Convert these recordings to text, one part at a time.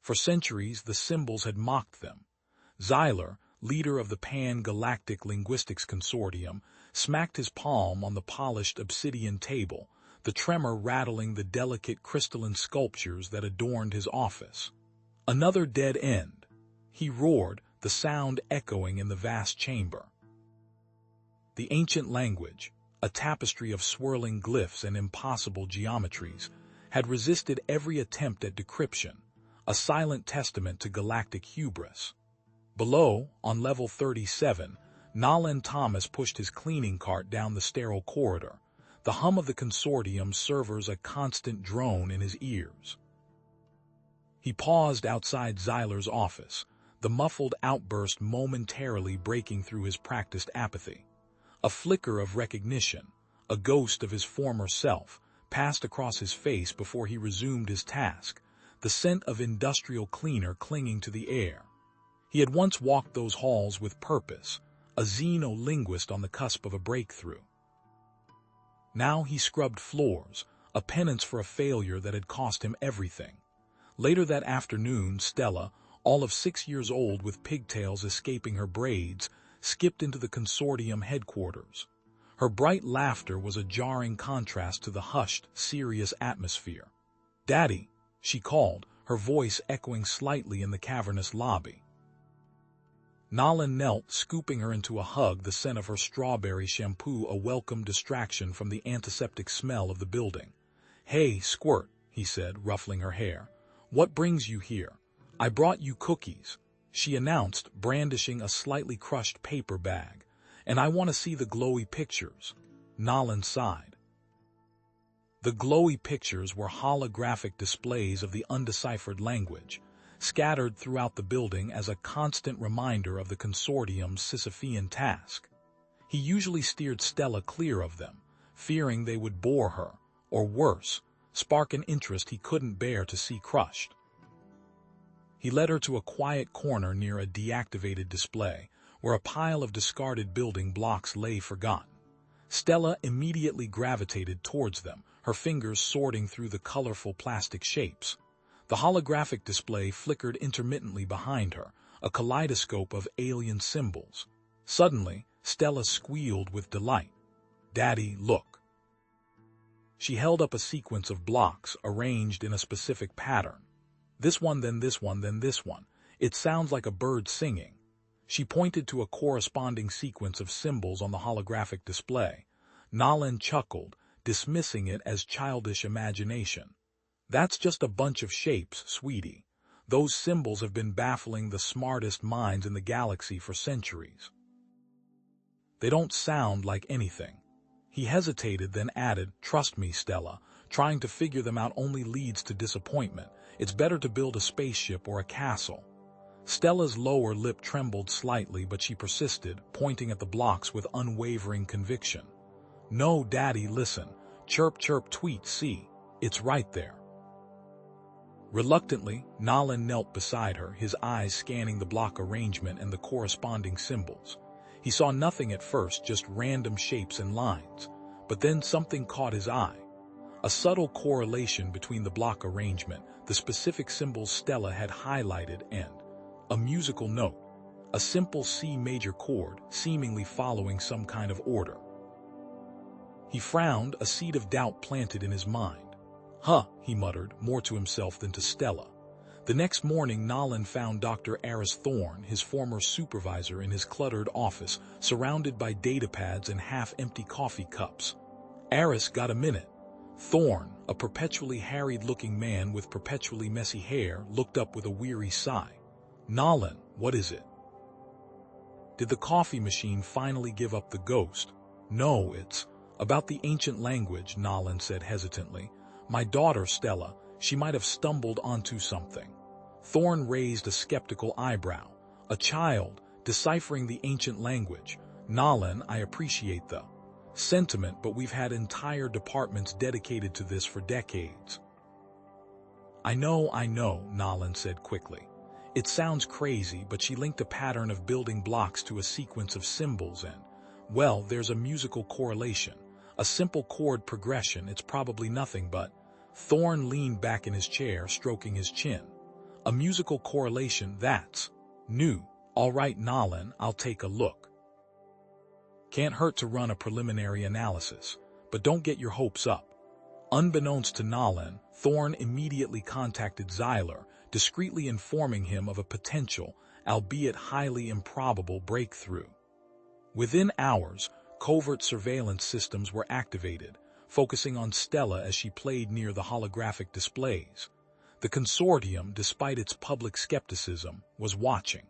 For centuries, the symbols had mocked them. Xyler, leader of the Pan-Galactic Linguistics Consortium, smacked his palm on the polished obsidian table, the tremor rattling the delicate crystalline sculptures that adorned his office. "Another dead end," he roared, the sound echoing in the vast chamber. The ancient language, a tapestry of swirling glyphs and impossible geometries, had resisted every attempt at decryption, a silent testament to galactic hubris. Below, on level 37, Nolan Thomas pushed his cleaning cart down the sterile corridor, the hum of the consortium's servers a constant drone in his ears. He paused outside Xyler's office, the muffled outburst momentarily breaking through his practiced apathy. A flicker of recognition, a ghost of his former self, passed across his face before he resumed his task, the scent of industrial cleaner clinging to the air. He had once walked those halls with purpose, a xeno-linguist on the cusp of a breakthrough. Now he scrubbed floors, a penance for a failure that had cost him everything. Later that afternoon, Stella, all of 6 years old with pigtails escaping her braids, skipped into the consortium headquarters. Her bright laughter was a jarring contrast to the hushed, serious atmosphere. "Daddy," she called, her voice echoing slightly in the cavernous lobby. Nolan knelt, scooping her into a hug, the scent of her strawberry shampoo a welcome distraction from the antiseptic smell of the building. "Hey, Squirt," he said, ruffling her hair. "What brings you here?" "I brought you cookies," she announced, brandishing a slightly crushed paper bag. "And I want to see the glowy pictures." Nolan sighed. The glowy pictures were holographic displays of the undeciphered language, scattered throughout the building as a constant reminder of the consortium's Sisyphean task. He usually steered Stella clear of them, fearing they would bore her, or worse, spark an interest he couldn't bear to see crushed. He led her to a quiet corner near a deactivated display, where a pile of discarded building blocks lay forgotten. Stella immediately gravitated towards them, her fingers sorting through the colorful plastic shapes. The holographic display flickered intermittently behind her, a kaleidoscope of alien symbols. Suddenly, Stella squealed with delight. "Daddy, look." She held up a sequence of blocks arranged in a specific pattern. "This one, then this one, then this one. It sounds like a bird singing." She pointed to a corresponding sequence of symbols on the holographic display. Nolan chuckled, dismissing it as childish imagination. "That's just a bunch of shapes, sweetie. Those symbols have been baffling the smartest minds in the galaxy for centuries. They don't sound like anything." He hesitated, then added, "Trust me, Stella, trying to figure them out only leads to disappointment. It's better to build a spaceship or a castle." Stella's lower lip trembled slightly, but she persisted, pointing at the blocks with unwavering conviction. "No, Daddy, listen. Chirp, chirp, tweet, see. It's right there." Reluctantly, Nolan knelt beside her, his eyes scanning the block arrangement and the corresponding symbols. He saw nothing at first, just random shapes and lines. But then something caught his eye. A subtle correlation between the block arrangement, the specific symbols Stella had highlighted, and a musical note, a simple C major chord, seemingly following some kind of order. He frowned, a seed of doubt planted in his mind. "Huh," he muttered, more to himself than to Stella. The next morning, Nolan found Dr. Aris Thorne, his former supervisor, in his cluttered office, surrounded by datapads and half-empty coffee cups. "Aris, got a minute?" Thorne, a perpetually harried-looking man with perpetually messy hair, looked up with a weary sigh. "Nolan, what is it?" "Did the coffee machine finally give up the ghost?" "No, it's about the ancient language," Nolan said hesitantly. "My daughter, Stella, she might have stumbled onto something." Thorne raised a skeptical eyebrow. "A child, deciphering the ancient language. Nolan, I appreciate the sentiment, but we've had entire departments dedicated to this for decades." I know, Nolan said quickly. "It sounds crazy, but she linked a pattern of building blocks to a sequence of symbols and, well, there's a musical correlation. A simple chord progression, it's probably nothing but..." Thorne leaned back in his chair, stroking his chin. A musical correlation, that's new. All right, Nolan, I'll take a look. Can't hurt to run a preliminary analysis, but don't get your hopes up. Unbeknownst to Nolan, Thorn immediately contacted Xyler, discreetly informing him of a potential, albeit highly improbable, breakthrough. Within hours, covert surveillance systems were activated, focusing on Stella as she played near the holographic displays. The consortium, despite its public skepticism, was watching.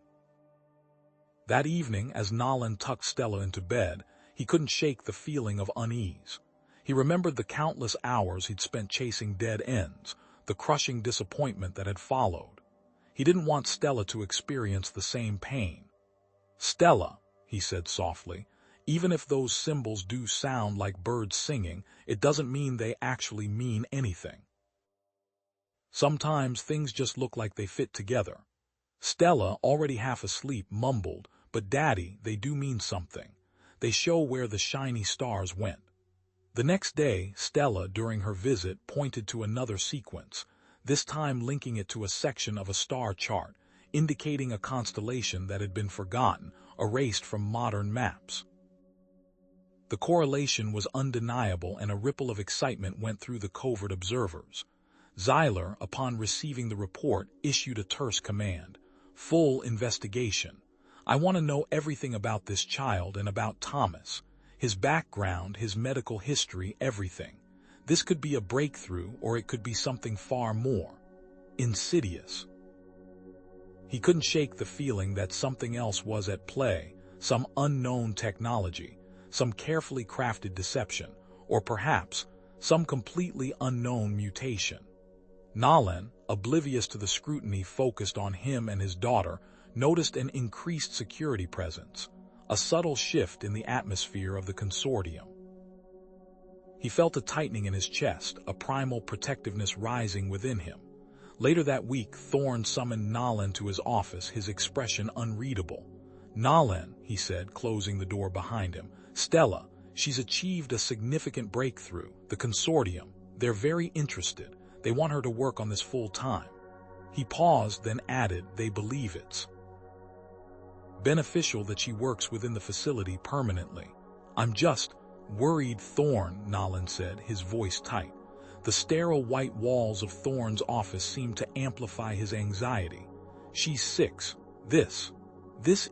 That evening, as Nolan tucked Stella into bed, he couldn't shake the feeling of unease. He remembered the countless hours he'd spent chasing dead ends, the crushing disappointment that had followed. He didn't want Stella to experience the same pain. "Stella," he said softly, "even if those symbols do sound like birds singing, it doesn't mean they actually mean anything. Sometimes things just look like they fit together." Stella, already half asleep, mumbled, "But Daddy, they do mean something. They show where the shiny stars went." The next day, Stella, during her visit, pointed to another sequence, this time linking it to a section of a star chart, indicating a constellation that had been forgotten, erased from modern maps. The correlation was undeniable, and a ripple of excitement went through the covert observers. Xyler, upon receiving the report, issued a terse command: "Full investigation. I want to know everything about this child and about Thomas. His background, his medical history, everything. This could be a breakthrough, or it could be something far more insidious." He couldn't shake the feeling that something else was at play, some unknown technology, some carefully crafted deception, or perhaps some completely unknown mutation. Nolan, oblivious to the scrutiny focused on him and his daughter, noticed an increased security presence, a subtle shift in the atmosphere of the consortium. He felt a tightening in his chest, a primal protectiveness rising within him. Later that week, Thorn summoned Nolan to his office, his expression unreadable. "Nolan," he said, closing the door behind him, "Stella, she's achieved a significant breakthrough. The consortium, they're very interested. They want her to work on this full time." He paused, then added, "They believe it's beneficial that she works within the facility permanently." "I'm just worried, Thorn," Nolan said, his voice tight. The sterile white walls of Thorn's office seemed to amplify his anxiety. "She's 6. This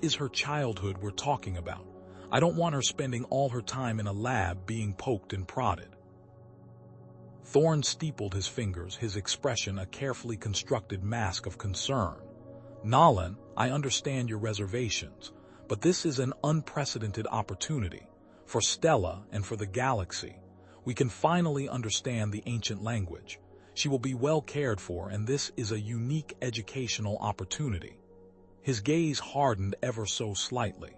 is her childhood we're talking about. I don't want her spending all her time in a lab being poked and prodded." Thorn steepled his fingers, his expression a carefully constructed mask of concern. "Nolan, I understand your reservations, but this is an unprecedented opportunity. For Stella and for the galaxy. We can finally understand the ancient language. She will be well cared for, and this is a unique educational opportunity." His gaze hardened ever so slightly.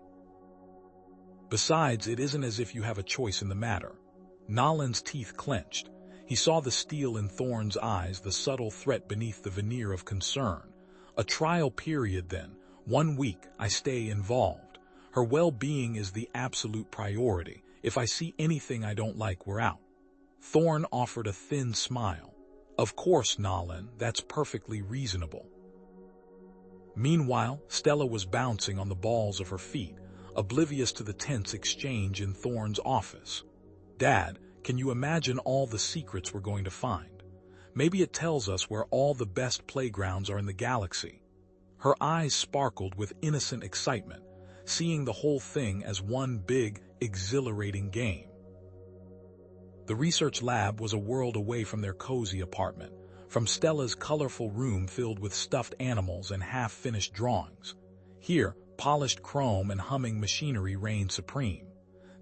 "Besides, it isn't as if you have a choice in the matter." Nolan's teeth clenched. He saw the steel in Thorn's eyes, the subtle threat beneath the veneer of concern. "A trial period then. 1 week, I stay involved. Her well-being is the absolute priority. If I see anything I don't like, we're out." Thorn offered a thin smile. "Of course, Nolan, that's perfectly reasonable." Meanwhile, Stella was bouncing on the balls of her feet, oblivious to the tense exchange in Thorn's office. "Dad, can you imagine all the secrets we're going to find? Maybe it tells us where all the best playgrounds are in the galaxy." Her eyes sparkled with innocent excitement, seeing the whole thing as one big, exhilarating game. The research lab was a world away from their cozy apartment, from Stella's colorful room filled with stuffed animals and half-finished drawings. Here, polished chrome and humming machinery reigned supreme.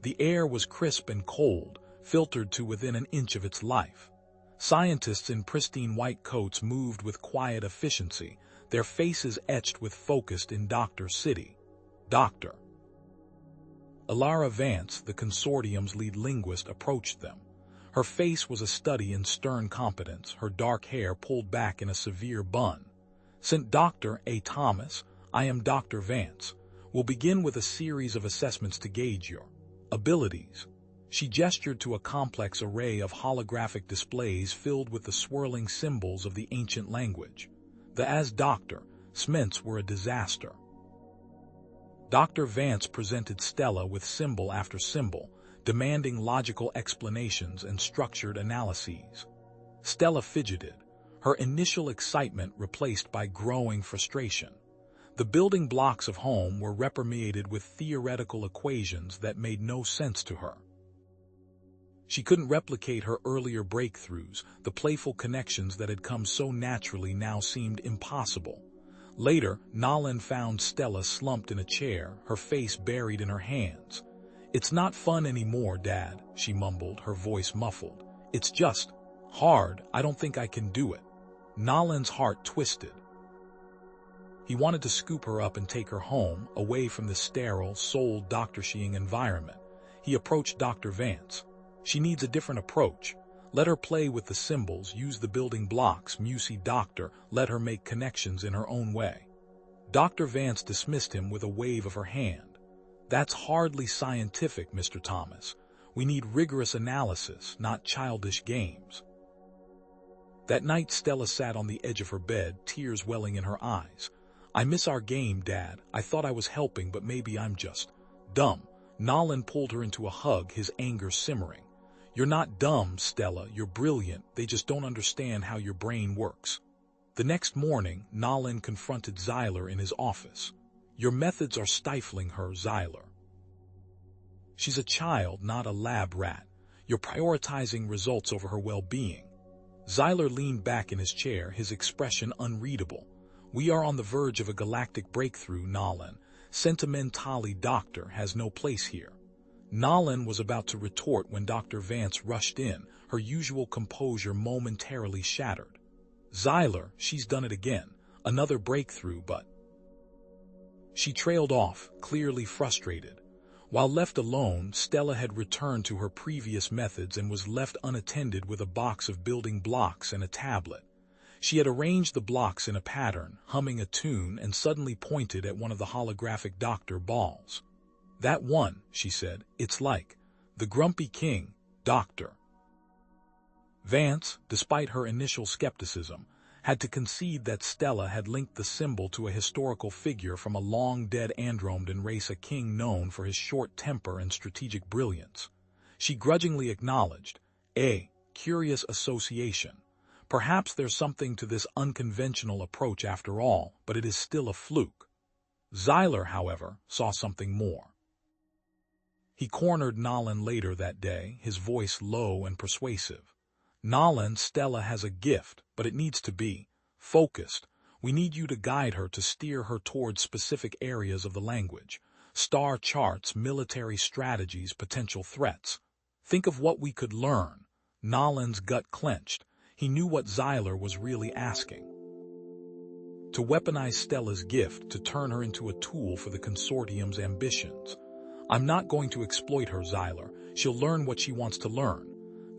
The air was crisp and cold, filtered to within an inch of its life. Scientists in pristine white coats moved with quiet efficiency, their faces etched with focused in Dr. City. Dr. Alara Vance, the consortium's lead linguist, approached them. Her face was a study in stern competence, her dark hair pulled back in a severe bun. "St. Dr. A. Thomas, I am Dr. Vance. We'll begin with a series of assessments to gauge your abilities." She gestured to a complex array of holographic displays filled with the swirling symbols of the ancient language. The as Dr. Smiths were a disaster. Dr. Vance presented Stella with symbol after symbol, demanding logical explanations and structured analyses. Stella fidgeted, her initial excitement replaced by growing frustration. The building blocks of home were repermeated with theoretical equations that made no sense to her. She couldn't replicate her earlier breakthroughs, the playful connections that had come so naturally now seemed impossible. Later, Nolan found Stella slumped in a chair, her face buried in her hands. "It's not fun anymore, Dad," she mumbled, her voice muffled. "It's just hard. I don't think I can do it." Nolan's heart twisted. He wanted to scoop her up and take her home, away from the sterile, soul-doctor-sheeing environment. He approached Dr. Vance. "She needs a different approach. Let her play with the symbols, use the building blocks, Musey Doctor, let her make connections in her own way." Dr. Vance dismissed him with a wave of her hand. "That's hardly scientific, Mr. Thomas. We need rigorous analysis, not childish games." That night, Stella sat on the edge of her bed, tears welling in her eyes. "I miss our game, Dad. I thought I was helping, but maybe I'm just dumb." Nolan pulled her into a hug, his anger simmering. "You're not dumb, Stella. You're brilliant. They just don't understand how your brain works." The next morning, Nolan confronted Zyler in his office. "Your methods are stifling her, Zyler. She's a child, not a lab rat. You're prioritizing results over her well-being." Zyler leaned back in his chair, his expression unreadable. "We are on the verge of a galactic breakthrough, Nolan. Sentimentally Doctor has no place here." Nolan was about to retort when Dr. Vance rushed in, her usual composure momentarily shattered. "Zyler, she's done it again. Another breakthrough, but..." She trailed off, clearly frustrated. While left alone, Stella had returned to her previous methods and was left unattended with a box of building blocks and a tablet. She had arranged the blocks in a pattern, humming a tune, and suddenly pointed at one of the holographic Doctor balls. "That one," she said. "It's like the Grumpy King, Doctor." Vance, despite her initial skepticism, had to concede that Stella had linked the symbol to a historical figure from a long-dead Andromedan race, a king known for his short temper and strategic brilliance. She grudgingly acknowledged, "A curious association. Perhaps there's something to this unconventional approach after all, but it is still a fluke." Zyler, however, saw something more. He cornered Nolan later that day, his voice low and persuasive. "Nolan, Stella has a gift, but it needs to be focused. We need you to guide her, to steer her towards specific areas of the language. Star charts, military strategies, potential threats. Think of what we could learn." Nolan's gut clenched. He knew what Zyler was really asking. To weaponize Stella's gift, to turn her into a tool for the consortium's ambitions. "I'm not going to exploit her, Zyler. She'll learn what she wants to learn."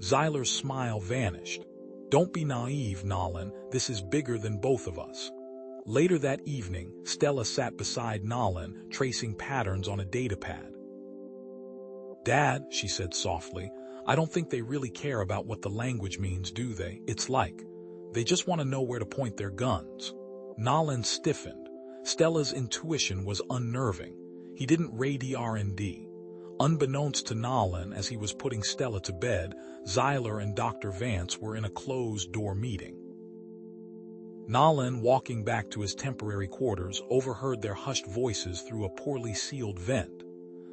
Zyler's smile vanished. "Don't be naive, Nolan. This is bigger than both of us." Later that evening, Stella sat beside Nolan, tracing patterns on a datapad. "Dad," she said softly, "I don't think they really care about what the language means, do they? It's like they just want to know where to point their guns." Nolan stiffened. Stella's intuition was unnerving. He didn't raid R&D. Unbeknownst to Nolan, as he was putting Stella to bed, Zyler and Dr. Vance were in a closed-door meeting. Nolan, walking back to his temporary quarters, overheard their hushed voices through a poorly sealed vent.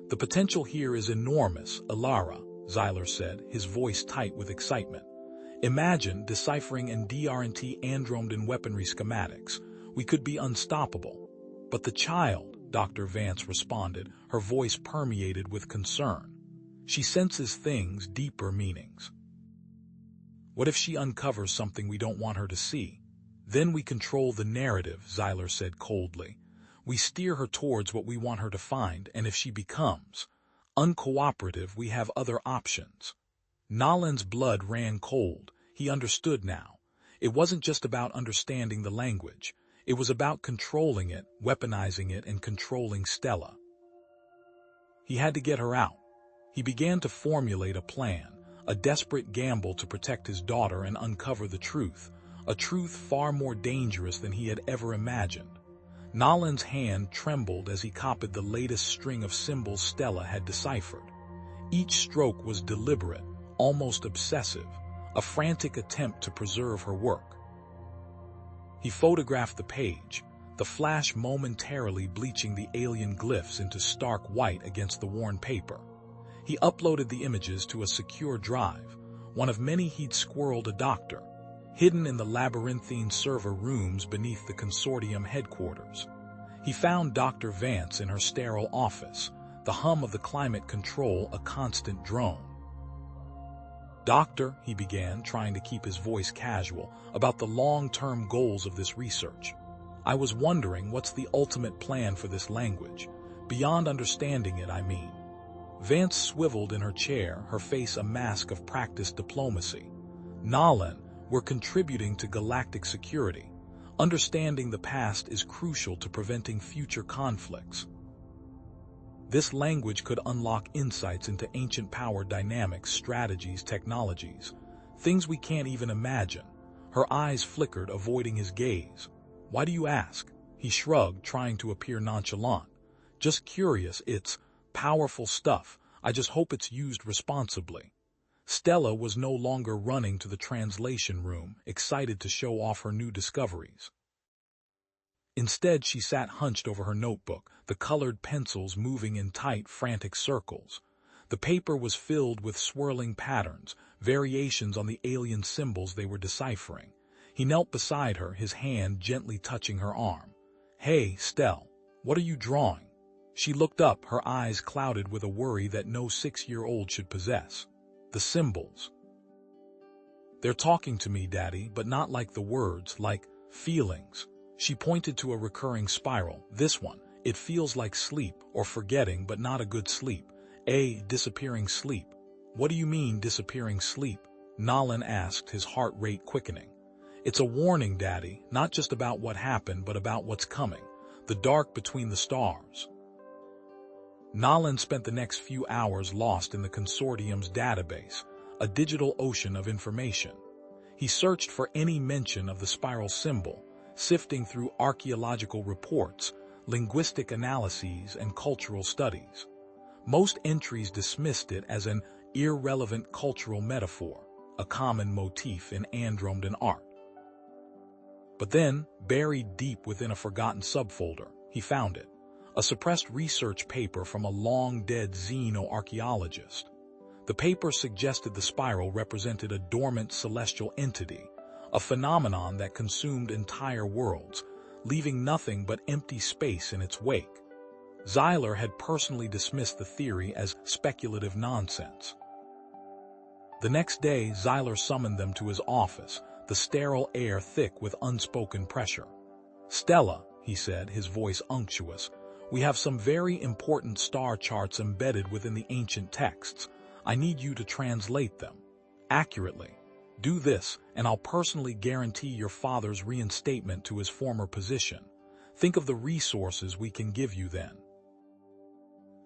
"The potential here is enormous, Ilara," Zyler said, his voice tight with excitement. "Imagine deciphering and DRNT Andromedan weaponry schematics. We could be unstoppable." "But the child," Dr. Vance responded, her voice permeated with concern. "She senses things, deeper meanings. What if she uncovers something we don't want her to see?" "Then we control the narrative," Zyler said coldly. "We steer her towards what we want her to find, and if she becomes uncooperative, we have other options." Nolan's blood ran cold. He understood now. It wasn't just about understanding the language. It was about controlling it, weaponizing it, and controlling Stella. He had to get her out. He began to formulate a plan, a desperate gamble to protect his daughter and uncover the truth, a truth far more dangerous than he had ever imagined. Nolan's hand trembled as he copied the latest string of symbols Stella had deciphered. Each stroke was deliberate, almost obsessive, a frantic attempt to preserve her work. He photographed the page, the flash momentarily bleaching the alien glyphs into stark white against the worn paper. He uploaded the images to a secure drive, one of many he'd squirreled a doctor, hidden in the labyrinthine server rooms beneath the consortium headquarters. He found Dr. Vance in her sterile office, the hum of the climate control a constant drone. "Doctor," he began, trying to keep his voice casual, "about the long-term goals of this research. I was wondering what's the ultimate plan for this language, beyond understanding it, I mean." Vance swiveled in her chair, her face a mask of practiced diplomacy. "Nolan, we're contributing to galactic security. Understanding the past is crucial to preventing future conflicts. This language could unlock insights into ancient power dynamics, strategies, technologies, things we can't even imagine." Her eyes flickered, avoiding his gaze. "Why do you ask?" He shrugged, trying to appear nonchalant. "Just curious. It's powerful stuff. I just hope it's used responsibly." Stella was no longer running to the translation room, excited to show off her new discoveries. Instead, she sat hunched over her notebook, the colored pencils moving in tight, frantic circles. The paper was filled with swirling patterns, variations on the alien symbols they were deciphering. He knelt beside her, his hand gently touching her arm. "Hey, Stell, what are you drawing?" She looked up, her eyes clouded with a worry that no 6-year-old should possess. "The symbols. They're talking to me, Daddy, but not like the words, like feelings." She pointed to a recurring spiral. "This one, it feels like sleep, or forgetting, but not a good sleep. Disappearing sleep." "What do you mean, disappearing sleep?" Nolan asked, his heart rate quickening. "It's a warning, Daddy, not just about what happened, but about what's coming. The dark between the stars." Nolan spent the next few hours lost in the consortium's database, a digital ocean of information. He searched for any mention of the spiral symbol, sifting through archaeological reports, linguistic analyses, and cultural studies. Most entries dismissed it as an irrelevant cultural metaphor, a common motif in Andromedan art. But then, buried deep within a forgotten subfolder, he found it. A suppressed research paper from a long-dead xenoarchaeologist. The paper suggested the spiral represented a dormant celestial entity, a phenomenon that consumed entire worlds, leaving nothing but empty space in its wake. Xyler had personally dismissed the theory as speculative nonsense. The next day, Xyler summoned them to his office, the sterile air thick with unspoken pressure. "Stella," he said, his voice unctuous, "we have some very important star charts embedded within the ancient texts. I need you to translate them accurately. Do this, and I'll personally guarantee your father's reinstatement to his former position. Think of the resources we can give you then."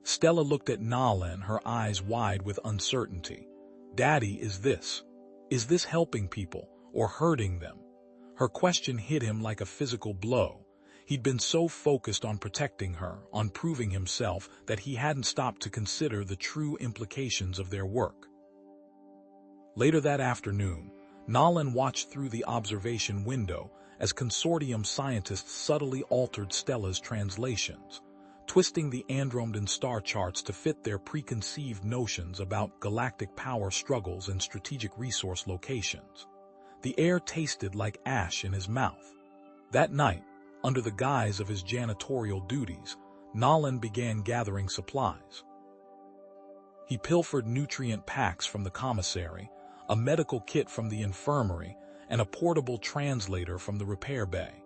Stella looked at Nolan, her eyes wide with uncertainty. "Daddy, is this helping people, or hurting them?" Her question hit him like a physical blow. He'd been so focused on protecting her, on proving himself, that he hadn't stopped to consider the true implications of their work. Later that afternoon, Nolan watched through the observation window as consortium scientists subtly altered Stella's translations, twisting the Andromedan star charts to fit their preconceived notions about galactic power struggles and strategic resource locations. The air tasted like ash in his mouth. That night, under the guise of his janitorial duties, Nolan began gathering supplies. He pilfered nutrient packs from the commissary, a medical kit from the infirmary, and a portable translator from the repair bay.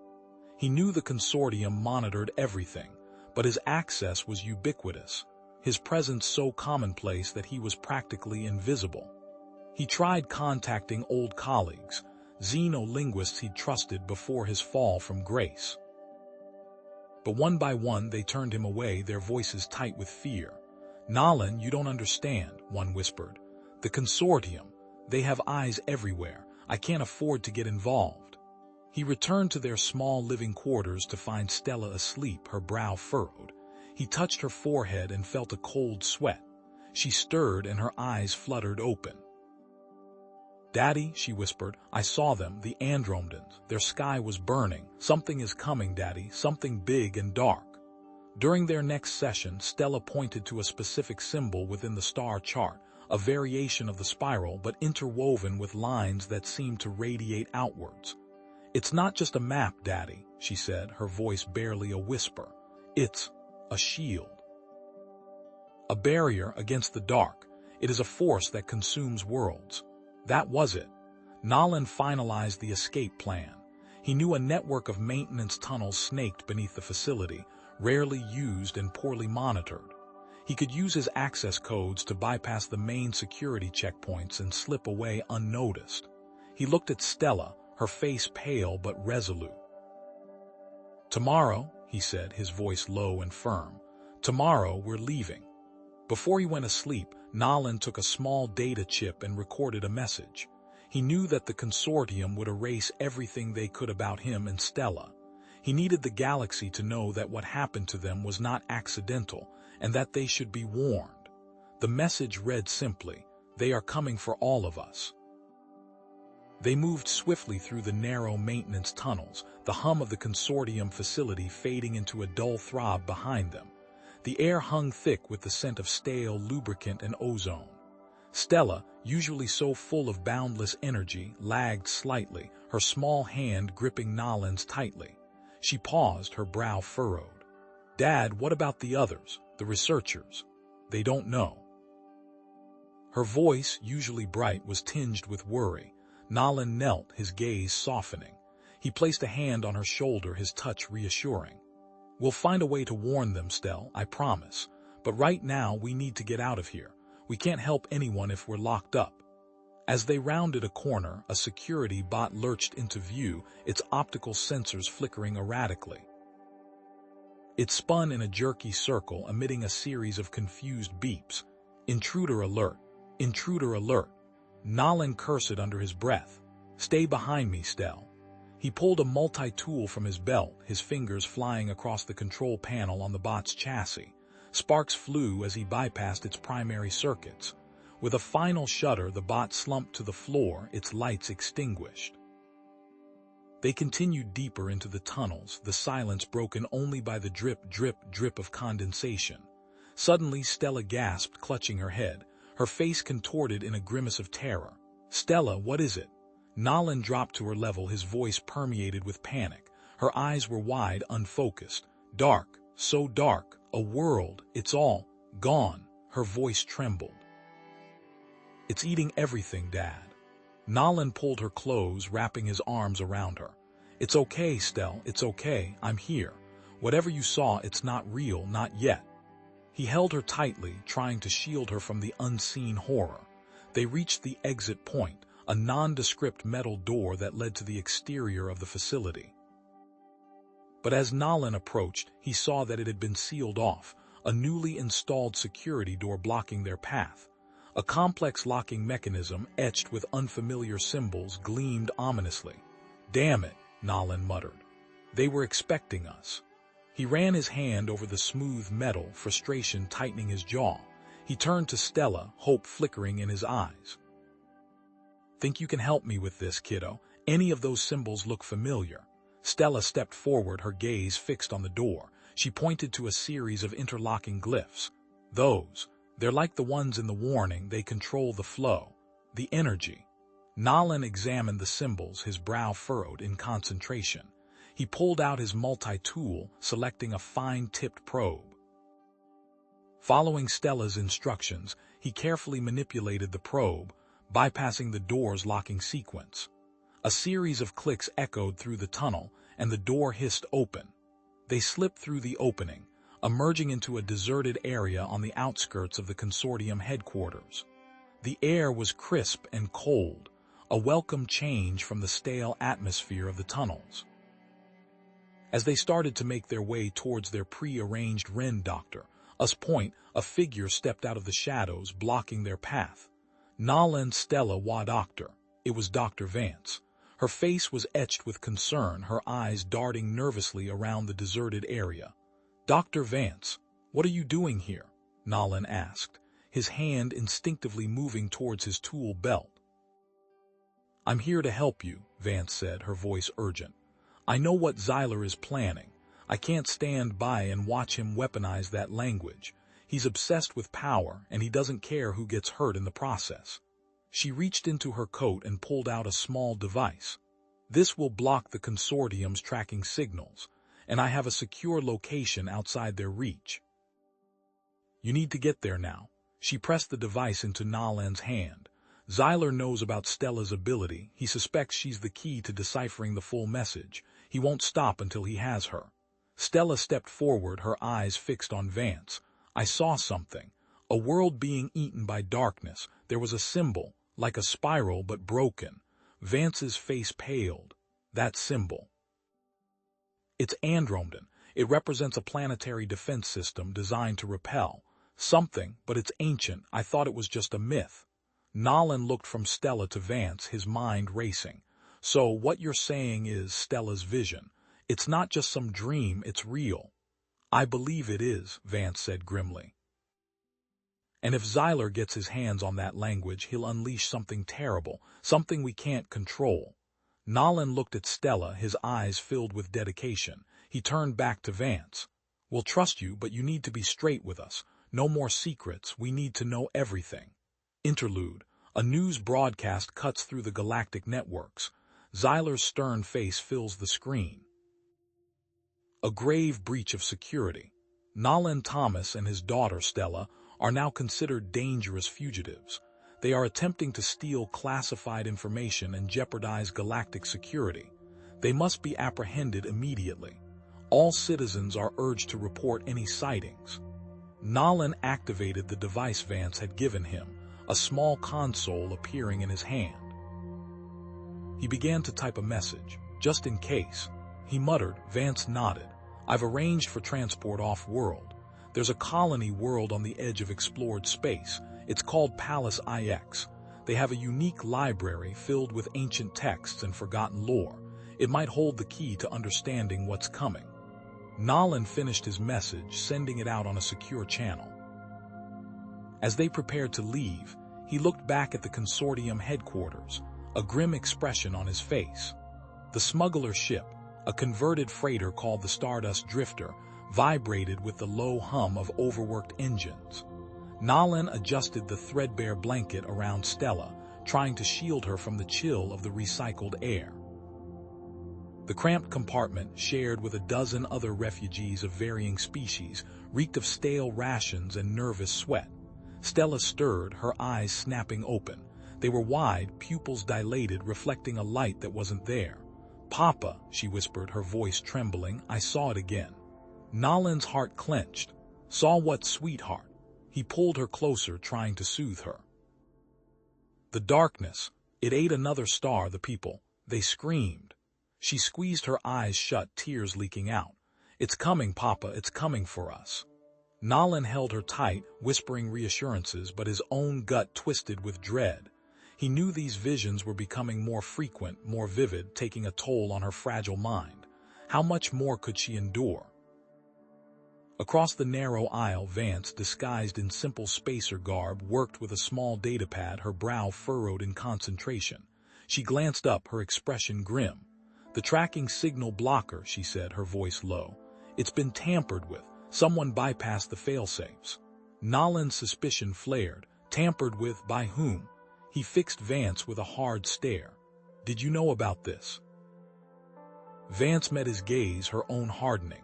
He knew the consortium monitored everything, but his access was ubiquitous, his presence so commonplace that he was practically invisible. He tried contacting old colleagues, xenolinguists he'd trusted before his fall from grace. But one by one they turned him away, their voices tight with fear. "Nolan, you don't understand," one whispered. "The consortium, they have eyes everywhere. I can't afford to get involved." He returned to their small living quarters to find Stella asleep, her brow furrowed. He touched her forehead and felt a cold sweat. She stirred and her eyes fluttered open. "Daddy," she whispered, "I saw them, the Andromedans. Their sky was burning. Something is coming, Daddy, something big and dark." During their next session, Stella pointed to a specific symbol within the star chart, a variation of the spiral but interwoven with lines that seemed to radiate outwards. "It's not just a map, Daddy," she said, her voice barely a whisper. "It's a shield. A barrier against the dark. It is a force that consumes worlds." That was it. Nolan finalized the escape plan. He knew a network of maintenance tunnels snaked beneath the facility, rarely used and poorly monitored. He could use his access codes to bypass the main security checkpoints and slip away unnoticed. He looked at Stella, her face pale but resolute. "Tomorrow," he said, his voice low and firm. "Tomorrow we're leaving." Before he went asleep, Nolan took a small data chip and recorded a message. He knew that the consortium would erase everything they could about him and Stella. He needed the galaxy to know that what happened to them was not accidental and that they should be warned. The message read simply, "They are coming for all of us." They moved swiftly through the narrow maintenance tunnels, the hum of the consortium facility fading into a dull throb behind them. The air hung thick with the scent of stale lubricant and ozone. Stella, usually so full of boundless energy, lagged slightly, her small hand gripping Nolan's tightly. She paused, her brow furrowed. "Dad, what about the others, the researchers? They don't know." Her voice, usually bright, was tinged with worry. Nolan knelt, his gaze softening. He placed a hand on her shoulder, his touch reassuring. "We'll find a way to warn them, Stell, I promise. But right now we need to get out of here. We can't help anyone if we're locked up." As they rounded a corner, a security bot lurched into view, its optical sensors flickering erratically. It spun in a jerky circle, emitting a series of confused beeps. "Intruder alert! Intruder alert!" Nolan cursed under his breath. "Stay behind me, Stell." He pulled a multi-tool from his belt, his fingers flying across the control panel on the bot's chassis. Sparks flew as he bypassed its primary circuits. With a final shudder, the bot slumped to the floor, its lights extinguished. They continued deeper into the tunnels, the silence broken only by the drip, drip, drip of condensation. Suddenly, Stella gasped, clutching her head, her face contorted in a grimace of terror. "Stella, what is it?" Nolan dropped to her level, his voice permeated with panic. Her eyes were wide, unfocused. "Dark, so dark, a world, it's all gone." Her voice trembled. "It's eating everything, Dad." Nolan pulled her close, wrapping his arms around her. "It's okay, Stell, it's okay, I'm here. Whatever you saw, it's not real, not yet." He held her tightly, trying to shield her from the unseen horror. They reached the exit point, a nondescript metal door that led to the exterior of the facility. But as Nolan approached, he saw that it had been sealed off, a newly installed security door blocking their path. A complex locking mechanism, etched with unfamiliar symbols, gleamed ominously. "Damn it," Nolan muttered. "They were expecting us." He ran his hand over the smooth metal, frustration tightening his jaw. He turned to Stella, hope flickering in his eyes. "Think you can help me with this, kiddo? Any of those symbols look familiar." Stella stepped forward, her gaze fixed on the door. She pointed to a series of interlocking glyphs. They're like the ones in the warning. They control the flow, the energy." Nolan examined the symbols, his brow furrowed in concentration. He pulled out his multi-tool, selecting a fine-tipped probe. Following Stella's instructions, he carefully manipulated the probe, bypassing the door's locking sequence. A series of clicks echoed through the tunnel, and the door hissed open. They slipped through the opening, emerging into a deserted area on the outskirts of the consortium headquarters. The air was crisp and cold, a welcome change from the stale atmosphere of the tunnels. As they started to make their way towards their pre-arranged Ren doctor, a figure stepped out of the shadows, blocking their path. Nolan, Stella, Wa Doctor. It was Dr. Vance. Her face was etched with concern, her eyes darting nervously around the deserted area. "Dr. Vance, what are you doing here?" Nolan asked, his hand instinctively moving towards his tool belt. "I'm here to help you," Vance said, her voice urgent. "I know what Xyler is planning. I can't stand by and watch him weaponize that language. He's obsessed with power, and he doesn't care who gets hurt in the process." She reached into her coat and pulled out a small device. "This will block the consortium's tracking signals, and I have a secure location outside their reach. You need to get there now." She pressed the device into Nolan's hand. "Xyler knows about Stella's ability. He suspects she's the key to deciphering the full message. He won't stop until he has her." Stella stepped forward, her eyes fixed on Vance. "I saw something. A world being eaten by darkness. There was a symbol, like a spiral but broken." Vance's face paled. "That symbol." "It's Andromeda. It represents a planetary defense system designed to repel something, but it's ancient. I thought it was just a myth." Nolan looked from Stella to Vance, his mind racing. "So what you're saying is Stella's vision. It's not just some dream, it's real." "I believe it is," Vance said grimly. "And if Xyler gets his hands on that language, he'll unleash something terrible, something we can't control." Nolan looked at Stella, his eyes filled with dedication. He turned back to Vance. "We'll trust you, but you need to be straight with us. No more secrets, we need to know everything." Interlude. A news broadcast cuts through the galactic networks. Xyler's stern face fills the screen. A grave breach of security. Nolan Thomas and his daughter Stella are now considered dangerous fugitives. They are attempting to steal classified information and jeopardize galactic security. They must be apprehended immediately. All citizens are urged to report any sightings. Nolan activated the device Vance had given him, a small console appearing in his hand. He began to type a message, "Just in case." He muttered. Vance nodded. "I've arranged for transport off-world. There's a colony world on the edge of explored space. It's called Palace IX. They have a unique library filled with ancient texts and forgotten lore. It might hold the key to understanding what's coming." Nolan finished his message, sending it out on a secure channel. As they prepared to leave, he looked back at the consortium headquarters, a grim expression on his face. The smuggler ship, a converted freighter called the Stardust Drifter, vibrated with the low hum of overworked engines. Nolan adjusted the threadbare blanket around Stella, trying to shield her from the chill of the recycled air. The cramped compartment, shared with a dozen other refugees of varying species, reeked of stale rations and nervous sweat. Stella stirred, her eyes snapping open. They were wide, pupils dilated, reflecting a light that wasn't there. "Papa," she whispered, her voice trembling, "I saw it again." Nolan's heart clenched. "Saw what, sweetheart?" He pulled her closer, trying to soothe her. "The darkness. It ate another star, the people. They screamed." She squeezed her eyes shut, tears leaking out. "It's coming, Papa, it's coming for us." Nolan held her tight, whispering reassurances, but his own gut twisted with dread. He knew these visions were becoming more frequent, more vivid, taking a toll on her fragile mind. How much more could she endure? Across the narrow aisle, Vance, disguised in simple spacer garb, worked with a small datapad, her brow furrowed in concentration. She glanced up, her expression grim. "The tracking signal blocker," she said, her voice low. "It's been tampered with. Someone bypassed the failsafes." Nolan's suspicion flared. Tampered with? By whom? He fixed Vance with a hard stare. "Did you know about this?" Vance met his gaze, her own hardening.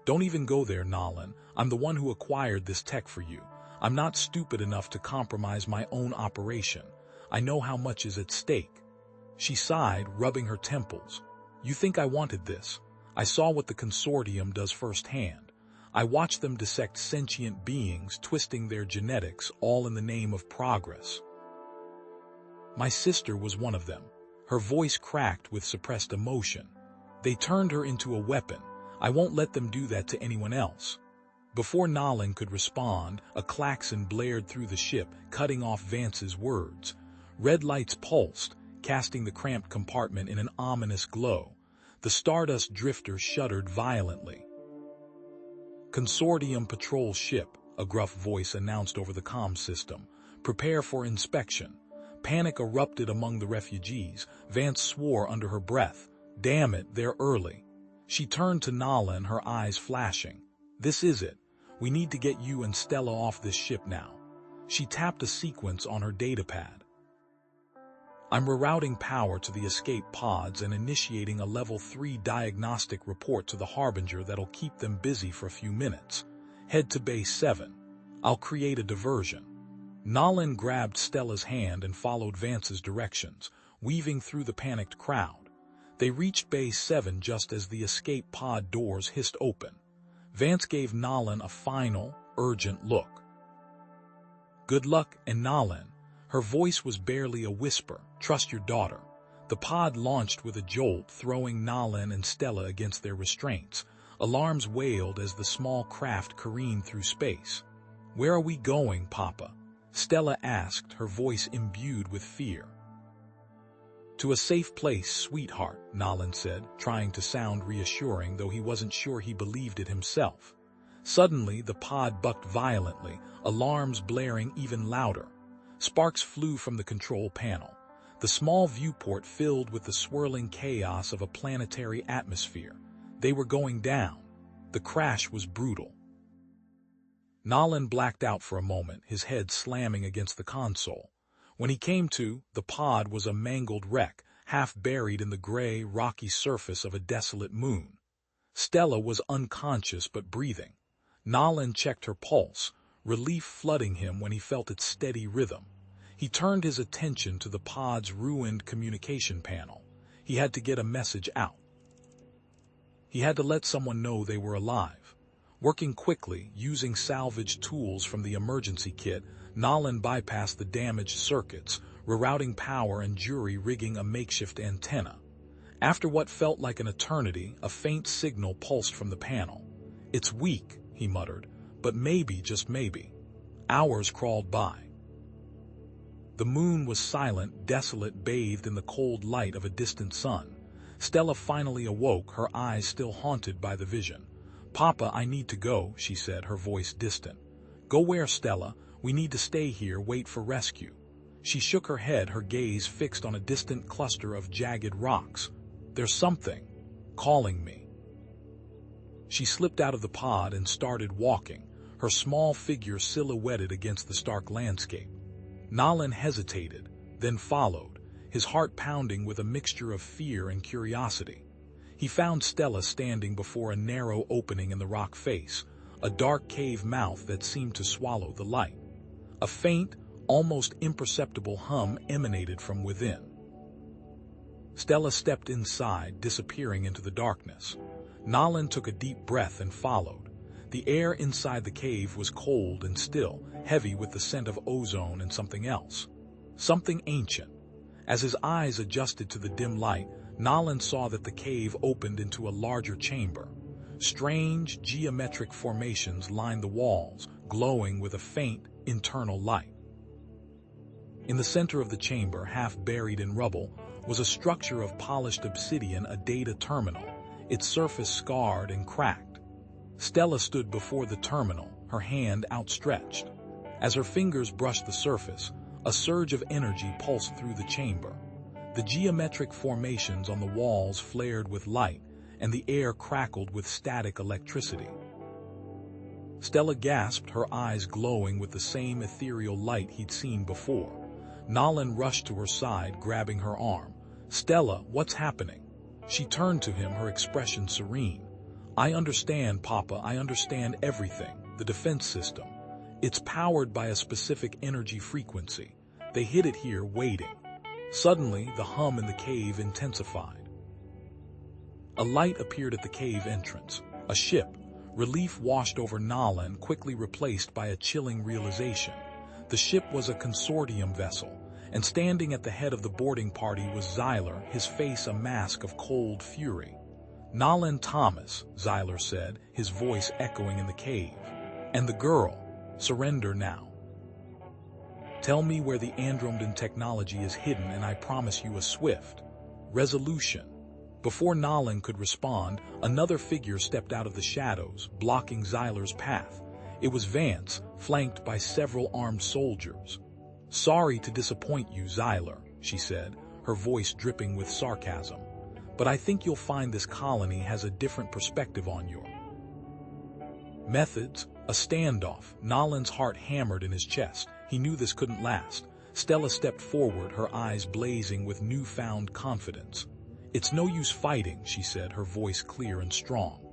"Don't even go there, Nolan. I'm the one who acquired this tech for you. I'm not stupid enough to compromise my own operation. I know how much is at stake." She sighed, rubbing her temples. "You think I wanted this? I saw what the consortium does firsthand. I watched them dissect sentient beings, twisting their genetics, all in the name of progress. My sister was one of them." Her voice cracked with suppressed emotion. "They turned her into a weapon. I won't let them do that to anyone else." Before Nolan could respond, a klaxon blared through the ship, cutting off Vance's words. Red lights pulsed. casting the cramped compartment in an ominous glow. The Stardust drifter shuddered violently. "Consortium patrol ship," a gruff voice announced over the comm system. "Prepare for inspection." Panic erupted among the refugees. Vance swore under her breath. "Damn it, they're early." She turned to Nala, her eyes flashing. "This is it. We need to get you and Stella off this ship now." She tapped a sequence on her datapad. "I'm rerouting power to the escape pods and initiating a Level 3 diagnostic report to the Harbinger that'll keep them busy for a few minutes. Head to Base 7. I'll create a diversion." Nolan grabbed Stella's hand and followed Vance's directions, weaving through the panicked crowd. They reached Base 7 just as the escape pod doors hissed open. Vance gave Nolan a final, urgent look. "Good luck," and Nolan, her voice was barely a whisper, "trust your daughter." The pod launched with a jolt, throwing Nolan and Stella against their restraints. Alarms wailed as the small craft careened through space. "Where are we going, Papa?" Stella asked, her voice imbued with fear. "To a safe place, sweetheart," Nolan said, trying to sound reassuring, though he wasn't sure he believed it himself. Suddenly, the pod bucked violently, alarms blaring even louder. Sparks flew from the control panel. The small viewport filled with the swirling chaos of a planetary atmosphere. They were going down. The crash was brutal. Nolan blacked out for a moment, his head slamming against the console. When he came to, the pod was a mangled wreck, half buried in the gray, rocky surface of a desolate moon. Stella was unconscious but breathing. Nolan checked her pulse, relief flooding him when he felt its steady rhythm. He turned his attention to the pod's ruined communication panel. He had to get a message out. He had to let someone know they were alive. Working quickly, using salvaged tools from the emergency kit, Nolan bypassed the damaged circuits, rerouting power and jury-rigging a makeshift antenna. After what felt like an eternity, a faint signal pulsed from the panel. "It's weak," he muttered, "but maybe, just maybe." Hours crawled by. The moon was silent, desolate, bathed in the cold light of a distant sun. Stella finally awoke, her eyes still haunted by the vision. "Papa, I need to go," she said, her voice distant. "Go where, Stella? We need to stay here, wait for rescue." She shook her head, her gaze fixed on a distant cluster of jagged rocks. "There's something calling me." She slipped out of the pod and started walking, her small figure silhouetted against the stark landscape. Nolan hesitated, then followed, his heart pounding with a mixture of fear and curiosity. He found Stella standing before a narrow opening in the rock face, a dark cave mouth that seemed to swallow the light. A faint, almost imperceptible hum emanated from within. Stella stepped inside, disappearing into the darkness. Nolan took a deep breath and followed. The air inside the cave was cold and still, heavy with the scent of ozone and something else. Something ancient. As his eyes adjusted to the dim light, Nolan saw that the cave opened into a larger chamber. Strange, geometric formations lined the walls, glowing with a faint, internal light. In the center of the chamber, half buried in rubble, was a structure of polished obsidian, a data terminal, its surface scarred and cracked. Stella stood before the terminal, her hand outstretched. As her fingers brushed the surface, a surge of energy pulsed through the chamber. The geometric formations on the walls flared with light, and the air crackled with static electricity. Stella gasped, her eyes glowing with the same ethereal light he'd seen before. Nolan rushed to her side, grabbing her arm. "Stella, what's happening?" She turned to him, her expression serene. "I understand, Papa, I understand everything. The defense system. It's powered by a specific energy frequency. They hid it here, waiting." Suddenly, the hum in the cave intensified. A light appeared at the cave entrance. A ship. Relief washed over Nolan, quickly replaced by a chilling realization. The ship was a consortium vessel, and standing at the head of the boarding party was Xyler, his face a mask of cold fury. "Nolan Thomas," Xyler said, his voice echoing in the cave. "And the girl. Surrender now." Tell me where the Andromedan technology is hidden and I promise you a swift resolution. Before Nolan could respond, another figure stepped out of the shadows, blocking Zyler's path. It was Vance, flanked by several armed soldiers. "Sorry to disappoint you, Zyler," she said, her voice dripping with sarcasm. "But I think you'll find this colony has a different perspective on your methods." A standoff. Nolan's heart hammered in his chest. He knew this couldn't last. Stella stepped forward, her eyes blazing with newfound confidence. "It's no use fighting," she said, her voice clear and strong.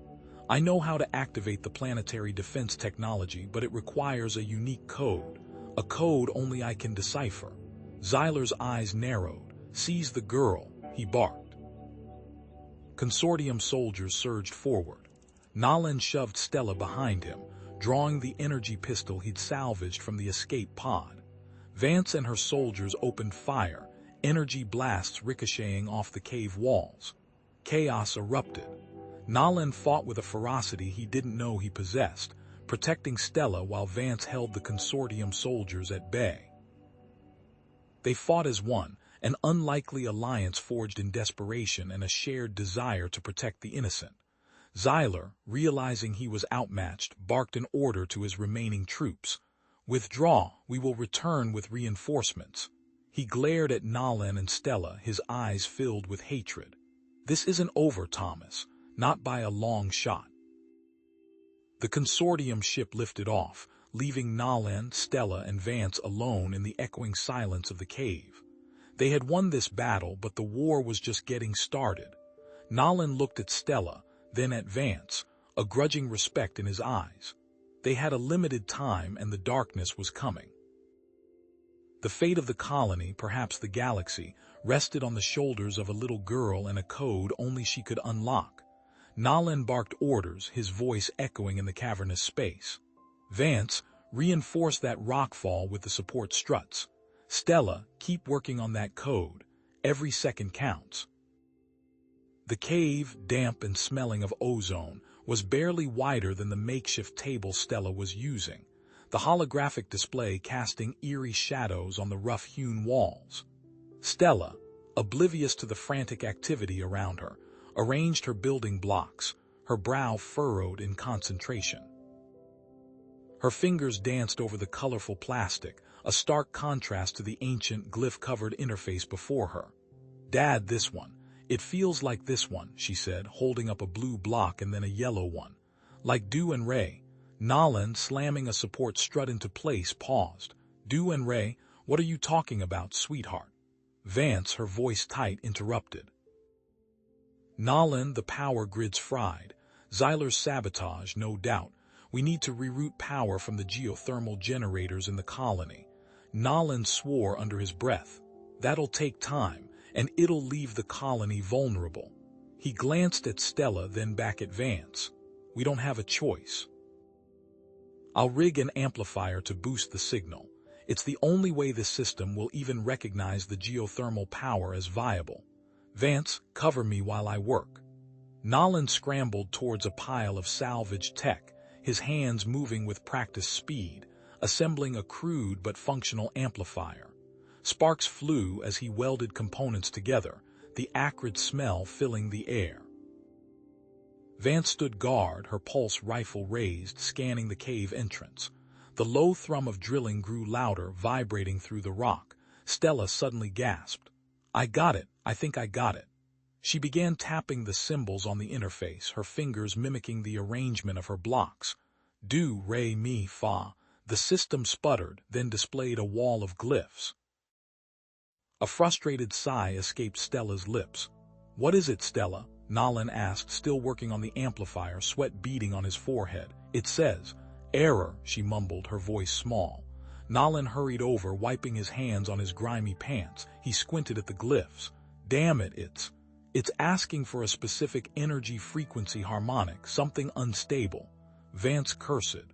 "I know how to activate the planetary defense technology, but it requires a unique code. A code only I can decipher." Zyler's eyes narrowed. "Seize the girl," he barked. Consortium soldiers surged forward. Nolan shoved Stella behind him, drawing the energy pistol he'd salvaged from the escape pod. Vance and her soldiers opened fire, energy blasts ricocheting off the cave walls. Chaos erupted. Nolan fought with a ferocity he didn't know he possessed, protecting Stella while Vance held the Consortium soldiers at bay. They fought as one, an unlikely alliance forged in desperation and a shared desire to protect the innocent. Zyler, realizing he was outmatched, barked an order to his remaining troops. "Withdraw, we will return with reinforcements." He glared at Nolan and Stella, his eyes filled with hatred. "This isn't over, Thomas. Not by a long shot." The Consortium ship lifted off, leaving Nolan, Stella, and Vance alone in the echoing silence of the cave. They had won this battle, but the war was just getting started. Nolan looked at Stella, then at Vance, a grudging respect in his eyes. They had a limited time and the darkness was coming. The fate of the colony, perhaps the galaxy, rested on the shoulders of a little girl and a code only she could unlock. Nolan barked orders, his voice echoing in the cavernous space. "Vance, reinforce that rockfall with the support struts. Stella, keep working on that code. Every second counts." The cave, damp and smelling of ozone, was barely wider than the makeshift table Stella was using, the holographic display casting eerie shadows on the rough-hewn walls. Stella, oblivious to the frantic activity around her, arranged her building blocks, her brow furrowed in concentration. Her fingers danced over the colorful plastic, a stark contrast to the ancient glyph-covered interface before her. "Dad, this one. It feels like this one," she said, holding up a blue block and then a yellow one. "Like Dew and Ray." Nolan, slamming a support strut into place, paused. "Dew and Ray? What are you talking about, sweetheart?" Vance, her voice tight, interrupted. "Nolan, the power grid's fried. Zyler's sabotage, no doubt. We need to reroute power from the geothermal generators in the colony." Nolan swore under his breath. "That'll take time, and it'll leave the colony vulnerable." He glanced at Stella, then back at Vance. "We don't have a choice. I'll rig an amplifier to boost the signal. It's the only way this system will even recognize the geothermal power as viable. Vance, cover me while I work." Nolan scrambled towards a pile of salvaged tech, his hands moving with practiced speed, assembling a crude but functional amplifier. Sparks flew as he welded components together, the acrid smell filling the air. Vance stood guard, her pulse rifle raised, scanning the cave entrance. The low thrum of drilling grew louder, vibrating through the rock. Stella suddenly gasped. "I got it. I think I got it." She began tapping the symbols on the interface, her fingers mimicking the arrangement of her blocks. "Do, re, mi, fa." The system sputtered, then displayed a wall of glyphs. A frustrated sigh escaped Stella's lips. "What is it, Stella?" Nolan asked, still working on the amplifier, sweat beading on his forehead. "It says, error," she mumbled, her voice small. Nolan hurried over, wiping his hands on his grimy pants. He squinted at the glyphs. "Damn it, it's asking for a specific energy frequency harmonic, something unstable." Vance cursed.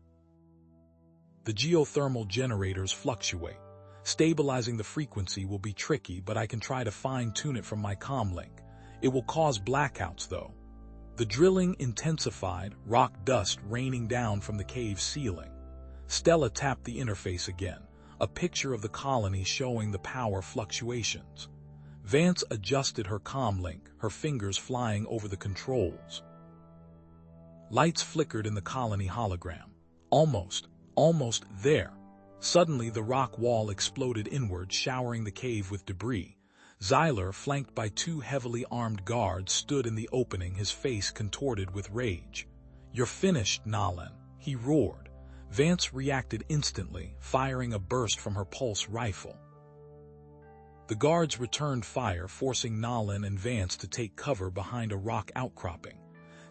"The geothermal generators fluctuate. Stabilizing the frequency will be tricky, but I can try to fine-tune it from my comlink. It will cause blackouts, though." The drilling intensified, rock dust raining down from the cave ceiling. Stella tapped the interface again. a picture of the colony showing the power fluctuations. Vance adjusted her comm-link, her fingers flying over the controls. Lights flickered in the colony hologram. Almost there. Suddenly, the rock wall exploded inward, showering the cave with debris. Xyler, flanked by two heavily armed guards, stood in the opening, his face contorted with rage. "You're finished, Nalin," he roared. Vance reacted instantly, firing a burst from her pulse rifle. The guards returned fire, forcing Nalin and Vance to take cover behind a rock outcropping.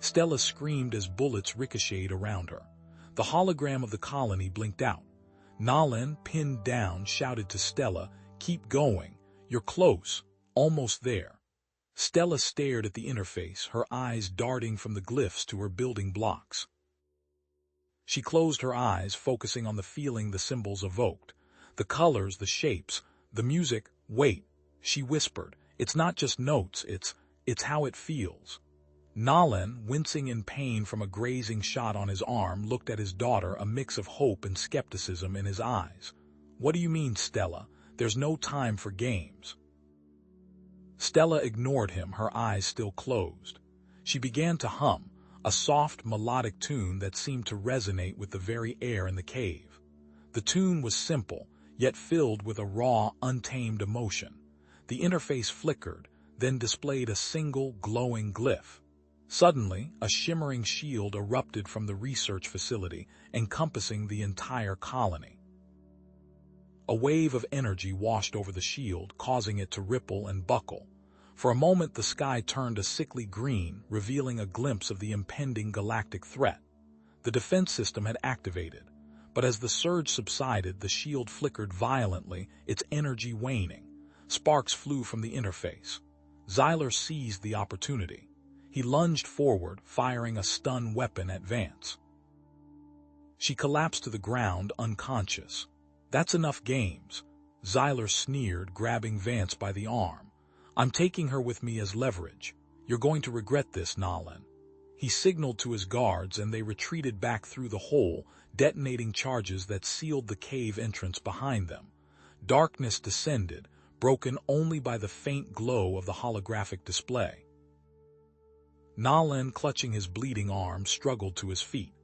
Stella screamed as bullets ricocheted around her. The hologram of the colony blinked out. Nalin, pinned down, shouted to Stella, "Keep going. You're close. Almost there." Stella stared at the interface, her eyes darting from the glyphs to her building blocks. She closed her eyes, focusing on the feeling the symbols evoked. The colors, the shapes, the music. "Wait," she whispered. "It's not just notes, it's how it feels." Nalin, wincing in pain from a grazing shot on his arm, looked at his daughter, a mix of hope and skepticism in his eyes. "What do you mean, Stella? There's no time for games." Stella ignored him, her eyes still closed. She began to hum, a soft, melodic tune that seemed to resonate with the very air in the cave. The tune was simple, yet filled with a raw, untamed emotion. The interface flickered, then displayed a single, glowing glyph. Suddenly, a shimmering shield erupted from the research facility, encompassing the entire colony. A wave of energy washed over the shield, causing it to ripple and buckle. For a moment, the sky turned a sickly green, revealing a glimpse of the impending galactic threat. The defense system had activated, but as the surge subsided, the shield flickered violently, its energy waning. Sparks flew from the interface. Xyler seized the opportunity. He lunged forward, firing a stun weapon at Vance. She collapsed to the ground, unconscious. "That's enough games," Xyler sneered, grabbing Vance by the arm. "I'm taking her with me as leverage. You're going to regret this, Nalin." He signaled to his guards, and they retreated back through the hole, detonating charges that sealed the cave entrance behind them. Darkness descended, broken only by the faint glow of the holographic display. Nalin, clutching his bleeding arm, struggled to his feet.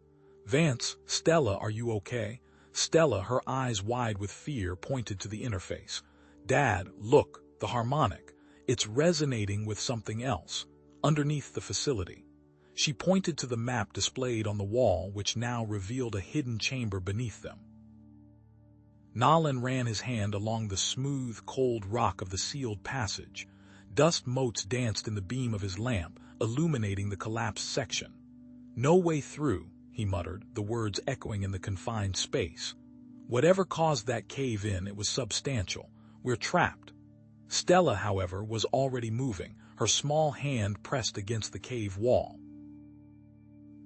"Vance, Stella, are you okay?" Stella, her eyes wide with fear, pointed to the interface. "Dad, look, the harmonic. It's resonating with something else, underneath the facility." She pointed to the map displayed on the wall, which now revealed a hidden chamber beneath them. Nalin ran his hand along the smooth, cold rock of the sealed passage. Dust motes danced in the beam of his lamp, illuminating the collapsed section. "No way through," he muttered, the words echoing in the confined space. "Whatever caused that cave in, it was substantial. We're trapped." Stella, however, was already moving, her small hand pressed against the cave wall.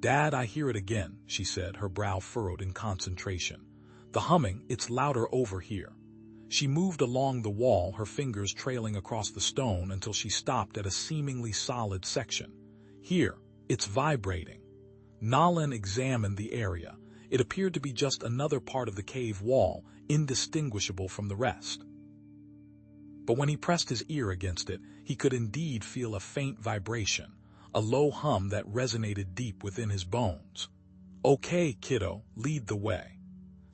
"Dad, I hear it again," she said, her brow furrowed in concentration. "The humming, it's louder over here." She moved along the wall, her fingers trailing across the stone until she stopped at a seemingly solid section. "Here, it's vibrating." Nalin examined the area. It appeared to be just another part of the cave wall, indistinguishable from the rest. But when he pressed his ear against it, he could indeed feel a faint vibration, a low hum that resonated deep within his bones. "Okay, kiddo, lead the way."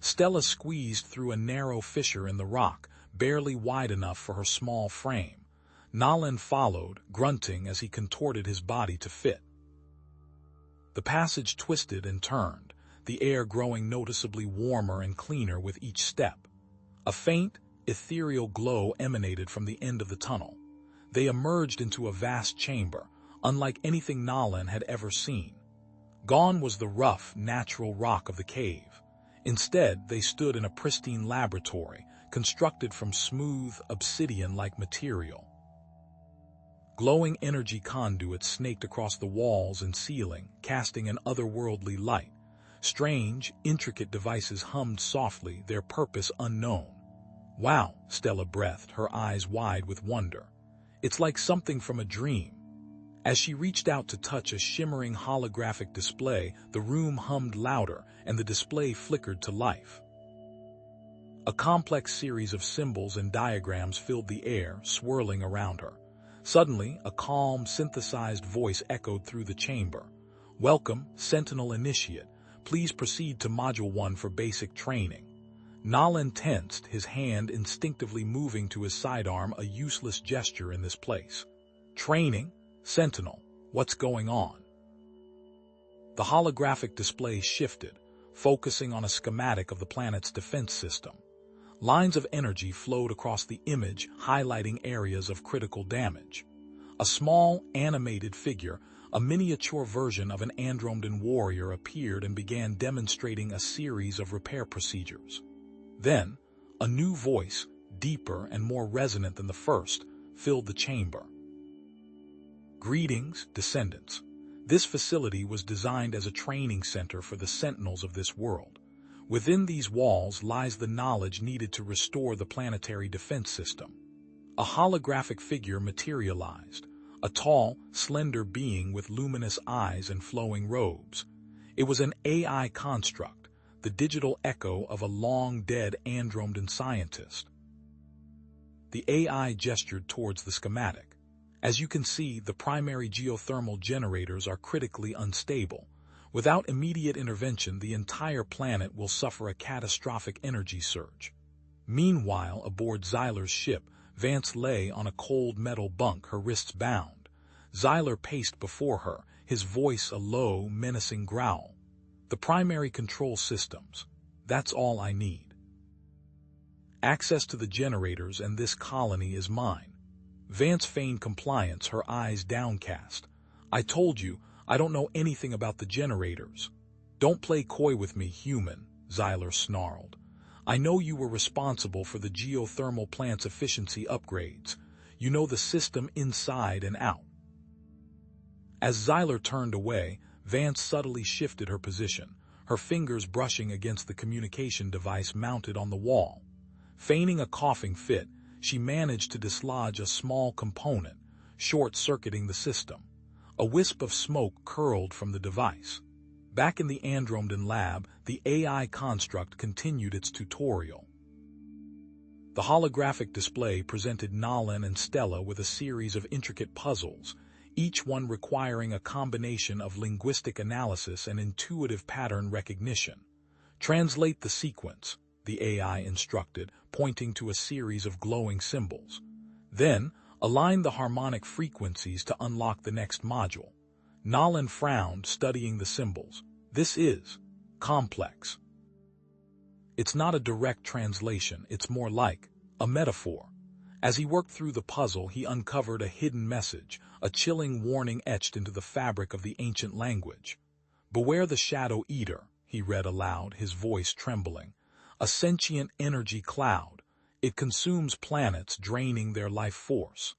Stella squeezed through a narrow fissure in the rock, barely wide enough for her small frame. Nalin followed, grunting as he contorted his body to fit. The passage twisted and turned, the air growing noticeably warmer and cleaner with each step. A faint, ethereal glow emanated from the end of the tunnel. They emerged into a vast chamber, unlike anything Nalin had ever seen. Gone was the rough, natural rock of the cave. Instead, they stood in a pristine laboratory, constructed from smooth, obsidian-like material. Glowing energy conduits snaked across the walls and ceiling, casting an otherworldly light. Strange, intricate devices hummed softly, their purpose unknown. "Wow," Stella breathed, her eyes wide with wonder. "It's like something from a dream." As she reached out to touch a shimmering holographic display, the room hummed louder and the display flickered to life. A complex series of symbols and diagrams filled the air, swirling around her. Suddenly, a calm, synthesized voice echoed through the chamber. "Welcome, Sentinel Initiate. Please proceed to Module 1 for basic training." Nolan tensed, his hand instinctively moving to his sidearm, a useless gesture in this place. "Training? Sentinel, what's going on?" The holographic display shifted, focusing on a schematic of the planet's defense system. Lines of energy flowed across the image, highlighting areas of critical damage. A small, animated figure, a miniature version of an Andromedan warrior, appeared and began demonstrating a series of repair procedures. Then, a new voice, deeper and more resonant than the first, filled the chamber. "Greetings, descendants. This facility was designed as a training center for the sentinels of this world. Within these walls lies the knowledge needed to restore the planetary defense system." A holographic figure materialized, a tall, slender being with luminous eyes and flowing robes. It was an AI construct, the digital echo of a long-dead Andromedan scientist. The AI gestured towards the schematic. "As you can see, the primary geothermal generators are critically unstable. Without immediate intervention, the entire planet will suffer a catastrophic energy surge." Meanwhile, aboard Xyler's ship, Vance lay on a cold metal bunk, her wrists bound. Xyler paced before her, his voice a low, menacing growl. "The primary control systems. That's all I need. Access to the generators and this colony is mine." Vance feigned compliance, her eyes downcast. "I told you, I don't know anything about the generators." "Don't play coy with me, human," Xyler snarled. "I know you were responsible for the geothermal plant's efficiency upgrades. You know the system inside and out." As Xyler turned away, Vance subtly shifted her position, her fingers brushing against the communication device mounted on the wall. Feigning a coughing fit, she managed to dislodge a small component, short-circuiting the system. A wisp of smoke curled from the device. Back in the Andromedan lab, the AI construct continued its tutorial. The holographic display presented Nolan and Stella with a series of intricate puzzles, each one requiring a combination of linguistic analysis and intuitive pattern recognition. "Translate the sequence," the AI instructed, pointing to a series of glowing symbols. "Then, align the harmonic frequencies to unlock the next module." Nolan frowned, studying the symbols. "This is complex." "It's not a direct translation, it's more like a metaphor." As he worked through the puzzle, he uncovered a hidden message, a chilling warning etched into the fabric of the ancient language. "Beware the Shadow Eater," he read aloud, his voice trembling. "A sentient energy cloud. It consumes planets, draining their life force."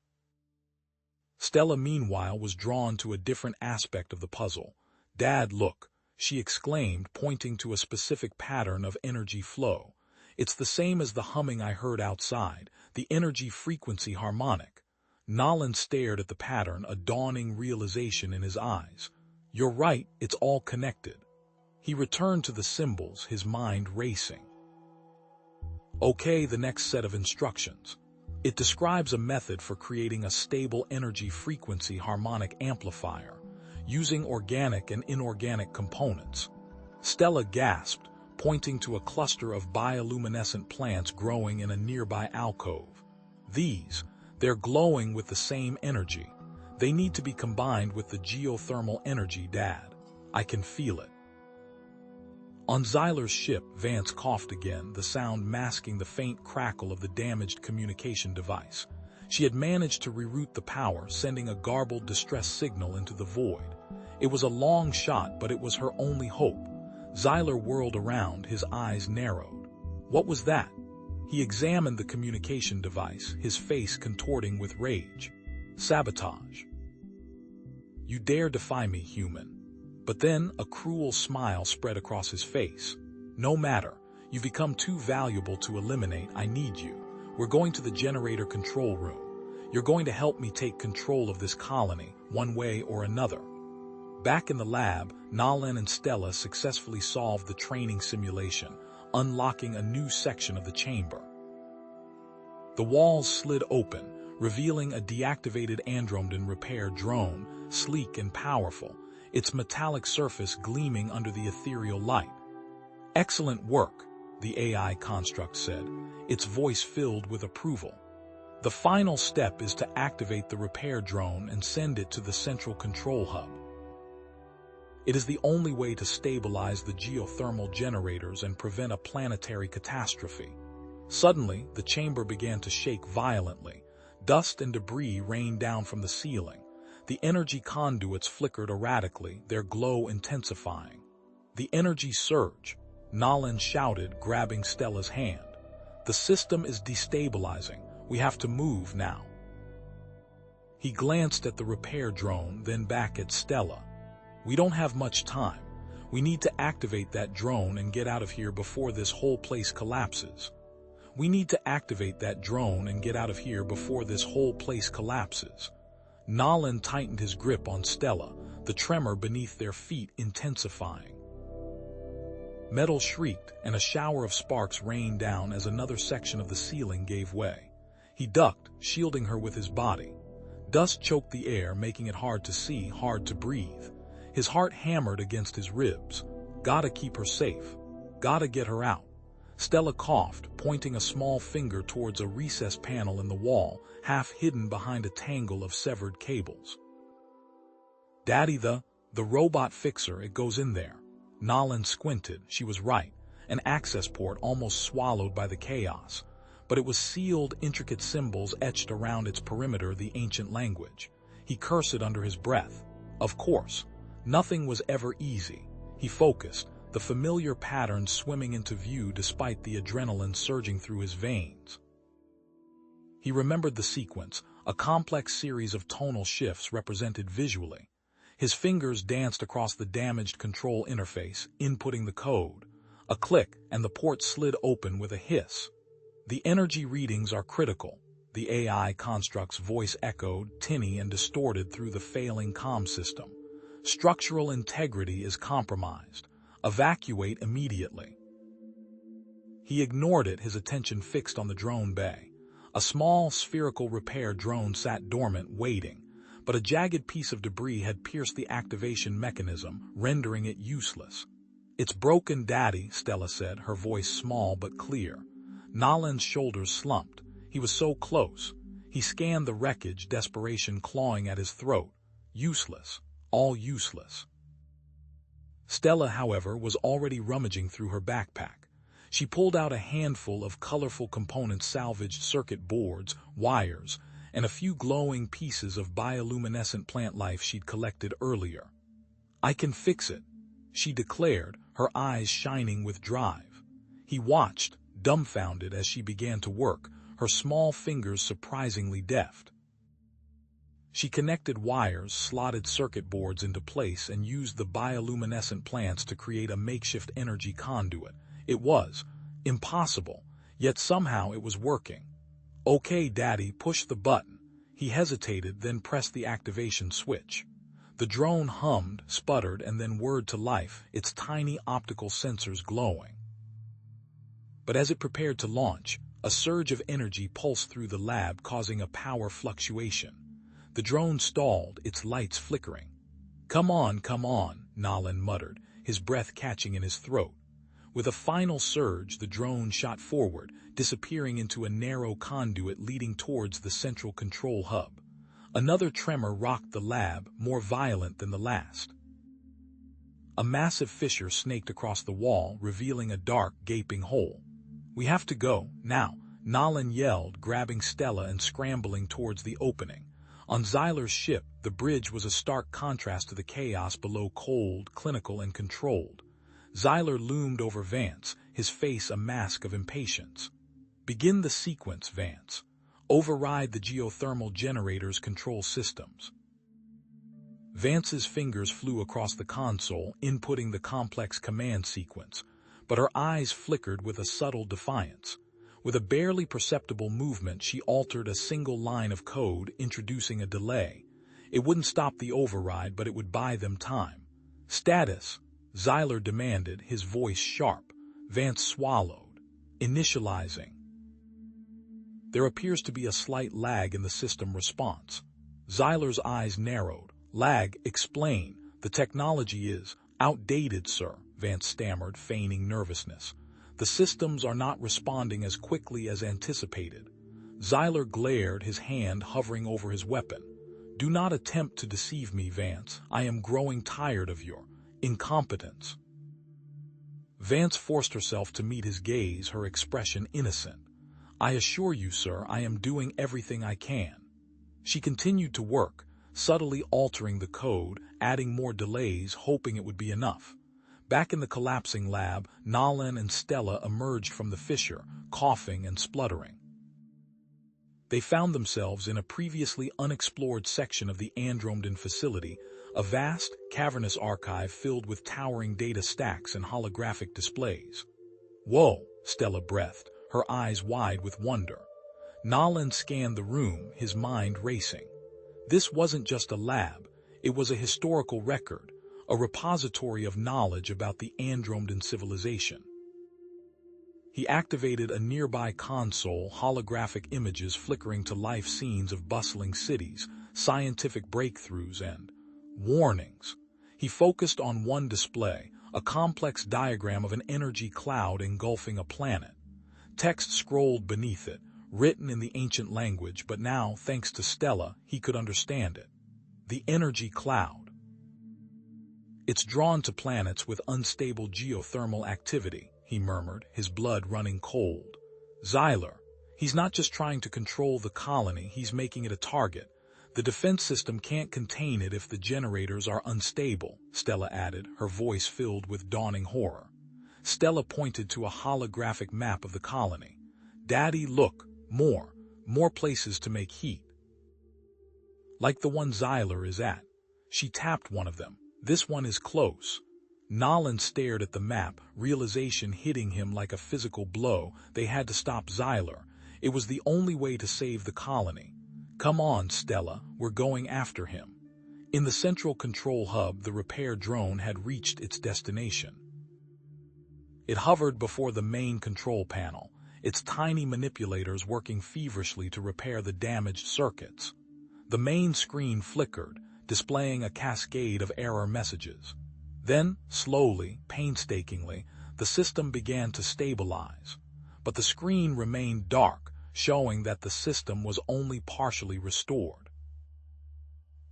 Stella, meanwhile, was drawn to a different aspect of the puzzle. "Dad, look," she exclaimed, pointing to a specific pattern of energy flow. "It's the same as the humming I heard outside, the energy frequency harmonic." Nolan stared at the pattern, a dawning realization in his eyes. "You're right, it's all connected." He returned to the symbols, his mind racing. "Okay, the next set of instructions. It describes a method for creating a stable energy frequency harmonic amplifier, using organic and inorganic components." Stella gasped, pointing to a cluster of bioluminescent plants growing in a nearby alcove. "They're glowing with the same energy. They need to be combined with the geothermal energy, Dad. I can feel it." On Xyler's ship, Vance coughed again, the sound masking the faint crackle of the damaged communication device. She had managed to reroute the power, sending a garbled distress signal into the void. It was a long shot, but it was her only hope. Xyler whirled around, his eyes narrowed. What was that? He examined the communication device, his face contorting with rage. "Sabotage. You dare defy me, human." But then a cruel smile spread across his face. "No matter. You've become too valuable to eliminate. I need you. We're going to the generator control room. You're going to help me take control of this colony, one way or another." Back in the lab, Nolan and Stella successfully solved the training simulation, unlocking a new section of the chamber. The walls slid open, revealing a deactivated Andromedan repair drone, sleek and powerful, its metallic surface gleaming under the ethereal light. "Excellent work," the AI construct said, its voice filled with approval. "The final step is to activate the repair drone and send it to the central control hub. It is the only way to stabilize the geothermal generators and prevent a planetary catastrophe." Suddenly, the chamber began to shake violently. Dust and debris rained down from the ceiling. The energy conduits flickered erratically, their glow intensifying. "The energy surge," Nolan shouted, grabbing Stella's hand. "The system is destabilizing. We have to move now." He glanced at the repair drone, then back at Stella. "We don't have much time. We need to activate that drone and get out of here before this whole place collapses. We need to activate that drone and get out of here before this whole place collapses." Nolan tightened his grip on Stella, the tremor beneath their feet intensifying. Metal shrieked, and a shower of sparks rained down as another section of the ceiling gave way. He ducked, shielding her with his body. Dust choked the air, making it hard to see, hard to breathe. His heart hammered against his ribs. "Gotta keep her safe. Gotta get her out." Stella coughed, pointing a small finger towards a recessed panel in the wall, half hidden behind a tangle of severed cables. "Daddy, the robot fixer, it goes in there." Nolan squinted. She was right. An access port almost swallowed by the chaos. But it was sealed, intricate symbols etched around its perimeter, the ancient language. He cursed under his breath. Of course, nothing was ever easy. He focused, the familiar pattern swimming into view despite the adrenaline surging through his veins. He remembered the sequence, a complex series of tonal shifts represented visually. His fingers danced across the damaged control interface, inputting the code. A click, and the port slid open with a hiss. "The energy readings are critical," the AI construct's voice echoed, tinny and distorted through the failing comm system. "Structural integrity is compromised. Evacuate immediately." He ignored it, his attention fixed on the drone bay. A small, spherical repair drone sat dormant, waiting, but a jagged piece of debris had pierced the activation mechanism, rendering it useless. "It's broken, Daddy," Stella said, her voice small but clear. Nolan's shoulders slumped. He was so close. He scanned the wreckage, desperation clawing at his throat. Useless. All useless. Stella, however, was already rummaging through her backpack. She pulled out a handful of colorful components, salvaged circuit boards, wires, and a few glowing pieces of bioluminescent plant life she'd collected earlier. "I can fix it," she declared, her eyes shining with drive. He watched, dumbfounded, as she began to work, her small fingers surprisingly deft. She connected wires, slotted circuit boards into place, and used the bioluminescent plants to create a makeshift energy conduit. It was impossible, yet somehow it was working. "Okay, Daddy, push the button." He hesitated, then pressed the activation switch. The drone hummed, sputtered, and then whirred to life, its tiny optical sensors glowing. But as it prepared to launch, a surge of energy pulsed through the lab, causing a power fluctuation. The drone stalled, its lights flickering. Come on," Nolan muttered, his breath catching in his throat. With a final surge, the drone shot forward, disappearing into a narrow conduit leading towards the central control hub. Another tremor rocked the lab, more violent than the last. A massive fissure snaked across the wall, revealing a dark, gaping hole. "We have to go, now," Nolan yelled, grabbing Stella and scrambling towards the opening. On Zyler's ship, the bridge was a stark contrast to the chaos below, cold, clinical, and controlled. Zyler loomed over Vance, his face a mask of impatience. "Begin the sequence, Vance. Override the geothermal generator's control systems." Vance's fingers flew across the console, inputting the complex command sequence, but her eyes flickered with a subtle defiance. With a barely perceptible movement, she altered a single line of code, introducing a delay. It wouldn't stop the override, but it would buy them time. "Status," Zyler demanded, his voice sharp. Vance swallowed. Initializing. There appears to be a slight lag in the system response. Zyler's eyes narrowed. Lag, explain. The technology is outdated, sir, Vance stammered, feigning nervousness. The systems are not responding as quickly as anticipated. Zyler glared, his hand hovering over his weapon. Do not attempt to deceive me, Vance. I am growing tired of your incompetence. Vance forced herself to meet his gaze, her expression innocent. I assure you, sir, I am doing everything I can. She continued to work, subtly altering the code, adding more delays, hoping it would be enough. Back in the collapsing lab, Nalan and Stella emerged from the fissure, coughing and spluttering. They found themselves in a previously unexplored section of the Andromedan facility, a vast, cavernous archive filled with towering data stacks and holographic displays. Whoa, Stella breathed, her eyes wide with wonder. Nalan scanned the room, his mind racing. This wasn't just a lab, it was a historical record, a repository of knowledge about the Andromedan civilization. He activated a nearby console, holographic images flickering to life scenes of bustling cities, scientific breakthroughs, and warnings. He focused on one display, a complex diagram of an energy cloud engulfing a planet. Text scrolled beneath it, written in the ancient language, but now, thanks to Stella, he could understand it. The energy cloud. It's drawn to planets with unstable geothermal activity, he murmured, his blood running cold. Zyler, he's not just trying to control the colony, he's making it a target. The defense system can't contain it if the generators are unstable, Stella added, her voice filled with dawning horror. Stella pointed to a holographic map of the colony. Daddy, look, more places to make heat. Like the one Zyler is at. She tapped one of them. This one is close. Nalan stared at the map, realization hitting him like a physical blow. They had to stop Zyler. It was the only way to save the colony. Come on, Stella, we're going after him. In the central control hub, the repair drone had reached its destination. It hovered before the main control panel, its tiny manipulators working feverishly to repair the damaged circuits. The main screen flickered, displaying a cascade of error messages. Then, slowly, painstakingly, the system began to stabilize. But the screen remained dark, showing that the system was only partially restored.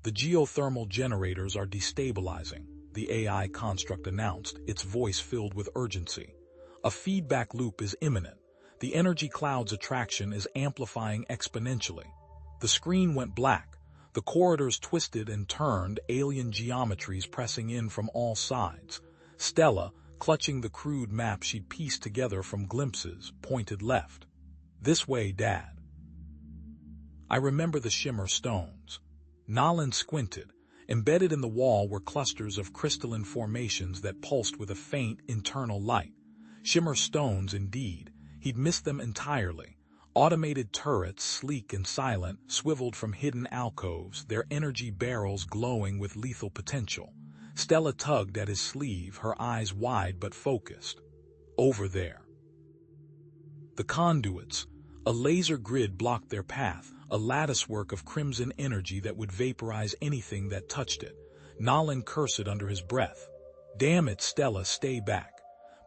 The geothermal generators are destabilizing, the AI construct announced, its voice filled with urgency. A feedback loop is imminent. The energy cloud's attraction is amplifying exponentially. The screen went black. The corridors twisted and turned, alien geometries pressing in from all sides. Stella, clutching the crude map she'd pieced together from glimpses, pointed left. This way, Dad. I remember the shimmer stones. Nalan squinted. Embedded in the wall were clusters of crystalline formations that pulsed with a faint internal light. Shimmer stones, indeed. He'd missed them entirely. Automated turrets, sleek and silent, swiveled from hidden alcoves, their energy barrels glowing with lethal potential. Stella tugged at his sleeve, her eyes wide but focused. Over there. The conduits. A laser grid blocked their path, a latticework of crimson energy that would vaporize anything that touched it. Nalan cursed under his breath. Damn it, Stella, stay back.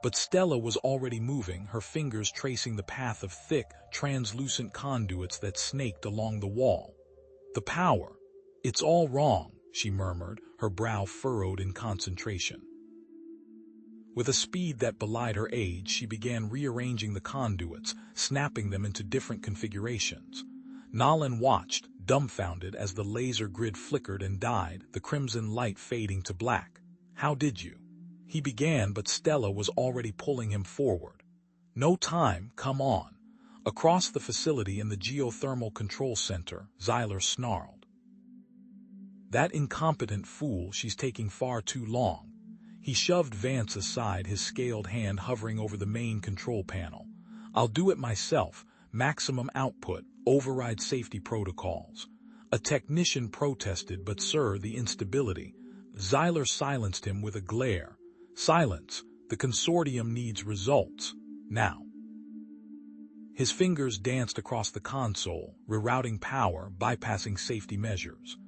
But Stella was already moving, her fingers tracing the path of thick, translucent conduits that snaked along the wall. The power. It's all wrong, she murmured, her brow furrowed in concentration. With a speed that belied her age, she began rearranging the conduits, snapping them into different configurations. Nalan watched, dumbfounded, as the laser grid flickered and died, the crimson light fading to black. How did you? He began, but Stella was already pulling him forward. No time, come on. Across the facility in the geothermal control center, Zyler snarled. That incompetent fool, she's taking far too long. He shoved Vance aside, his scaled hand hovering over the main control panel. I'll do it myself. Maximum output, override safety protocols. A technician protested, but sir, the instability. Zyler silenced him with a glare. Silence. The consortium needs results, now. His fingers danced across the console, rerouting power, bypassing safety measures.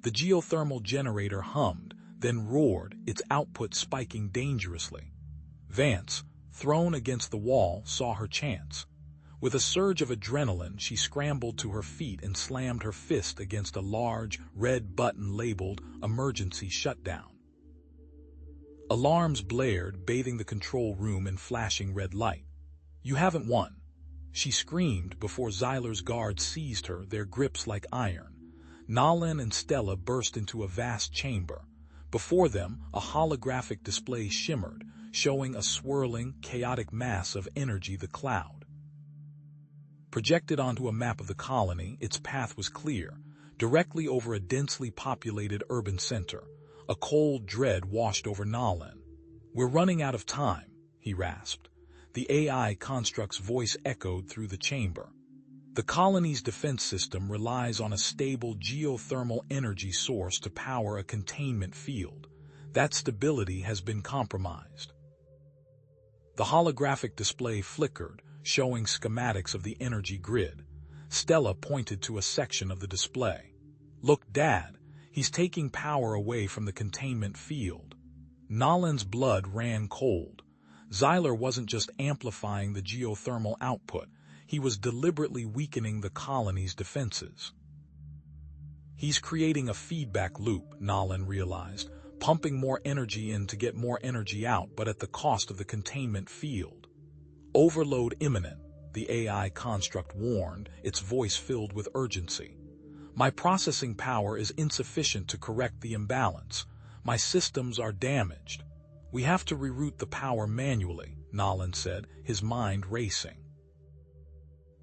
The geothermal generator hummed, then roared, its output spiking dangerously. Vance, thrown against the wall, saw her chance. With a surge of adrenaline, she scrambled to her feet and slammed her fist against a large, red button labeled Emergency Shutdown. Alarms blared, bathing the control room in flashing red light. "You haven't won," she screamed before Zyler's guards seized her, their grips like iron. Nalin and Stella burst into a vast chamber. Before them, a holographic display shimmered, showing a swirling, chaotic mass of energy, the cloud. Projected onto a map of the colony, its path was clear, directly over a densely populated urban center. A cold dread washed over Nalin. "We're running out of time," he rasped. The AI construct's voice echoed through the chamber. "The colony's defense system relies on a stable geothermal energy source to power a containment field. That stability has been compromised." The holographic display flickered, showing schematics of the energy grid. Stella pointed to a section of the display. "Look, Dad, he's taking power away from the containment field." Nalin's blood ran cold. Zyler wasn't just amplifying the geothermal output, he was deliberately weakening the colony's defenses. He's creating a feedback loop, Nalin realized, pumping more energy in to get more energy out, but at the cost of the containment field. "Overload imminent," the AI construct warned, its voice filled with urgency. "My processing power is insufficient to correct the imbalance. My systems are damaged." "We have to reroute the power manually," Nalin said, his mind racing.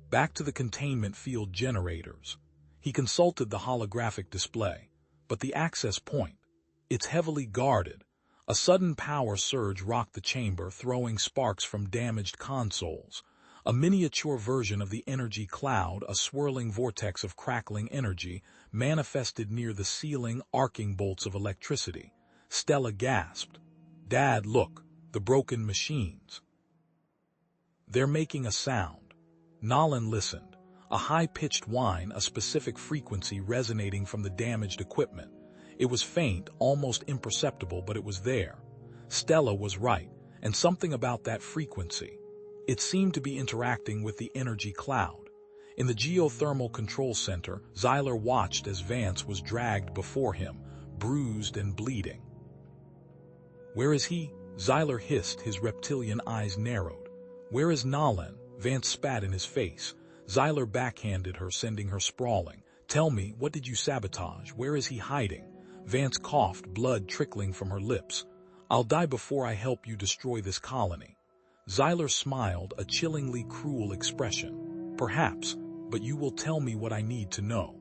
Back to the containment field generators. He consulted the holographic display, but the access point, it's heavily guarded. A sudden power surge rocked the chamber, throwing sparks from damaged consoles. A miniature version of the energy cloud, a swirling vortex of crackling energy, manifested near the ceiling, arcing bolts of electricity. Stella gasped. "Dad, look, the broken machines. They're making a sound." Nalin listened, a high-pitched whine, a specific frequency resonating from the damaged equipment. It was faint, almost imperceptible, but it was there. Stella was right, and something about that frequency. It seemed to be interacting with the energy cloud. In the geothermal control center, Zyler watched as Vance was dragged before him, bruised and bleeding. "Where is he?" Zyler hissed, his reptilian eyes narrowed. "Where is Nalin?" Vance spat in his face. Zyler backhanded her, sending her sprawling. "Tell me, what did you sabotage? Where is he hiding?" Vance coughed, blood trickling from her lips. "I'll die before I help you destroy this colony." Zyler smiled, a chillingly cruel expression. "Perhaps, but you will tell me what I need to know."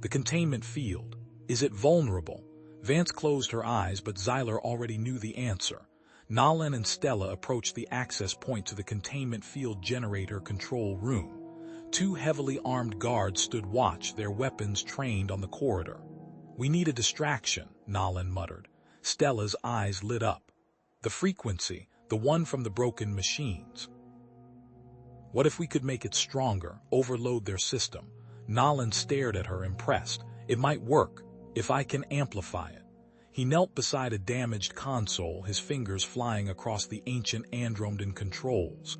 "The containment field. Is it vulnerable?" Vance closed her eyes, but Zyler already knew the answer. Nalin and Stella approached the access point to the containment field generator control room. Two heavily armed guards stood watch, their weapons trained on the corridor. "We need a distraction," Nalin muttered. Stella's eyes lit up. "The frequency, the one from the broken machines. What if we could make it stronger, overload their system?" Nalin stared at her, impressed. "It might work, if I can amplify it." He knelt beside a damaged console, his fingers flying across the ancient Andromedan controls.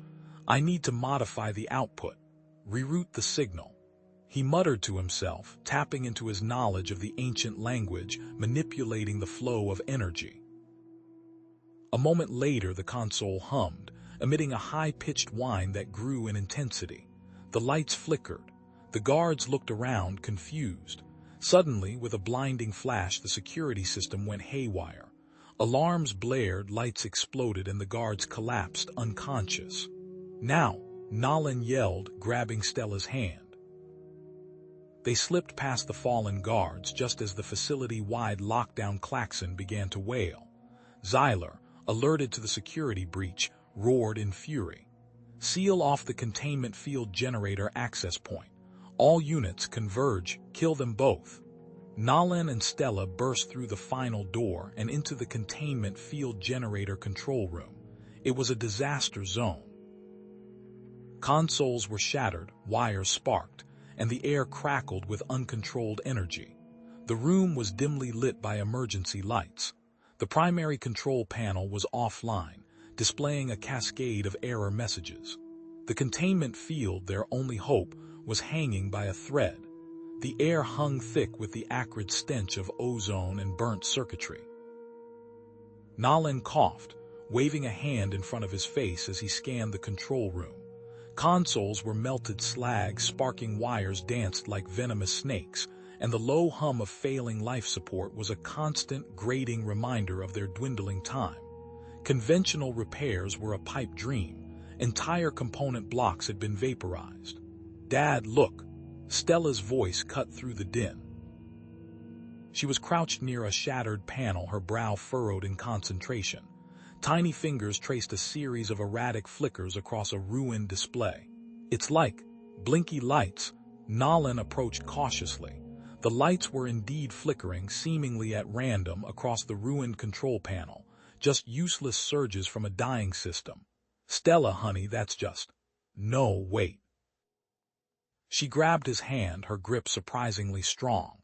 "I need to modify the output, reroute the signal." He muttered to himself, tapping into his knowledge of the ancient language, manipulating the flow of energy. A moment later, the console hummed, emitting a high-pitched whine that grew in intensity. The lights flickered. The guards looked around, confused. Suddenly, with a blinding flash, the security system went haywire. Alarms blared, lights exploded, and the guards collapsed, unconscious. "Now!" Nalin yelled, grabbing Stella's hand. They slipped past the fallen guards just as the facility-wide lockdown klaxon began to wail. Zyler, alerted to the security breach, roared in fury. "Seal off the containment field generator access point. All units converge, kill them both." Nalin and Stella burst through the final door and into the containment field generator control room. It was a disaster zone. Consoles were shattered, wires sparked, and the air crackled with uncontrolled energy. The room was dimly lit by emergency lights. The primary control panel was offline, displaying a cascade of error messages. The containment field, their only hope, was hanging by a thread. The air hung thick with the acrid stench of ozone and burnt circuitry. Nalin coughed, waving a hand in front of his face as he scanned the control room. Consoles were melted slag, sparking wires danced like venomous snakes, and the low hum of failing life support was a constant, grating reminder of their dwindling time. Conventional repairs were a pipe dream. Entire component blocks had been vaporized. "Dad, look!" Stella's voice cut through the din. She was crouched near a shattered panel, her brow furrowed in concentration. Tiny fingers traced a series of erratic flickers across a ruined display. "It's like blinky lights." Nalin approached cautiously. The lights were indeed flickering, seemingly at random, across the ruined control panel, just useless surges from a dying system. "Stella, honey, that's just—" "No, wait." She grabbed his hand, her grip surprisingly strong.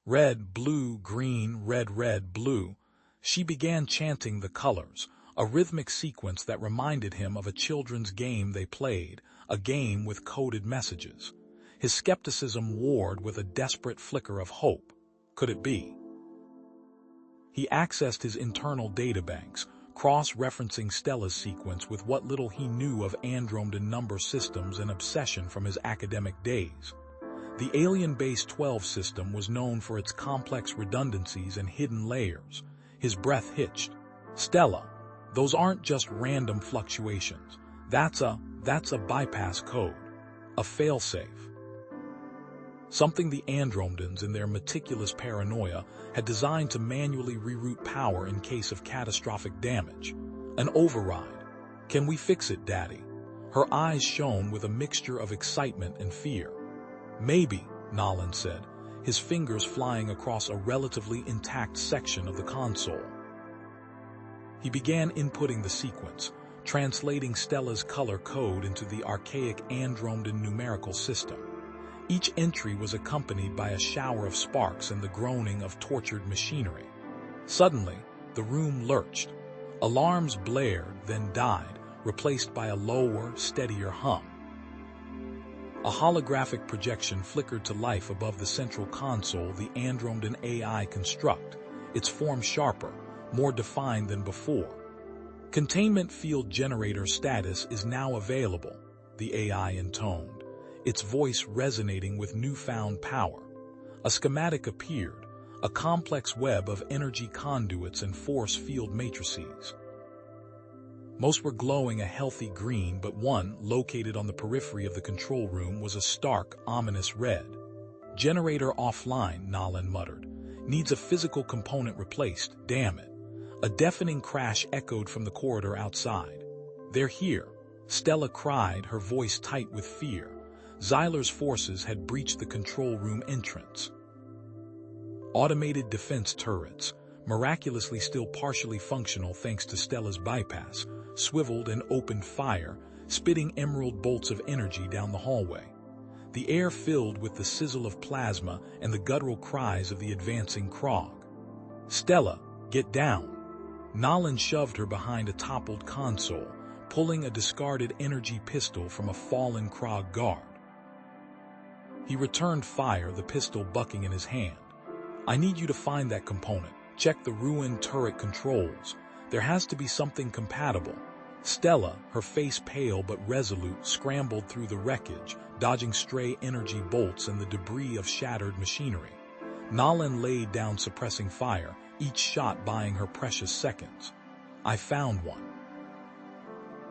"Red, blue, green, red, blue." She began chanting the colors, a rhythmic sequence that reminded him of a children's game they played, a game with coded messages. His skepticism warred with a desperate flicker of hope. Could it be? He accessed his internal databanks, cross-referencing Stella's sequence with what little he knew of Andromedan number systems and obsession from his academic days. The alien Base 12 system was known for its complex redundancies and hidden layers. His breath hitched. "Stella, those aren't just random fluctuations. That's a bypass code. A failsafe." Something the Andromedans, in their meticulous paranoia, had designed to manually reroute power in case of catastrophic damage. An override. "Can we fix it, Daddy?" Her eyes shone with a mixture of excitement and fear. "Maybe," Nalin said, his fingers flying across a relatively intact section of the console. He began inputting the sequence, translating Stella's color code into the archaic Andromedan numerical system. Each entry was accompanied by a shower of sparks and the groaning of tortured machinery. Suddenly, the room lurched. Alarms blared, then died, replaced by a lower, steadier hum. A holographic projection flickered to life above the central console, the Andromedan AI construct, its form sharper, more defined than before. "Containment field generator status is now available," the AI intoned, its voice resonating with newfound power. A schematic appeared, a complex web of energy conduits and force field matrices. Most were glowing a healthy green, but one, located on the periphery of the control room, was a stark, ominous red. "Generator offline," Nalin muttered. "Needs a physical component replaced, damn it." A deafening crash echoed from the corridor outside. "They're here," Stella cried, her voice tight with fear. Xyler's forces had breached the control room entrance. Automated defense turrets, miraculously still partially functional thanks to Stella's bypass, swiveled and opened fire, spitting emerald bolts of energy down the hallway. The air filled with the sizzle of plasma and the guttural cries of the advancing Krog. "Stella, get down!" Nalin shoved her behind a toppled console, pulling a discarded energy pistol from a fallen Krog guard. He returned fire, the pistol bucking in his hand. "I need you to find that component. Check the ruined turret controls. There has to be something compatible." Stella, her face pale but resolute, scrambled through the wreckage, dodging stray energy bolts and the debris of shattered machinery. Nalin laid down suppressing fire, each shot buying her precious seconds. "I found one."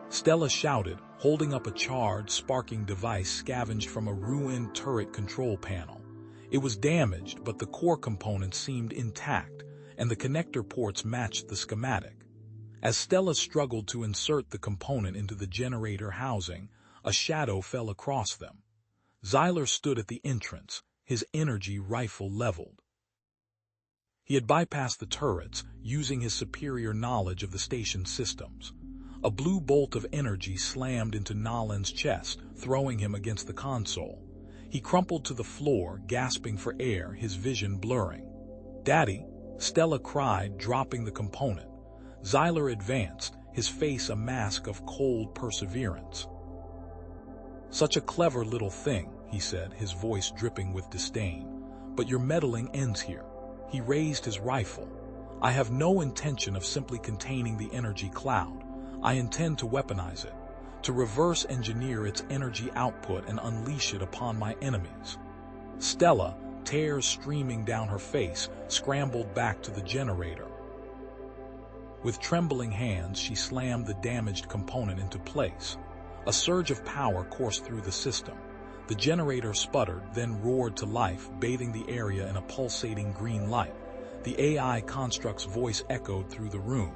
Stella shouted, holding up a charred, sparking device scavenged from a ruined turret control panel. It was damaged, but the core components seemed intact, and the connector ports matched the schematic. As Stella struggled to insert the component into the generator housing, a shadow fell across them. Xyler stood at the entrance, his energy rifle leveled. He had bypassed the turrets, using his superior knowledge of the station's systems. A blue bolt of energy slammed into Nolan's chest, throwing him against the console. He crumpled to the floor, gasping for air, his vision blurring. "Daddy!" Stella cried, dropping the component. Xyler advanced, his face a mask of cold perseverance. "Such a clever little thing," he said, his voice dripping with disdain. "But your meddling ends here." He raised his rifle. "I have no intention of simply containing the energy cloud. I intend to weaponize it, to reverse engineer its energy output and unleash it upon my enemies." Stella, tears streaming down her face, scrambled back to the generator. With trembling hands, she slammed the damaged component into place. A surge of power coursed through the system. The generator sputtered, then roared to life, bathing the area in a pulsating green light. The AI construct's voice echoed through the room.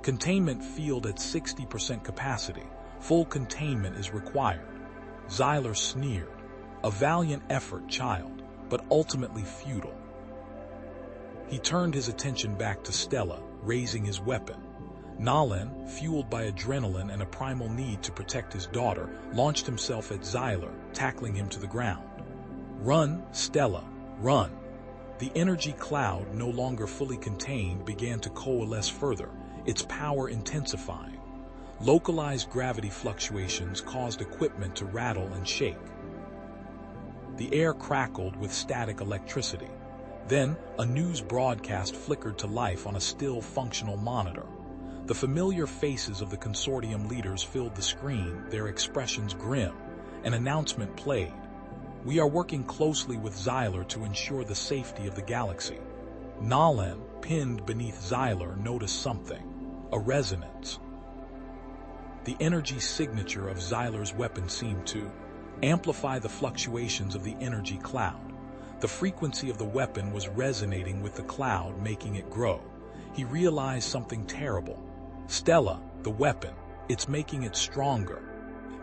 "Containment field at 60% capacity. Full containment is required." Xyler sneered. "A valiant effort, child, but ultimately futile." He turned his attention back to Stella, raising his weapon. Nolan, fueled by adrenaline and a primal need to protect his daughter, launched himself at Xyler, tackling him to the ground. "Run, Stella, run!" The energy cloud, no longer fully contained, began to coalesce further, its power intensifying. Localized gravity fluctuations caused equipment to rattle and shake. The air crackled with static electricity. Then, a news broadcast flickered to life on a still functional monitor. The familiar faces of the consortium leaders filled the screen, their expressions grim. An announcement played. "We are working closely with Xyler to ensure the safety of the galaxy." Nolan, pinned beneath Xyler, noticed something. A resonance. The energy signature of Xyler's weapon seemed to amplify the fluctuations of the energy cloud. The frequency of the weapon was resonating with the cloud, making it grow. He realized something terrible. "Stella, the weapon, it's making it stronger.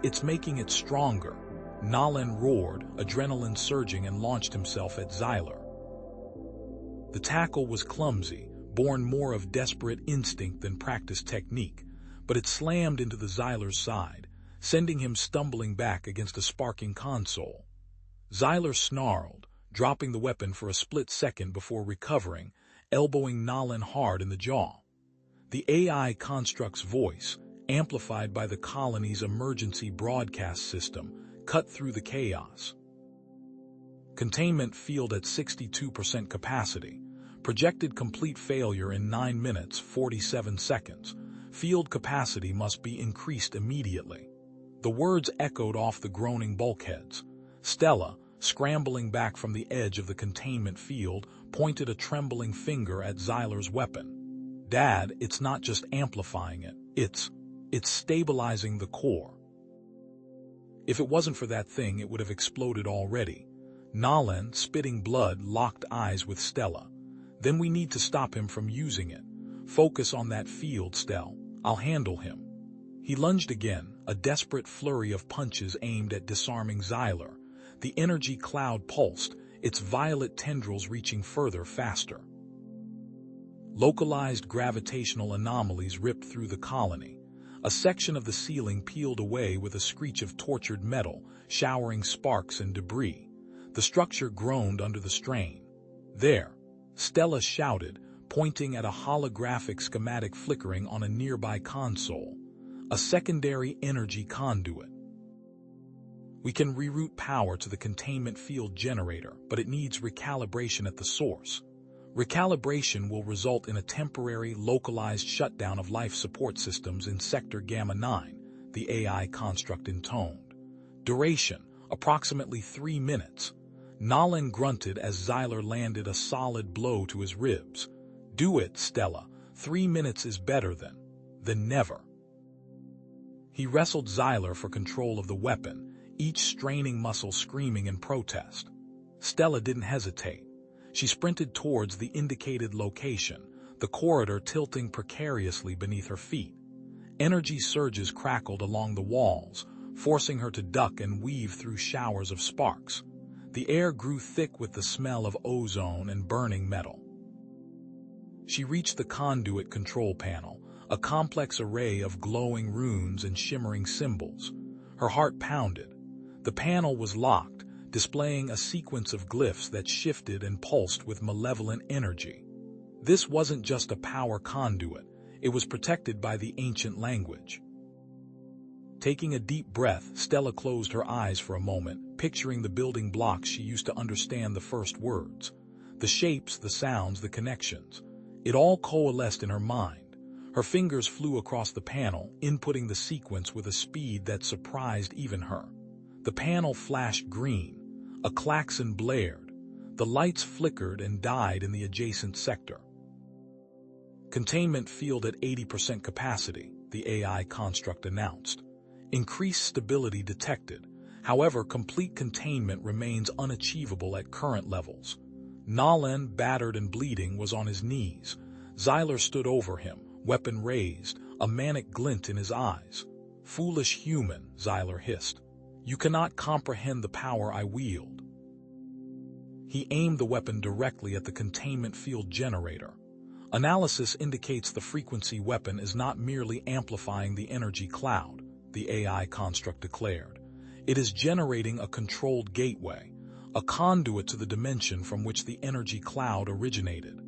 It's making it stronger." Nolan roared, adrenaline surging, and launched himself at Xyler. The tackle was clumsy, born more of desperate instinct than practiced technique, but it slammed into the Xyler's side, sending him stumbling back against a sparking console. Xyler snarled, dropping the weapon for a split second before recovering, elbowing Nolan hard in the jaw. The AI construct's voice, amplified by the colony's emergency broadcast system, cut through the chaos. "Containment field at 62% capacity. Projected complete failure in 9 minutes, 47 seconds. Field capacity must be increased immediately." The words echoed off the groaning bulkheads. Stella, scrambling back from the edge of the containment field, pointed a trembling finger at Xyler's weapon. "Dad, it's not just amplifying it, it's stabilizing the core." "If it wasn't for that thing, it would have exploded already." Nolan, spitting blood, locked eyes with Stella. "Then we need to stop him from using it. Focus on that field, Stell. I'll handle him." He lunged again, a desperate flurry of punches aimed at disarming Xyler. The energy cloud pulsed, its violet tendrils reaching further, faster. Localized gravitational anomalies ripped through the colony. A section of the ceiling peeled away with a screech of tortured metal, showering sparks and debris. The structure groaned under the strain. "There!" Stella shouted, pointing at a holographic schematic flickering on a nearby console. "A secondary energy conduit. We can reroute power to the containment field generator, but it needs recalibration at the source. Recalibration will result in a temporary, localized shutdown of life support systems in Sector Gamma 9, the AI construct intoned. Duration, approximately 3 minutes. Nolan grunted as Xyler landed a solid blow to his ribs. "Do it, Stella. 3 minutes is better than never." He wrestled Xyler for control of the weapon, each straining muscle screaming in protest. Stella didn't hesitate. She sprinted towards the indicated location, the corridor tilting precariously beneath her feet. Energy surges crackled along the walls, forcing her to duck and weave through showers of sparks. The air grew thick with the smell of ozone and burning metal. She reached the conduit control panel, a complex array of glowing runes and shimmering symbols. Her heart pounded. The panel was locked, displaying a sequence of glyphs that shifted and pulsed with malevolent energy. This wasn't just a power conduit, it was protected by the ancient language. Taking a deep breath, Stella closed her eyes for a moment, picturing the building blocks she used to understand the first words. The shapes, the sounds, the connections. It all coalesced in her mind. Her fingers flew across the panel, inputting the sequence with a speed that surprised even her. The panel flashed green. A klaxon blared. The lights flickered and died in the adjacent sector. Containment field at 80% capacity, the AI construct announced. Increased stability detected. However, complete containment remains unachievable at current levels. Nolan, battered and bleeding, was on his knees. Xyler stood over him, weapon raised, a manic glint in his eyes. "Foolish human," Xyler hissed. "You cannot comprehend the power I wield." He aimed the weapon directly at the containment field generator. Analysis indicates the frequency weapon is not merely amplifying the energy cloud, the AI construct declared. It is generating a controlled gateway, a conduit to the dimension from which the energy cloud originated.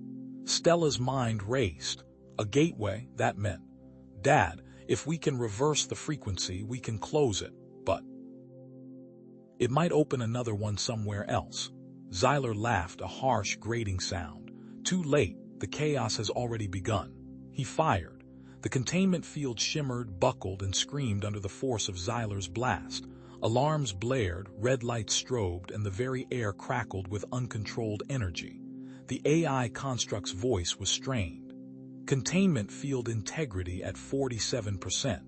Stella's mind raced. A gateway, that meant, "Dad, if we can reverse the frequency, we can close it, but it might open another one somewhere else." Xyler laughed, a harsh, grating sound. "Too late, the chaos has already begun." He fired. The containment field shimmered, buckled, and screamed under the force of Xyler's blast. Alarms blared, red lights strobed, and the very air crackled with uncontrolled energy. The AI construct's voice was strained. Containment field integrity at 47%.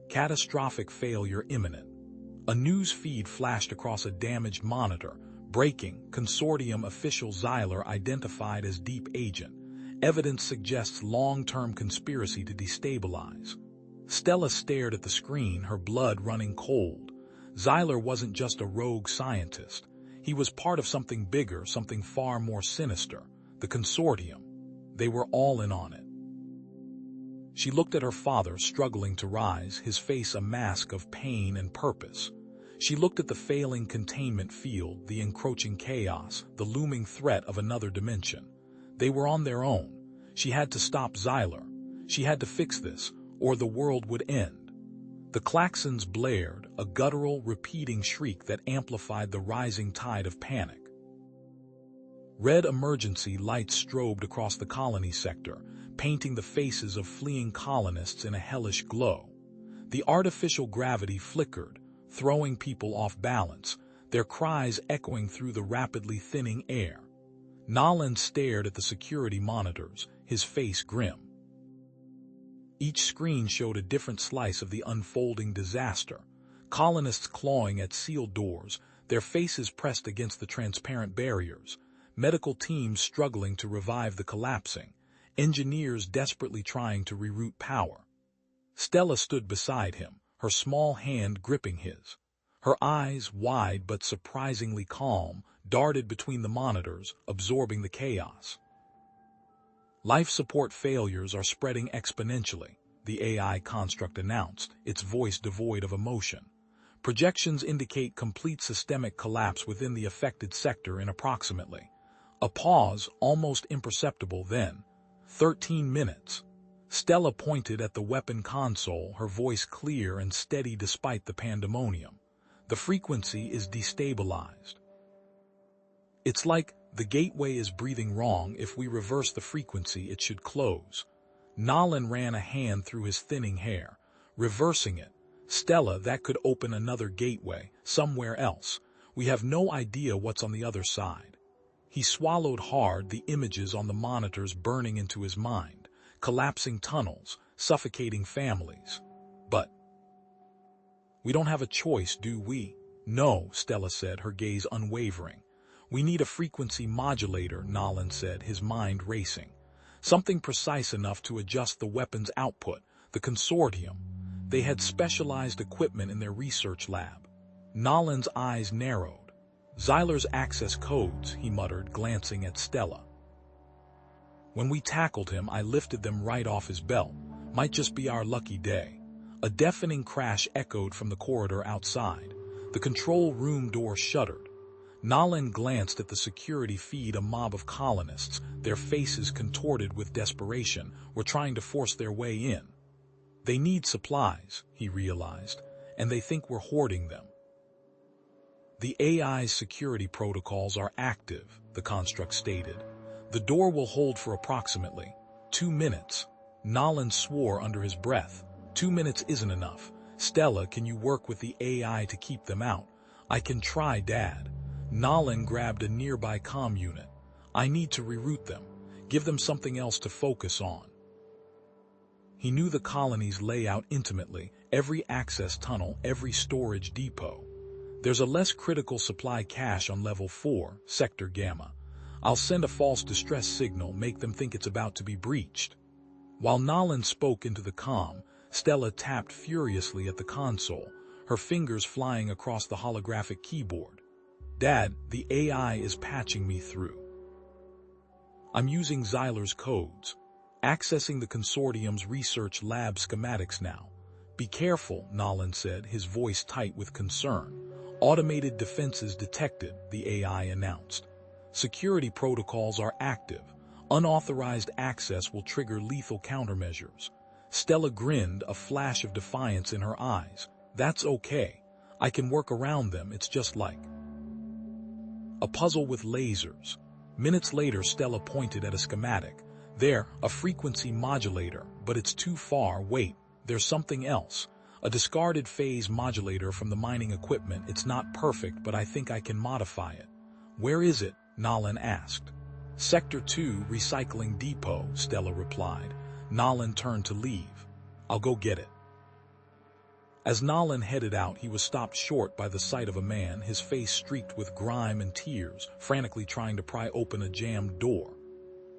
Catastrophic failure imminent. A news feed flashed across a damaged monitor. Breaking, consortium official Xyler identified as deep agent. Evidence suggests long-term conspiracy to destabilize. Stella stared at the screen, her blood running cold. Xyler wasn't just a rogue scientist. He was part of something bigger, something far more sinister. The consortium. They were all in on it. She looked at her father, struggling to rise, his face a mask of pain and purpose. She looked at the failing containment field, the encroaching chaos, the looming threat of another dimension. They were on their own. She had to stop Xyler. She had to fix this, or the world would end. The klaxons blared, a guttural, repeating shriek that amplified the rising tide of panic. Red emergency lights strobed across the colony sector, painting the faces of fleeing colonists in a hellish glow. The artificial gravity flickered, throwing people off balance, their cries echoing through the rapidly thinning air. Nolan stared at the security monitors, his face grim. Each screen showed a different slice of the unfolding disaster. Colonists clawing at sealed doors, their faces pressed against the transparent barriers. Medical teams struggling to revive the collapsing. Engineers desperately trying to reroute power. Stella stood beside him, her small hand gripping his. Her eyes, wide but surprisingly calm, darted between the monitors, absorbing the chaos. Life support failures are spreading exponentially, the AI construct announced, its voice devoid of emotion. Projections indicate complete systemic collapse within the affected sector in approximately. A pause, almost imperceptible, then 13 minutes. Stella pointed at the weapon console, her voice clear and steady despite the pandemonium. The frequency is destabilized. It's like the gateway is breathing wrong. If we reverse the frequency, it should close. Nolan ran a hand through his thinning hair. Reversing it. Stella, that could open another gateway, somewhere else. We have no idea what's on the other side. He swallowed hard, the images on the monitors burning into his mind. Collapsing tunnels, suffocating families. But we don't have a choice, do we? No, Stella said, her gaze unwavering. We need a frequency modulator, Nolan said, his mind racing. Something precise enough to adjust the weapon's output. The consortium. They had specialized equipment in their research lab. Nolan's eyes narrowed. Xyler's access codes, he muttered, glancing at Stella. When we tackled him, I lifted them right off his belt. Might just be our lucky day. A deafening crash echoed from the corridor outside. The control room door shuddered. Nolan glanced at the security feed. A mob of colonists, their faces contorted with desperation, were trying to force their way in. They need supplies, he realized, and they think we're hoarding them. The AI's security protocols are active, the construct stated. The door will hold for approximately 2 minutes. Nolan swore under his breath. 2 minutes isn't enough. Stella, can you work with the AI to keep them out? I can try, Dad. Nolan grabbed a nearby comm unit. I need to reroute them. Give them something else to focus on. He knew the colony's layout intimately, every access tunnel, every storage depot. There's a less critical supply cache on level 4, Sector Gamma. I'll send a false distress signal, make them think it's about to be breached. While Nolan spoke into the comm, Stella tapped furiously at the console, her fingers flying across the holographic keyboard. Dad, the AI is patching me through. I'm using Xyler's codes, accessing the consortium's research lab schematics now. Be careful, Nolan said, his voice tight with concern. Automated defenses detected, the AI announced. Security protocols are active. Unauthorized access will trigger lethal countermeasures. Stella grinned, a flash of defiance in her eyes. That's okay. I can work around them, it's just like a puzzle with lasers. Minutes later, Stella pointed at a schematic. There, a frequency modulator, but it's too far. Wait, there's something else. A discarded phase modulator from the mining equipment. It's not perfect, but I think I can modify it. Where is it? Nolan asked. Sector 2 Recycling Depot, Stella replied. Nolan turned to leave. I'll go get it. As Nolan headed out, he was stopped short by the sight of a man, his face streaked with grime and tears, frantically trying to pry open a jammed door.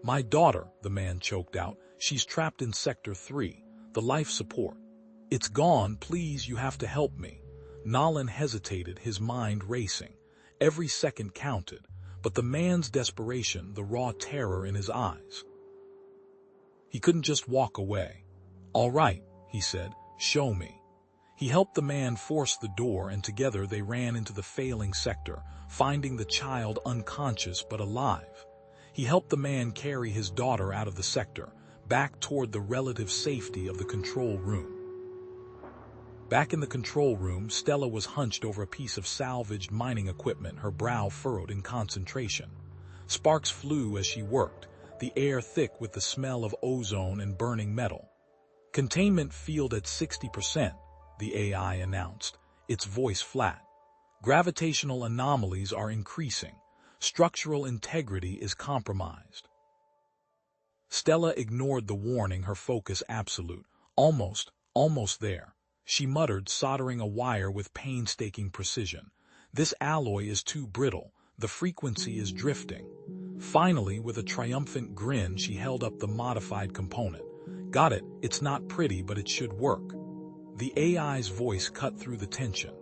My daughter, the man choked out. She's trapped in Sector 3, the life support. It's gone, please, you have to help me. Nolan hesitated, his mind racing. Every second counted, but the man's desperation, the raw terror in his eyes. He couldn't just walk away. All right, he said, show me. He helped the man force the door, and together they ran into the failing sector, finding the child unconscious but alive. He helped the man carry his daughter out of the sector, back toward the relative safety of the control room. Back in the control room, Stella was hunched over a piece of salvaged mining equipment, her brow furrowed in concentration. Sparks flew as she worked, the air thick with the smell of ozone and burning metal. Containment field at 60%, the AI announced, its voice flat. Gravitational anomalies are increasing. Structural integrity is compromised. Stella ignored the warning, her focus absolute. Almost there. She muttered, soldering a wire with painstaking precision. This alloy is too brittle. The frequency is drifting. Finally, with a triumphant grin, she held up the modified component. Got it. It's not pretty, but it should work. The AI's voice cut through the tension.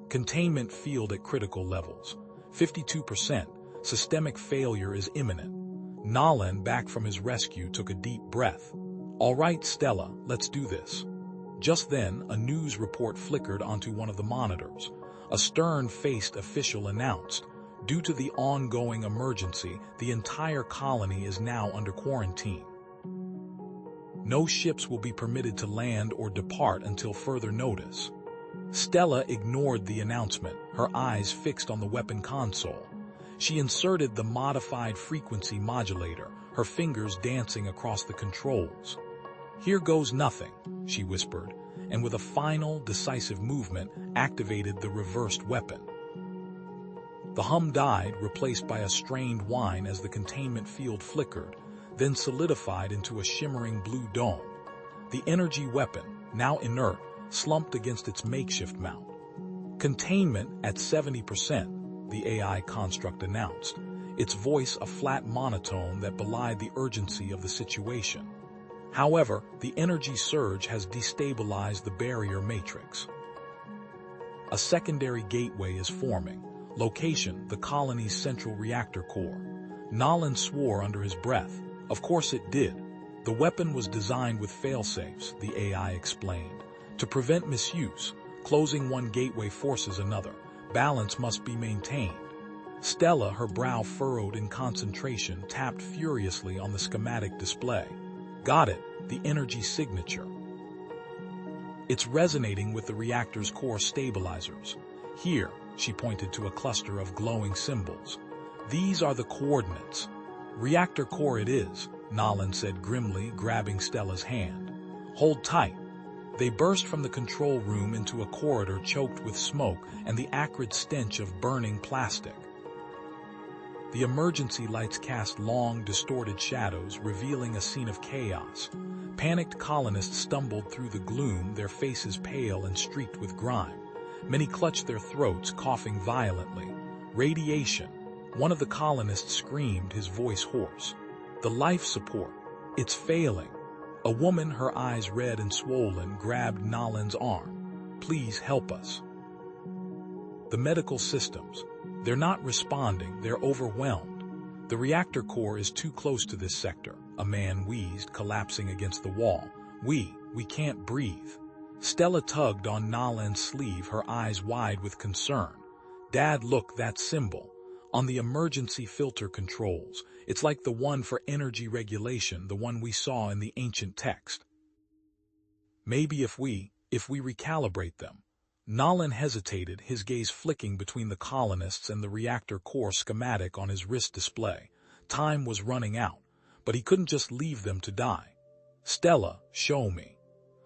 Containment field at critical levels. 52%. Systemic failure is imminent. Nolan, back from his rescue, took a deep breath. All right, Stella, let's do this. Just then, a news report flickered onto one of the monitors. A stern-faced official announced, due to the ongoing emergency, the entire colony is now under quarantine. No ships will be permitted to land or depart until further notice. Stella ignored the announcement, her eyes fixed on the weapon console. She inserted the modified frequency modulator, her fingers dancing across the controls. Here goes nothing, she whispered, and with a final, decisive movement, activated the reversed weapon. The hum died, replaced by a strained whine as the containment field flickered, then solidified into a shimmering blue dome. The energy weapon, now inert, slumped against its makeshift mount. Containment at 70%, the AI construct announced, its voice a flat monotone that belied the urgency of the situation. However, the energy surge has destabilized the barrier matrix. A secondary gateway is forming. Location, the colony's central reactor core. Nolan swore under his breath. Of course it did. The weapon was designed with failsafes, the AI explained. To prevent misuse, closing one gateway forces another. Balance must be maintained. Stella, her brow furrowed in concentration, tapped furiously on the schematic display. Got it, the energy signature. It's resonating with the reactor's core stabilizers. Here, she pointed to a cluster of glowing symbols. These are the coordinates. Reactor core it is, Nolan said grimly, grabbing Stella's hand. Hold tight. They burst from the control room into a corridor choked with smoke and the acrid stench of burning plastic. The emergency lights cast long, distorted shadows, revealing a scene of chaos. Panicked colonists stumbled through the gloom, their faces pale and streaked with grime. Many clutched their throats, coughing violently. Radiation. One of the colonists screamed, his voice hoarse. The life support. It's failing. A woman, her eyes red and swollen, grabbed Nolan's arm. Please help us. The medical systems. They're not responding, they're overwhelmed. The reactor core is too close to this sector, a man wheezed, collapsing against the wall. We can't breathe. Stella tugged on Nolan's sleeve, her eyes wide with concern. Dad, look, that symbol. On the emergency filter controls. It's like the one for energy regulation, the one we saw in the ancient text. Maybe if we recalibrate them. Nolan hesitated, his gaze flicking between the colonists and the reactor core schematic on his wrist display. Time was running out, but he couldn't just leave them to die. Stella, show me.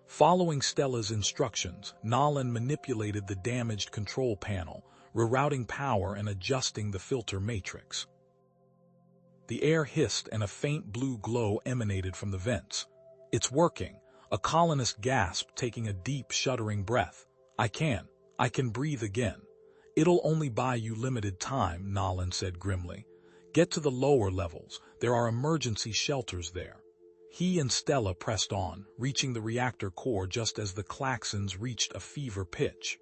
Following Stella's instructions, Nolan manipulated the damaged control panel, rerouting power and adjusting the filter matrix. The air hissed and a faint blue glow emanated from the vents. It's working. A colonist gasped, taking a deep, shuddering breath. I can breathe again. It'll only buy you limited time, Nolan said grimly. Get to the lower levels. There are emergency shelters there. He and Stella pressed on, reaching the reactor core just as the klaxons reached a fever pitch.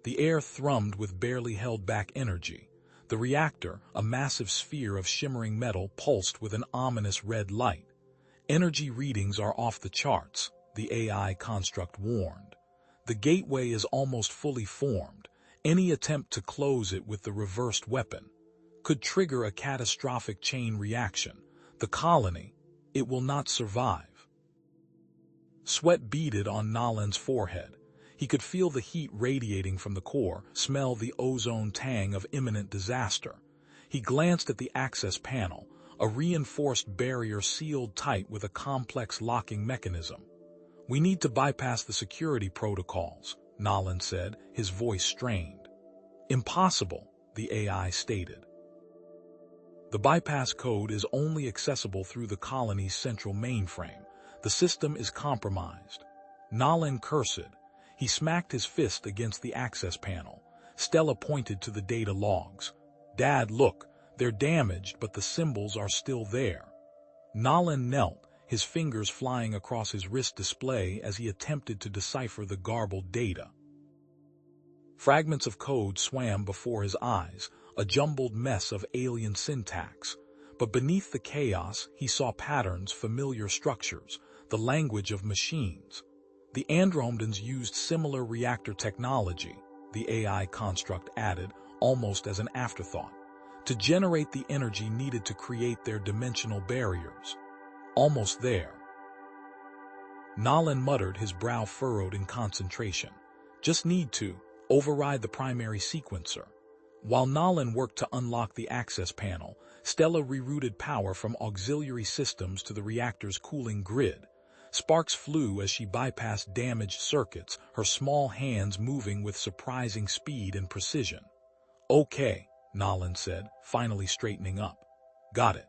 The air thrummed with barely held back energy. The reactor, a massive sphere of shimmering metal, pulsed with an ominous red light. Energy readings are off the charts, the AI construct warned. The gateway is almost fully formed. Any attempt to close it with the reversed weapon could trigger a catastrophic chain reaction. The colony, it will not survive. Sweat beaded on Nolan's forehead. He could feel the heat radiating from the core, smell the ozone tang of imminent disaster. He glanced at the access panel, a reinforced barrier sealed tight with a complex locking mechanism. We need to bypass the security protocols, Nolan said, his voice strained. Impossible, the AI stated. The bypass code is only accessible through the colony's central mainframe. The system is compromised. Nolan cursed. He smacked his fist against the access panel. Stella pointed to the data logs. Dad, look, they're damaged, but the symbols are still there. Nolan knelt, his fingers flying across his wrist display as he attempted to decipher the garbled data. Fragments of code swam before his eyes, a jumbled mess of alien syntax. But beneath the chaos, he saw patterns, familiar structures, the language of machines. The Andromedans used similar reactor technology, the AI construct added, almost as an afterthought, to generate the energy needed to create their dimensional barriers. Almost there. Nolan muttered, his brow furrowed in concentration. Just need to override the primary sequencer. While Nolan worked to unlock the access panel, Stella rerouted power from auxiliary systems to the reactor's cooling grid. Sparks flew as she bypassed damaged circuits, her small hands moving with surprising speed and precision. Okay, Nolan said, finally straightening up. Got it.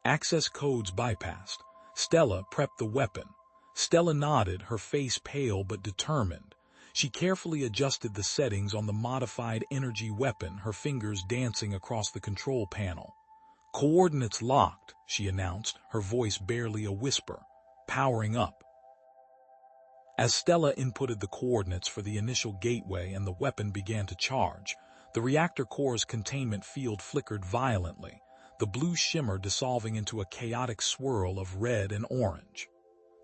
Access codes bypassed. Stella prepped the weapon. Stella nodded, her face pale but determined. She carefully adjusted the settings on the modified energy weapon, her fingers dancing across the control panel. Coordinates locked, she announced, her voice barely a whisper. Powering up. As Stella inputted the coordinates for the initial gateway and the weapon began to charge, The reactor core's containment field flickered violently, the blue shimmer dissolving into a chaotic swirl of red and orange.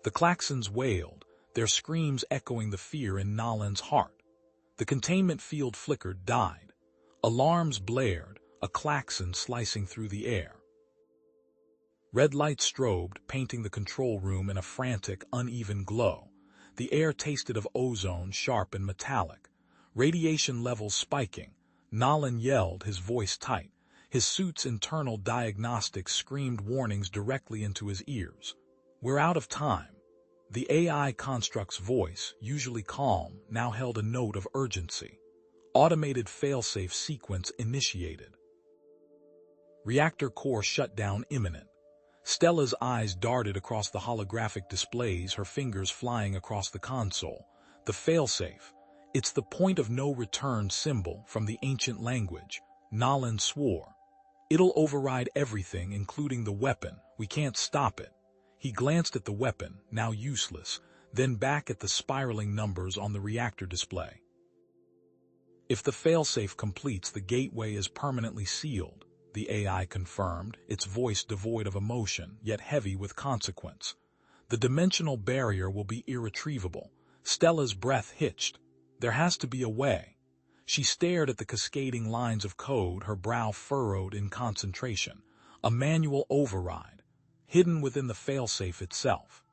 The klaxons wailed, their screams echoing the fear in Nolan's heart. The containment field flickered, died. Alarms blared, a klaxon slicing through the air. Red light strobed, painting the control room in a frantic, uneven glow. The air tasted of ozone, sharp and metallic. Radiation levels spiking. Nolan yelled, his voice tight. His suit's internal diagnostics screamed warnings directly into his ears. "We're out of time." The AI construct's voice, usually calm, now held a note of urgency. Automated failsafe sequence initiated. Reactor core shutdown imminent. Stella's eyes darted across the holographic displays, her fingers flying across the console. The failsafe. It's the point of no return symbol from the ancient language. Nolan swore. "It'll override everything, including the weapon. We can't stop it." He glanced at the weapon, now useless, then back at the spiraling numbers on the reactor display. "If the failsafe completes, the gateway is permanently sealed," the AI confirmed, its voice devoid of emotion, yet heavy with consequence. "The dimensional barrier will be irretrievable." Stella's breath hitched. There has to be a way. She stared at the cascading lines of code, her brow furrowed in concentration. A manual override, hidden within the failsafe itself.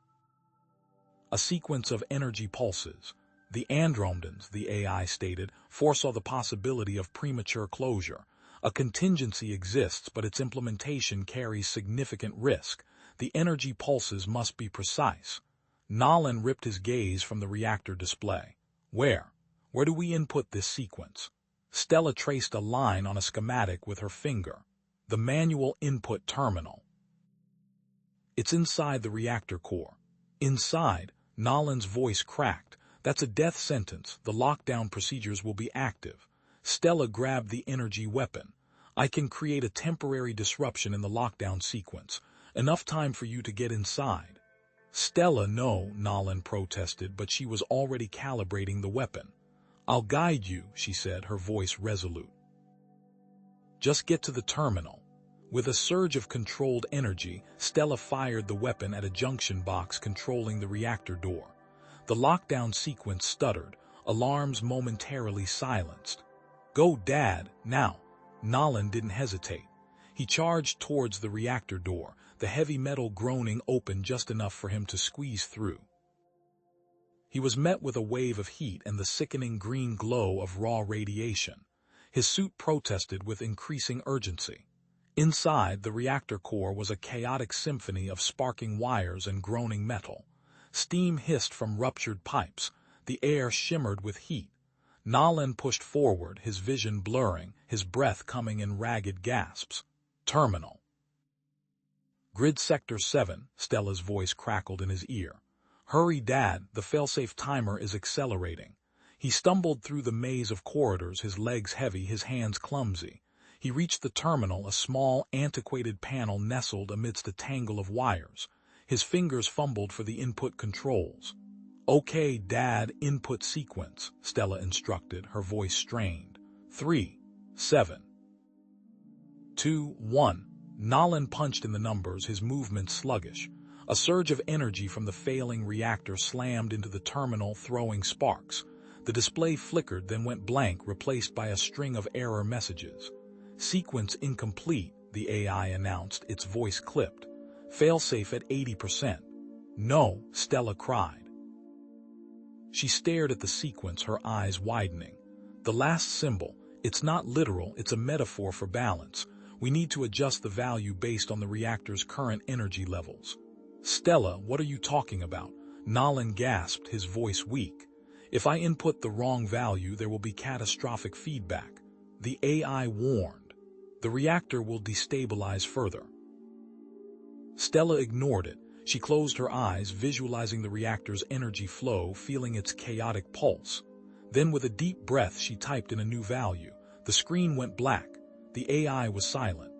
A sequence of energy pulses. The Andromedans, the AI stated, foresaw the possibility of premature closure. A contingency exists, but its implementation carries significant risk. The energy pulses must be precise. Nolan ripped his gaze from the reactor display. Where do we input this sequence?" Stella traced a line on a schematic with her finger. "The manual input terminal." "It's inside the reactor core." "Inside?" Nolan's voice cracked. "That's a death sentence. The lockdown procedures will be active." Stella grabbed the energy weapon. "I can create a temporary disruption in the lockdown sequence. Enough time for you to get inside." "Stella, no," Nolan protested, but she was already calibrating the weapon. "I'll guide you," she said, her voice resolute. "Just get to the terminal." With a surge of controlled energy, Stella fired the weapon at a junction box controlling the reactor door. The lockdown sequence stuttered, alarms momentarily silenced. "Go, Dad, now." Nolan didn't hesitate. He charged towards the reactor door, the heavy metal groaning open just enough for him to squeeze through. He was met with a wave of heat and the sickening green glow of raw radiation. His suit protested with increasing urgency. Inside, the reactor core was a chaotic symphony of sparking wires and groaning metal. Steam hissed from ruptured pipes. The air shimmered with heat. Nolan pushed forward, his vision blurring, his breath coming in ragged gasps. "Terminal." "Grid Sector 7, Stella's voice crackled in his ear. "Hurry, Dad, the failsafe timer is accelerating." He stumbled through the maze of corridors, his legs heavy, his hands clumsy. He reached the terminal, a small, antiquated panel nestled amidst a tangle of wires. His fingers fumbled for the input controls. "Okay, Dad, input sequence," Stella instructed, her voice strained. 3, 7, 2, 1. Nolan punched in the numbers, his movements sluggish. A surge of energy from the failing reactor slammed into the terminal, throwing sparks. The display flickered, then went blank, replaced by a string of error messages. "Sequence incomplete," the AI announced, its voice clipped. "Failsafe at 80%. "No," Stella cried. She stared at the sequence, her eyes widening. "The last symbol, it's not literal, it's a metaphor for balance. We need to adjust the value based on the reactor's current energy levels." "Stella, what are you talking about?" Nolan gasped, his voice weak. "If I input the wrong value, there will be catastrophic feedback." The AI warned. "The reactor will destabilize further." Stella ignored it. She closed her eyes, visualizing the reactor's energy flow, feeling its chaotic pulse. Then, with a deep breath, she typed in a new value. The screen went black. The AI was silent.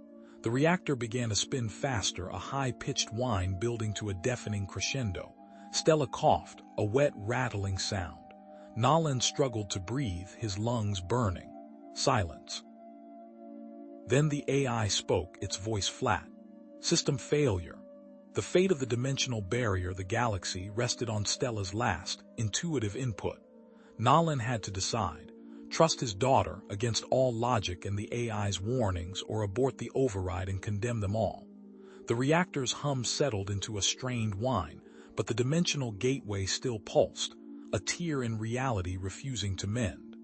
The reactor began to spin faster, a high-pitched whine building to a deafening crescendo. Stella coughed, a wet, rattling sound. Nolan struggled to breathe, his lungs burning. Silence. Then the AI spoke, its voice flat. System failure. The fate of the dimensional barrier, the galaxy, rested on Stella's last, intuitive input. Nolan had to decide. Trust his daughter against all logic and the AI's warnings, or abort the override and condemn them all. The reactor's hum settled into a strained whine, but the dimensional gateway still pulsed, a tear in reality refusing to mend.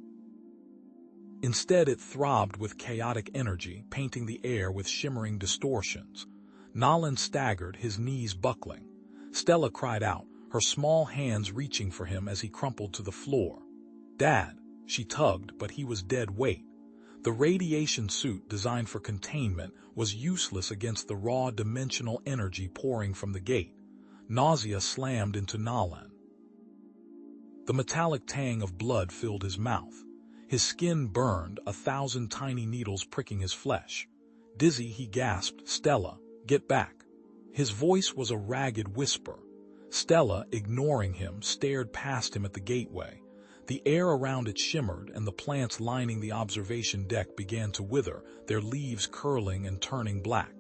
Instead, it throbbed with chaotic energy, painting the air with shimmering distortions. Nolan staggered, his knees buckling. Stella cried out, her small hands reaching for him as he crumpled to the floor. "Dad," she tugged, but he was dead weight. The radiation suit, designed for containment, was useless against the raw dimensional energy pouring from the gate. Nausea slammed into Nolan. The metallic tang of blood filled his mouth. His skin burned, 1,000 tiny needles pricking his flesh. Dizzy, he gasped, "Stella, get back." His voice was a ragged whisper. Stella, ignoring him, stared past him at the gateway. The air around it shimmered, and the plants lining the observation deck began to wither, their leaves curling and turning black.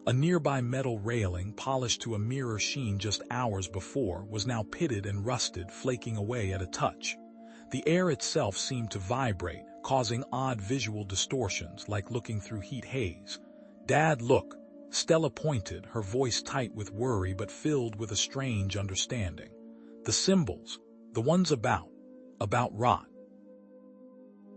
A nearby metal railing, polished to a mirror sheen just hours before, was now pitted and rusted, flaking away at a touch. The air itself seemed to vibrate, causing odd visual distortions, like looking through heat haze. "Dad, look." Stella pointed, her voice tight with worry but filled with a strange understanding. "The symbols, the ones about rot."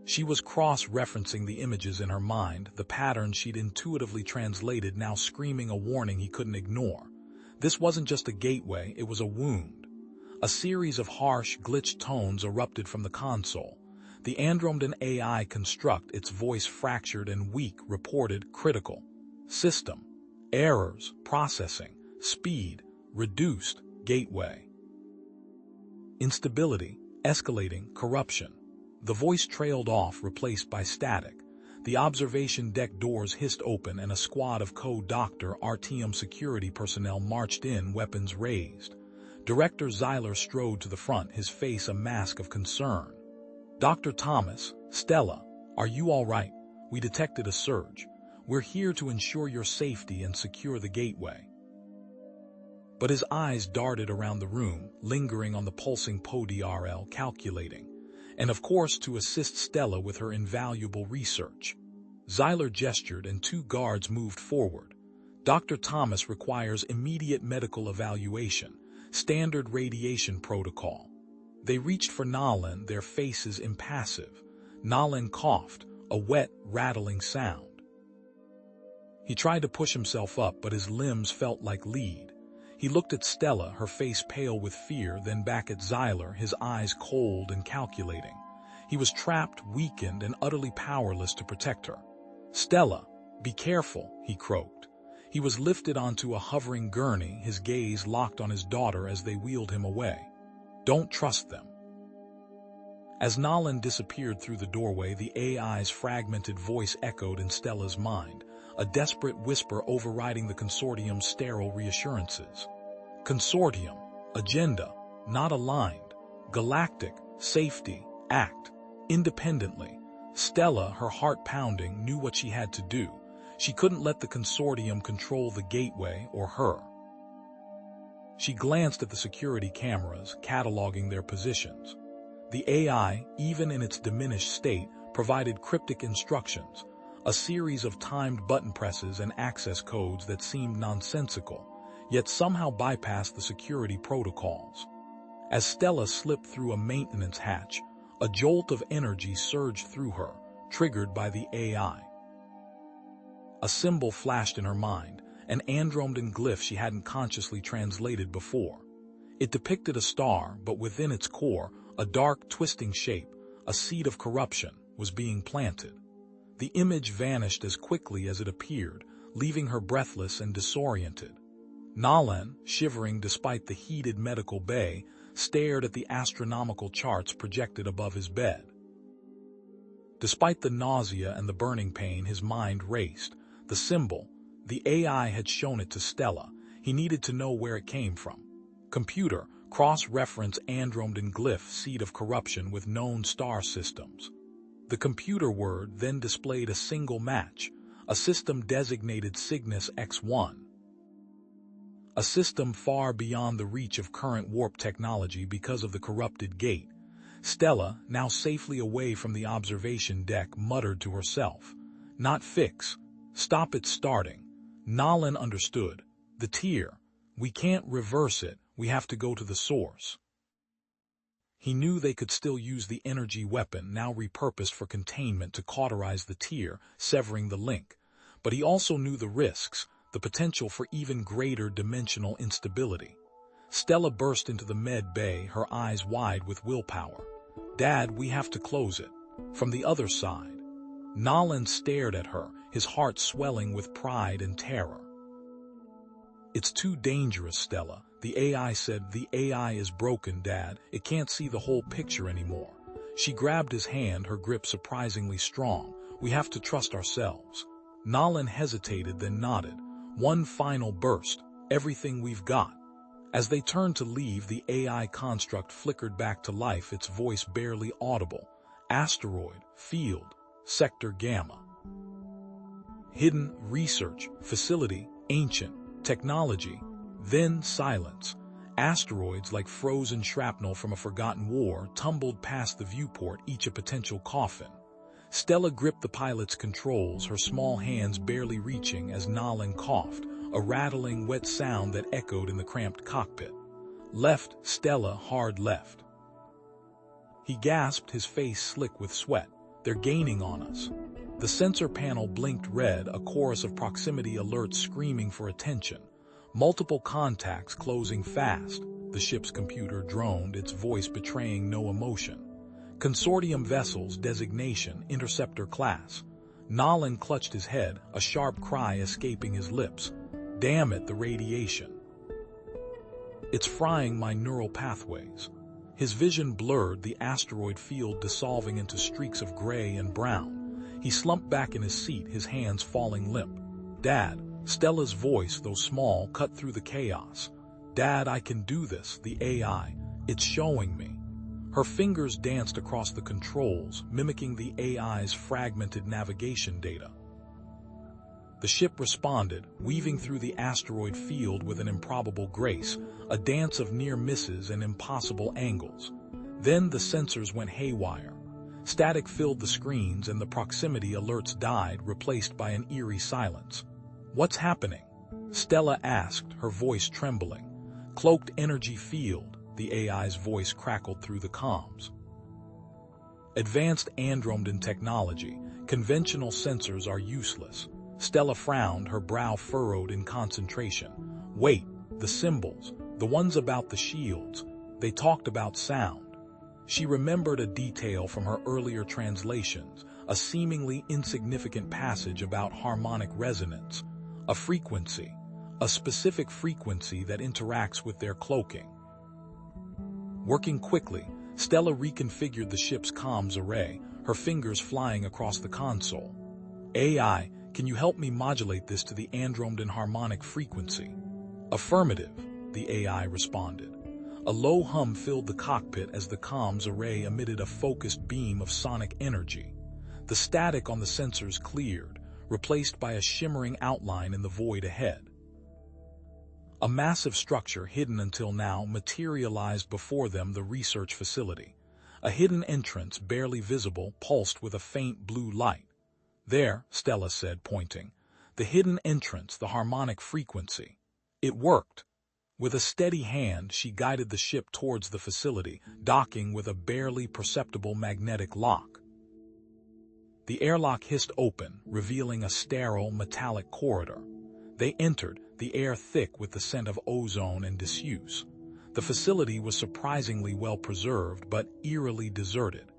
She was cross-referencing the images in her mind, the patterns she'd intuitively translated now screaming a warning he couldn't ignore. This wasn't just a gateway, it was a wound. A series of harsh, glitched tones erupted from the console. The Andromedan AI construct, its voice fractured and weak, reported critical. System. Errors, processing, speed, reduced, gateway. Instability, escalating, corruption. The voice trailed off, replaced by static. The observation deck doors hissed open and a squad of Co-Doctor RTM security personnel marched in, weapons raised. Director Zyler strode to the front, his face a mask of concern. "Dr. Thomas, Stella, are you all right? We detected a surge. We're here to ensure your safety and secure the gateway." But his eyes darted around the room, lingering on the pulsing PODRL, calculating. And of course to assist Stella with her invaluable research. Zyler gestured and 2 guards moved forward. "Dr. Thomas requires immediate medical evaluation, standard radiation protocol." They reached for Nolan, their faces impassive. Nolan coughed, a wet, rattling sound. He tried to push himself up, but his limbs felt like lead. He looked at Stella, her face pale with fear, then back at Zyler, his eyes cold and calculating. He was trapped, weakened, and utterly powerless to protect her. "Stella, be careful," he croaked. He was lifted onto a hovering gurney, his gaze locked on his daughter as they wheeled him away. "Don't trust them." As Nolan disappeared through the doorway, the AI's fragmented voice echoed in Stella's mind, a desperate whisper overriding the consortium's sterile reassurances. Consortium, agenda, not aligned, galactic, safety, act, independently. Stella, her heart pounding, knew what she had to do. She couldn't let the consortium control the gateway or her. She glanced at the security cameras, cataloging their positions. The AI, even in its diminished state, provided cryptic instructions, a series of timed button presses and access codes that seemed nonsensical, yet somehow bypassed the security protocols. As Stella slipped through a maintenance hatch, a jolt of energy surged through her, triggered by the AI. A symbol flashed in her mind, an Andromedan glyph she hadn't consciously translated before. It depicted a star, but within its core, a dark, twisting shape, a seed of corruption, was being planted. The image vanished as quickly as it appeared, leaving her breathless and disoriented. Nolan, shivering despite the heated medical bay, stared at the astronomical charts projected above his bed. Despite the nausea and the burning pain, his mind raced. The symbol, the AI had shown it to Stella. He needed to know where it came from. Computer, cross-reference Andromedan glyph, seed of corruption with known star systems. The computer word then displayed a single match, a system designated Cygnus X1. A system far beyond the reach of current warp technology because of the corrupted gate. Stella, now safely away from the observation deck, muttered to herself, "Not fix. Stop it starting." Nolan understood. The tier. We can't reverse it, we have to go to the source. He knew they could still use the energy weapon, now repurposed for containment, to cauterize the tier, severing the link. But he also knew the risks, the potential for even greater dimensional instability. Stella burst into the med bay, her eyes wide with willpower. "Dad, we have to close it." From the other side. Nolan stared at her, his heart swelling with pride and terror. "It's too dangerous, Stella," the AI said. "The AI is broken, Dad. It can't see the whole picture anymore." She grabbed his hand, her grip surprisingly strong. "We have to trust ourselves." Nolan hesitated, then nodded. "One final burst. Everything we've got." As they turned to leave, the AI construct flickered back to life, its voice barely audible. "Asteroid, field, sector gamma. Hidden research facility, ancient technology." Then silence. Asteroids, like frozen shrapnel from a forgotten war, tumbled past the viewport, each a potential coffin. Stella gripped the pilot's controls, her small hands barely reaching, as Nolan coughed, a rattling, wet sound that echoed in the cramped cockpit. "Left, Stella, hard left." He gasped, his face slick with sweat. "They're gaining on us." The sensor panel blinked red, a chorus of proximity alerts screaming for attention. Multiple contacts closing fast. The ship's computer droned, its voice betraying no emotion. "Consortium vessels, designation, interceptor class." Nolan clutched his head, a sharp cry escaping his lips. "Damn it, the radiation. It's frying my neural pathways." His vision blurred, the asteroid field dissolving into streaks of gray and brown. He slumped back in his seat, his hands falling limp. "Dad," Stella's voice, though small, cut through the chaos. "Dad, I can do this, the AI. It's showing me." Her fingers danced across the controls, mimicking the AI's fragmented navigation data. The ship responded, weaving through the asteroid field with an improbable grace, a dance of near misses and impossible angles. Then the sensors went haywire. Static filled the screens and the proximity alerts died, replaced by an eerie silence. "What's happening?" Stella asked, her voice trembling. "Cloaked energy field," the AI's voice crackled through the comms. "Advanced Andromedan technology. Conventional sensors are useless." Stella frowned, her brow furrowed in concentration. "Wait, the symbols, the ones about the shields, they talked about sound." She remembered a detail from her earlier translations, a seemingly insignificant passage about harmonic resonance, a frequency, a specific frequency that interacts with their cloaking. Working quickly, Stella reconfigured the ship's comms array, her fingers flying across the console. "AI, can you help me modulate this to the Andromedan harmonic frequency?" "Affirmative," the AI responded. A low hum filled the cockpit as the comms array emitted a focused beam of sonic energy. The static on the sensors cleared, replaced by a shimmering outline in the void ahead. A massive structure, hidden until now, materialized before them, the research facility. A hidden entrance, barely visible, pulsed with a faint blue light. "There," Stella said, pointing. "The hidden entrance, the harmonic frequency." It worked. With a steady hand, she guided the ship towards the facility, docking with a barely perceptible magnetic lock. The airlock hissed open, revealing a sterile, metallic corridor. They entered, the air thick with the scent of ozone and disuse. The facility was surprisingly well preserved, but eerily deserted.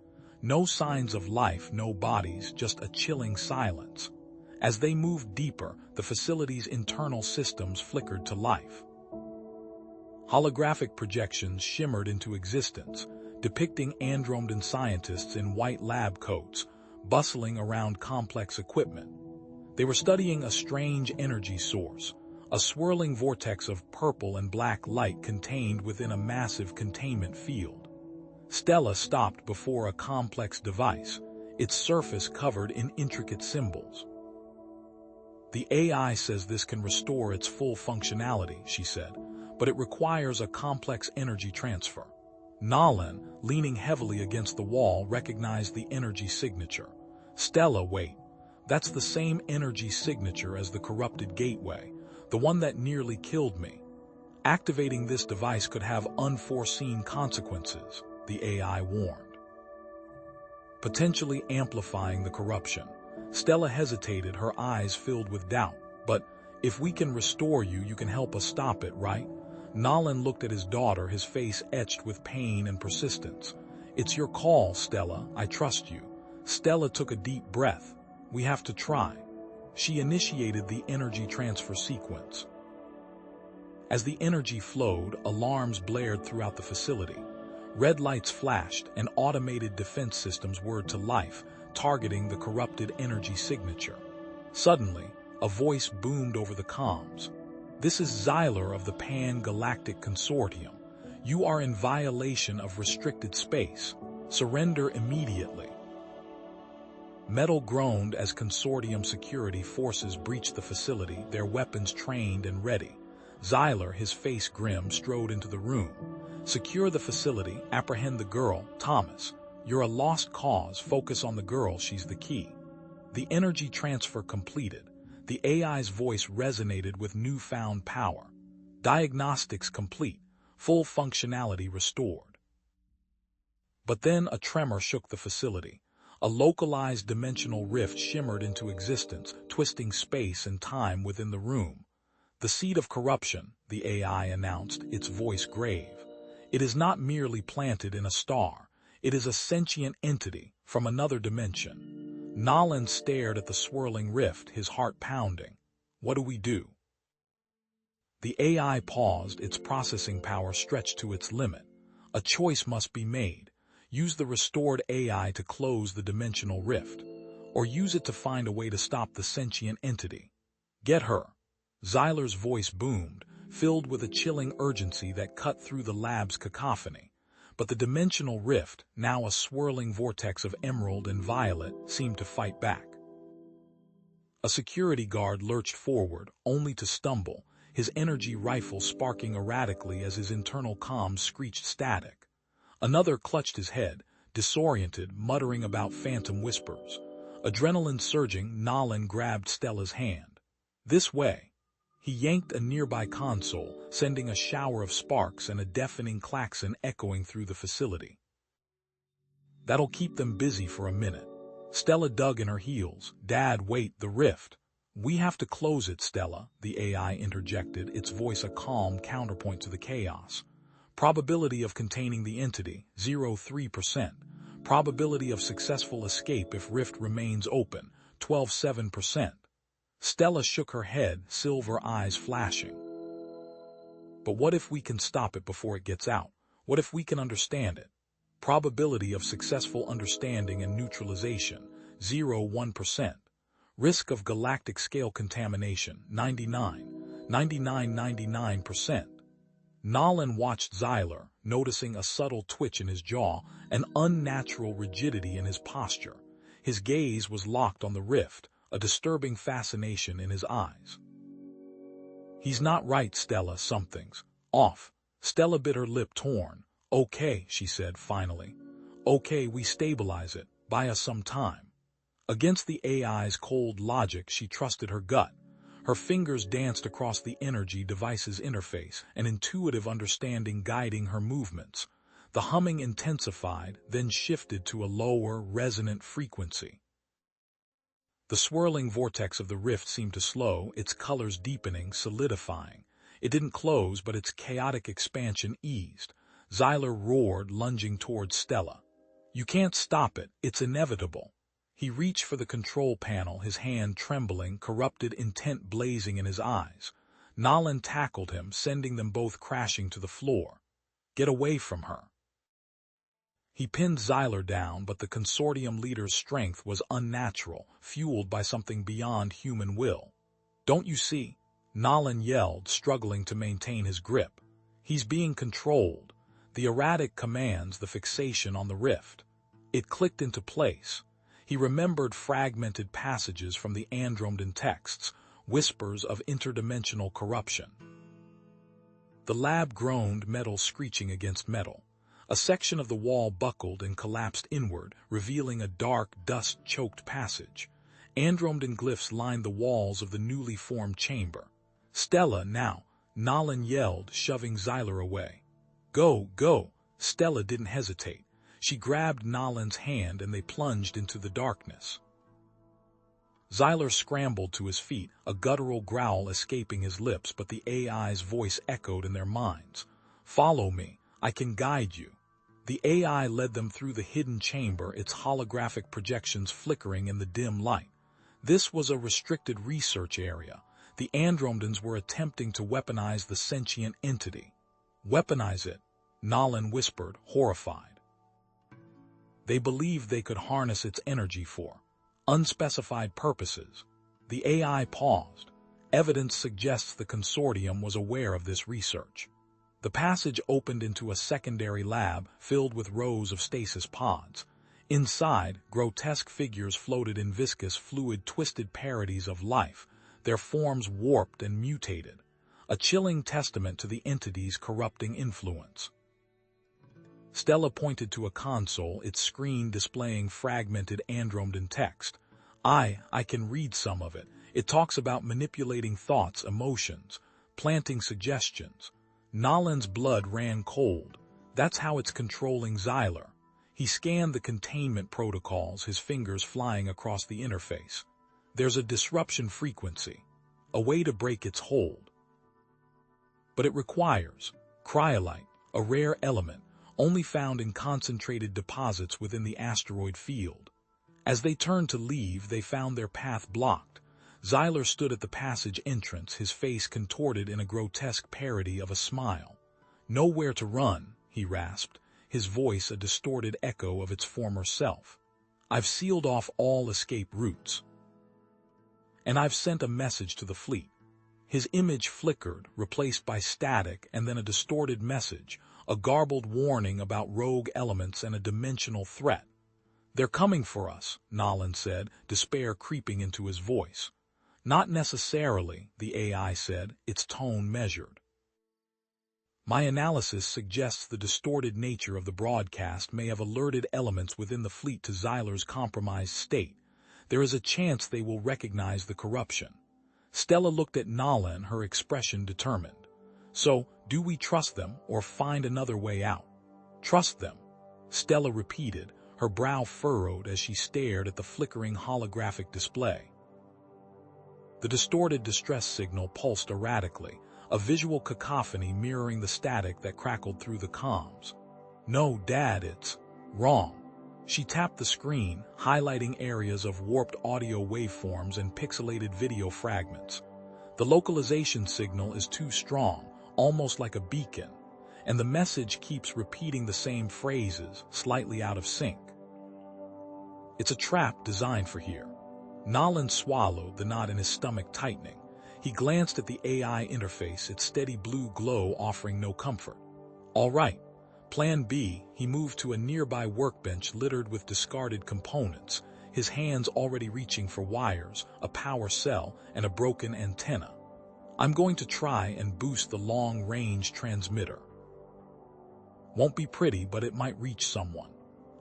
No signs of life, no bodies, just a chilling silence. As they moved deeper, the facility's internal systems flickered to life. Holographic projections shimmered into existence, depicting Andromedan scientists in white lab coats, bustling around complex equipment. They were studying a strange energy source, a swirling vortex of purple and black light contained within a massive containment field. Stella stopped before a complex device. its surface covered in intricate symbols. "The AI says this can restore its full functionality," she said, "but it requires a complex energy transfer." Nolan, leaning heavily against the wall, recognized the energy signature. "Stella, wait. That's the same energy signature as the corrupted gateway, the one that nearly killed me. Activating this device could have unforeseen consequences," the AI warned, potentially amplifying the corruption. Stella hesitated, her eyes filled with doubt. "But if we can restore you, you can help us stop it, right?" Nolan looked at his daughter, his face etched with pain and persistence. "It's your call, Stella. I trust you." Stella took a deep breath. "We have to try." She initiated the energy transfer sequence. As the energy flowed, alarms blared throughout the facility. Red lights flashed, and automated defense systems whirred to life, targeting the corrupted energy signature. Suddenly, a voice boomed over the comms. "This is Xyler of the Pan-Galactic Consortium. You are in violation of restricted space. Surrender immediately." Metal groaned as Consortium security forces breached the facility, their weapons trained and ready. Xyler, his face grim, strode into the room. "Secure the facility, apprehend the girl, Thomas. You're a lost cause, focus on the girl, she's the key." The energy transfer completed. The AI's voice resonated with newfound power. Diagnostics complete, full functionality restored. But then a tremor shook the facility. A localized dimensional rift shimmered into existence, twisting space and time within the room. "The seed of corruption," the AI announced, its voice grave. "It is not merely planted in a star. It is a sentient entity from another dimension." Nolan stared at the swirling rift, his heart pounding. "What do we do?" The AI paused, its processing power stretched to its limit. A choice must be made. Use the restored AI to close the dimensional rift, or use it to find a way to stop the sentient entity. "Get her." Xyler's voice boomed, filled with a chilling urgency that cut through the lab's cacophony. But the dimensional rift, now a swirling vortex of emerald and violet, seemed to fight back. A security guard lurched forward, only to stumble, his energy rifle sparking erratically as his internal comms screeched static. Another clutched his head, disoriented, muttering about phantom whispers. Adrenaline surging, Nolan grabbed Stella's hand. "This way." He yanked a nearby console, sending a shower of sparks and a deafening klaxon echoing through the facility. "That'll keep them busy for a minute." Stella dug in her heels. "Dad, wait, the rift." "We have to close it, Stella," the AI interjected, its voice a calm counterpoint to the chaos. "Probability of containing the entity, 0.3%. Probability of successful escape if rift remains open, 12.7%. Stella shook her head, silver eyes flashing. "But what if we can stop it before it gets out? What if we can understand it?" "Probability of successful understanding and neutralization, 0.1%. Risk of galactic scale contamination, 99.99%. Nolan watched Xyler, noticing a subtle twitch in his jaw, an unnatural rigidity in his posture. His gaze was locked on the rift, a disturbing fascination in his eyes. "He's not right, Stella. Something's off." Stella bit her lip, torn. "Okay," she said finally. "Okay, we stabilize it. Buy us some time." Against the AI's cold logic, she trusted her gut. Her fingers danced across the energy device's interface, an intuitive understanding guiding her movements. The humming intensified, then shifted to a lower, resonant frequency. The swirling vortex of the rift seemed to slow, its colors deepening, solidifying. It didn't close, but its chaotic expansion eased. Xyler roared, lunging towards Stella. "You can't stop it. It's inevitable." He reached for the control panel, his hand trembling, corrupted intent blazing in his eyes. Nolan tackled him, sending them both crashing to the floor. "Get away from her." He pinned Xyler down, but the consortium leader's strength was unnatural, fueled by something beyond human will. "Don't you see?" Nolan yelled, struggling to maintain his grip. "He's being controlled." The erratic commands, the fixation on the rift. It clicked into place. He remembered fragmented passages from the Andromedan texts, whispers of interdimensional corruption. The lab groaned, metal screeching against metal. A section of the wall buckled and collapsed inward, revealing a dark, dust-choked passage. Andromedan glyphs lined the walls of the newly formed chamber. "Stella, now!" Nolan yelled, shoving Xyler away. "Go, go!" Stella didn't hesitate. She grabbed Nolan's hand and they plunged into the darkness. Xyler scrambled to his feet, a guttural growl escaping his lips, but the AI's voice echoed in their minds. "Follow me. I can guide you." The AI led them through the hidden chamber, its holographic projections flickering in the dim light. This was a restricted research area. The Andromedans were attempting to weaponize the sentient entity. "Weaponize it," Nolan whispered, horrified. They believed they could harness its energy for unspecified purposes. The AI paused. Evidence suggests the consortium was aware of this research. The passage opened into a secondary lab filled with rows of stasis pods. Inside, grotesque figures floated in viscous fluid, twisted parodies of life, their forms warped and mutated, a chilling testament to the entity's corrupting influence. Stella pointed to a console, its screen displaying fragmented Andromedan text. I can read some of it. It talks about manipulating thoughts, emotions, planting suggestions." Nolan's blood ran cold. That's how it's controlling Xyler. He scanned the containment protocols, his fingers flying across the interface. There's a disruption frequency, a way to break its hold. But it requires cryolite, a rare element, only found in concentrated deposits within the asteroid field. As they turned to leave, they found their path blocked. Xyler stood at the passage entrance, his face contorted in a grotesque parody of a smile. "Nowhere to run," he rasped, his voice a distorted echo of its former self. "I've sealed off all escape routes. And I've sent a message to the fleet." His image flickered, replaced by static and then a distorted message, a garbled warning about rogue elements and a dimensional threat. "They're coming for us," Nolan said, despair creeping into his voice. "Not necessarily," the AI said, its tone measured. "My analysis suggests the distorted nature of the broadcast may have alerted elements within the fleet to Xyler's compromised state. There is a chance they will recognize the corruption." Stella looked at Nolan, her expression determined. "So, do we trust them or find another way out?" "Trust them," Stella repeated, her brow furrowed as she stared at the flickering holographic display. The distorted distress signal pulsed erratically, a visual cacophony mirroring the static that crackled through the comms. "No, Dad, it's wrong." She tapped the screen, highlighting areas of warped audio waveforms and pixelated video fragments. "The localization signal is too strong, almost like a beacon, and the message keeps repeating the same phrases, slightly out of sync. It's a trap designed for here." Nolan swallowed, the knot in his stomach tightening. He glanced at the AI interface, its steady blue glow offering no comfort. "All right. Plan B." He moved to a nearby workbench littered with discarded components, his hands already reaching for wires, a power cell, and a broken antenna. "I'm going to try and boost the long-range transmitter. Won't be pretty, but it might reach someone."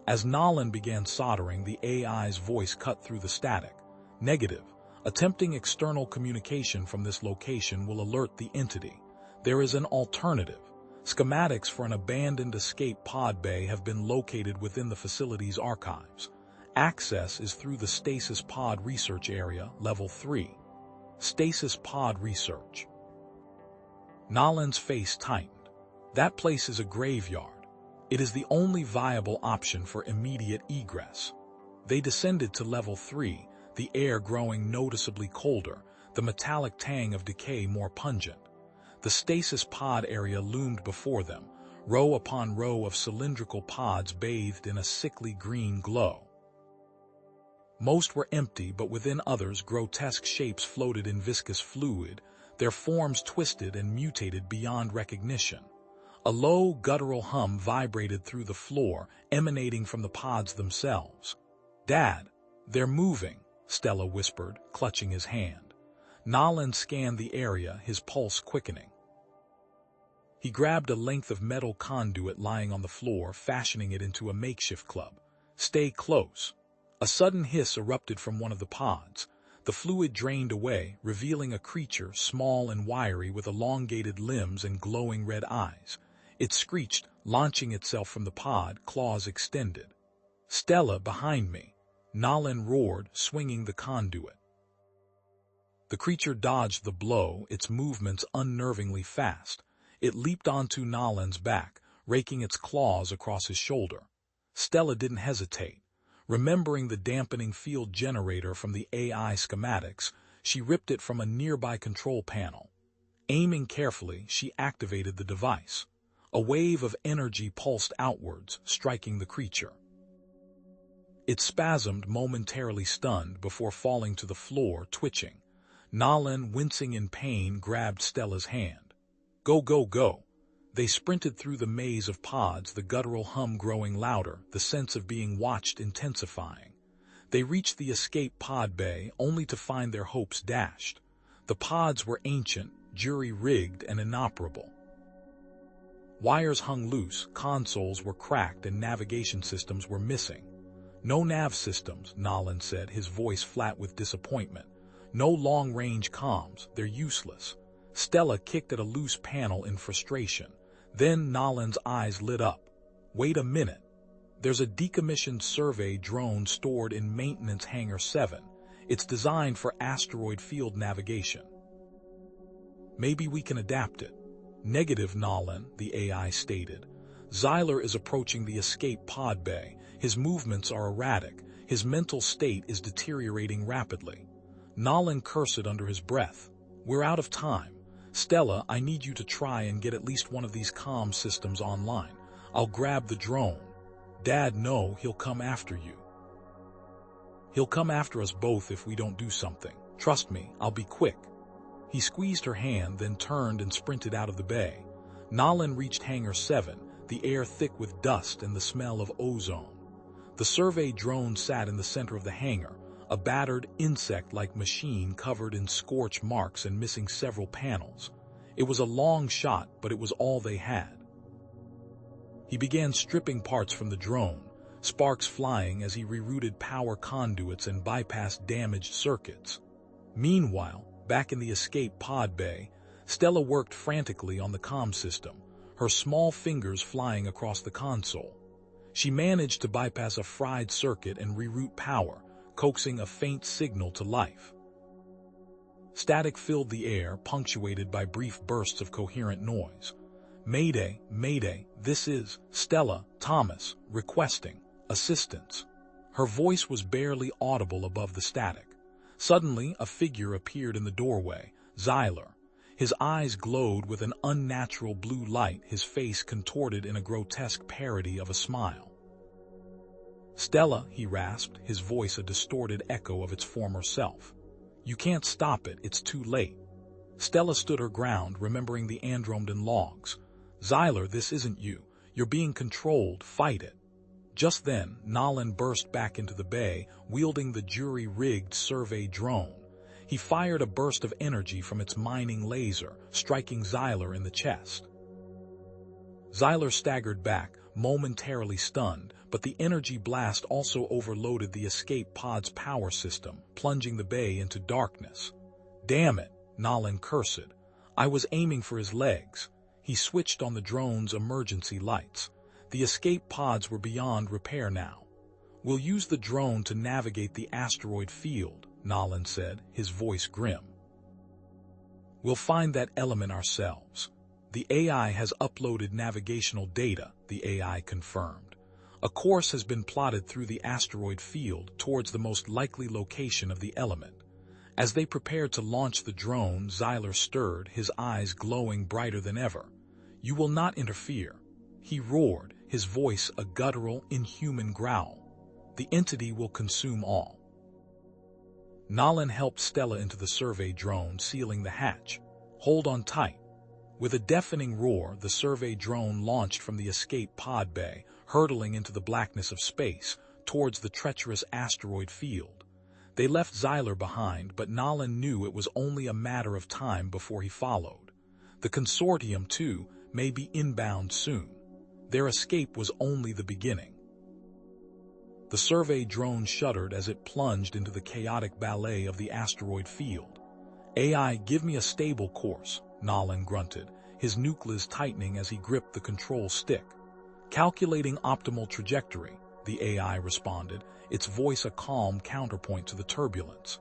As Nolan began soldering, the AI's voice cut through the static. "Negative. Attempting external communication from this location will alert the entity. There is an alternative. Schematics for an abandoned escape pod bay have been located within the facility's archives. Access is through the Stasis Pod Research Area, Level 3. Stasis Pod Research." Nolan's face tightened. "That place is a graveyard. It is the only viable option for immediate egress." They descended to Level 3, the air growing noticeably colder, the metallic tang of decay more pungent. The stasis pod area loomed before them, row upon row of cylindrical pods bathed in a sickly green glow. Most were empty, but within others grotesque shapes floated in viscous fluid, their forms twisted and mutated beyond recognition. A low, guttural hum vibrated through the floor, emanating from the pods themselves. "Dad," "They're moving," Stella whispered, clutching his hand. Nolan scanned the area, his pulse quickening. He grabbed a length of metal conduit lying on the floor, fashioning it into a makeshift club. "Stay close." A sudden hiss erupted from one of the pods. The fluid drained away, revealing a creature small and wiry with elongated limbs and glowing red eyes. It screeched, launching itself from the pod, claws extended. "Stella, behind me!" Nolan roared, swinging the conduit. The creature dodged the blow, its movements unnervingly fast. It leaped onto Nolan's back, raking its claws across his shoulder. Stella didn't hesitate. Remembering the dampening field generator from the AI schematics, she ripped it from a nearby control panel. Aiming carefully, she activated the device. A wave of energy pulsed outwards, striking the creature. It spasmed, momentarily stunned, before falling to the floor, twitching. Nolan, wincing in pain, grabbed Stella's hand. "Go, go, go!" They sprinted through the maze of pods, the guttural hum growing louder, the sense of being watched intensifying. They reached the escape pod bay, only to find their hopes dashed. The pods were ancient, jury-rigged, and inoperable. Wires hung loose, consoles were cracked, and navigation systems were missing. "No nav systems," Nolan said, his voice flat with disappointment. "No long-range comms, they're useless." Stella kicked at a loose panel in frustration. Then Nolan's eyes lit up. "Wait a minute. There's a decommissioned survey drone stored in Maintenance Hangar 7. It's designed for asteroid field navigation. Maybe we can adapt it." "Negative, Nolan," the AI stated. "Xyler is approaching the escape pod bay. His movements are erratic. His mental state is deteriorating rapidly." Nolan cursed under his breath. "We're out of time. Stella, I need you to try and get at least one of these comm systems online. I'll grab the drone." "Dad, no, he'll come after you. He'll come after us both if we don't do something. Trust me, I'll be quick." He squeezed her hand, then turned and sprinted out of the bay. Nolan reached Hangar 7, the air thick with dust and the smell of ozone. The survey drone sat in the center of the hangar, a battered, insect-like machine covered in scorch marks and missing several panels. It was a long shot, but it was all they had. He began stripping parts from the drone, sparks flying as he rerouted power conduits and bypassed damaged circuits. Meanwhile, back in the escape pod bay, Stella worked frantically on the comm system, her small fingers flying across the console. She managed to bypass a fried circuit and reroute power, coaxing a faint signal to life. Static filled the air, punctuated by brief bursts of coherent noise. "Mayday, Mayday, this is Stella Thomas, requesting assistance." Her voice was barely audible above the static. Suddenly, a figure appeared in the doorway, Xyler. His eyes glowed with an unnatural blue light, his face contorted in a grotesque parody of a smile. "Stella," he rasped, his voice a distorted echo of its former self. "You can't stop it, it's too late." Stella stood her ground, remembering the Andromeden logs. "Xyler, this isn't you. You're being controlled, fight it." Just then, Nolan burst back into the bay, wielding the jury-rigged survey drone. He fired a burst of energy from its mining laser, striking Xyler in the chest. Xyler staggered back, momentarily stunned, but the energy blast also overloaded the escape pod's power system, plunging the bay into darkness. "Damn it," Nolan cursed. "I was aiming for his legs." He switched on the drone's emergency lights. The escape pods were beyond repair now. "We'll use the drone to navigate the asteroid field," Nolan said, his voice grim. "We'll find that element ourselves." "The AI has uploaded navigational data," the AI confirmed. "A course has been plotted through the asteroid field towards the most likely location of the element." As they prepared to launch the drone, Xyler stirred, his eyes glowing brighter than ever. "You will not interfere," he roared, his voice a guttural, inhuman growl. "The entity will consume all." Nolan helped Stella into the survey drone, sealing the hatch. "Hold on tight." With a deafening roar, the survey drone launched from the escape pod bay, hurtling into the blackness of space, towards the treacherous asteroid field. They left Xyler behind, but Nolan knew it was only a matter of time before he followed. The consortium, too, may be inbound soon. Their escape was only the beginning. The survey drone shuddered as it plunged into the chaotic ballet of the asteroid field. "AI, give me a stable course," Nolan grunted, his nucleus tightening as he gripped the control stick. "Calculating optimal trajectory," the AI responded, its voice a calm counterpoint to the turbulence.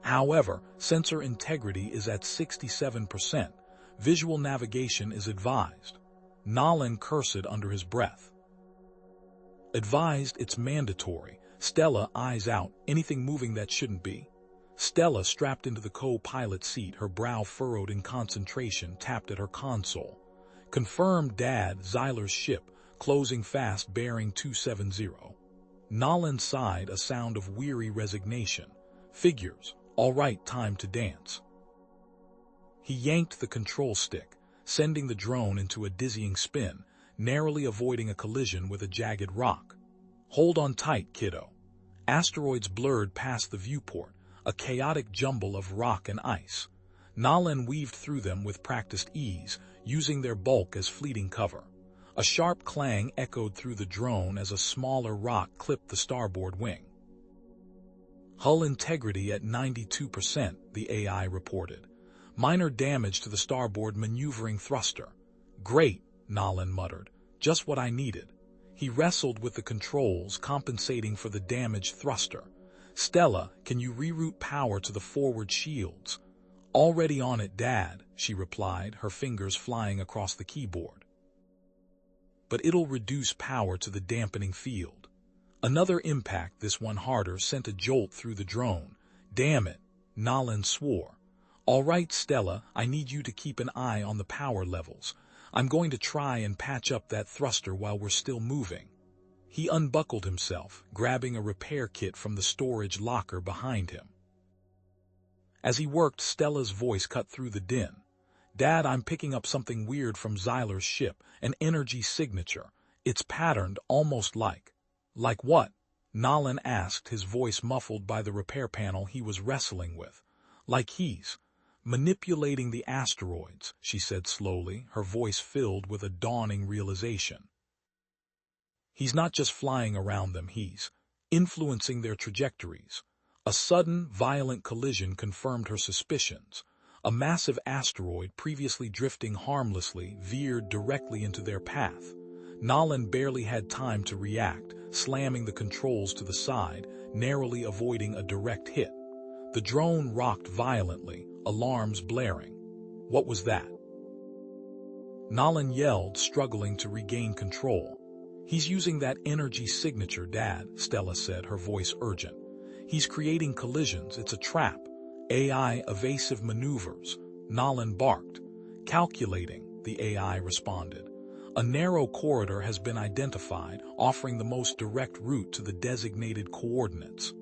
"However, sensor integrity is at 67%. Visual navigation is advised." Nolan cursed under his breath. "Advised, it's mandatory." Stella, eyes out, anything moving that shouldn't be. Stella, strapped into the co-pilot seat, her brow furrowed in concentration, tapped at her console. "Confirmed, Dad, Xyler's ship, closing fast, bearing 270. Nolan sighed, a sound of weary resignation. "Figures. All right, time to dance." He yanked the control stick, sending the drone into a dizzying spin, narrowly avoiding a collision with a jagged rock. "Hold on tight, kiddo." Asteroids blurred past the viewport, a chaotic jumble of rock and ice. Nolan weaved through them with practiced ease, using their bulk as fleeting cover. A sharp clang echoed through the drone as a smaller rock clipped the starboard wing. "Hull integrity at 92%, the AI reported. "Minor damage to the starboard maneuvering thruster." "Great," Nolan muttered. "Just what I needed." He wrestled with the controls, compensating for the damaged thruster. "Stella, can you reroute power to the forward shields?" "Already on it, Dad," she replied, her fingers flying across the keyboard. "But it'll reduce power to the dampening field." Another impact, this one harder, sent a jolt through the drone. "Damn it," Nolan swore. "All right, Stella, I need you to keep an eye on the power levels. I'm going to try and patch up that thruster while we're still moving." He unbuckled himself, grabbing a repair kit from the storage locker behind him. As he worked, Stella's voice cut through the din. "Dad, I'm picking up something weird from Xyler's ship, an energy signature. It's patterned, almost like..." "Like what?" Nolan asked, his voice muffled by the repair panel he was wrestling with. "Like he's manipulating the asteroids," she said slowly, her voice filled with a dawning realization. "He's not just flying around them, he's influencing their trajectories." A sudden, violent collision confirmed her suspicions. A massive asteroid, previously drifting harmlessly, veered directly into their path. Nolan barely had time to react, slamming the controls to the side, narrowly avoiding a direct hit. The drone rocked violently, alarms blaring. "What was that?" Nolan yelled, struggling to regain control. "He's using that energy signature, Dad," Stella said, her voice urgent. "He's creating collisions, it's a trap." "AI evasive maneuvers," Nolan barked. "Calculating," the AI responded. "A narrow corridor has been identified, offering the most direct route to the designated coordinates.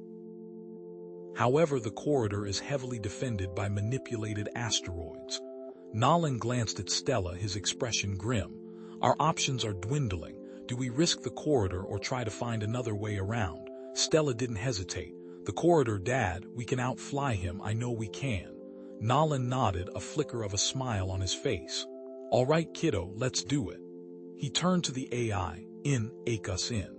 However, the corridor is heavily defended by manipulated asteroids." Nolan glanced at Stella, his expression grim. "Our options are dwindling. Do we risk the corridor or try to find another way around?" Stella didn't hesitate. "The corridor, Dad. We can outfly him, I know we can." Nolan nodded, a flicker of a smile on his face. "All right, kiddo, let's do it." He turned to the AI. "Ake us in."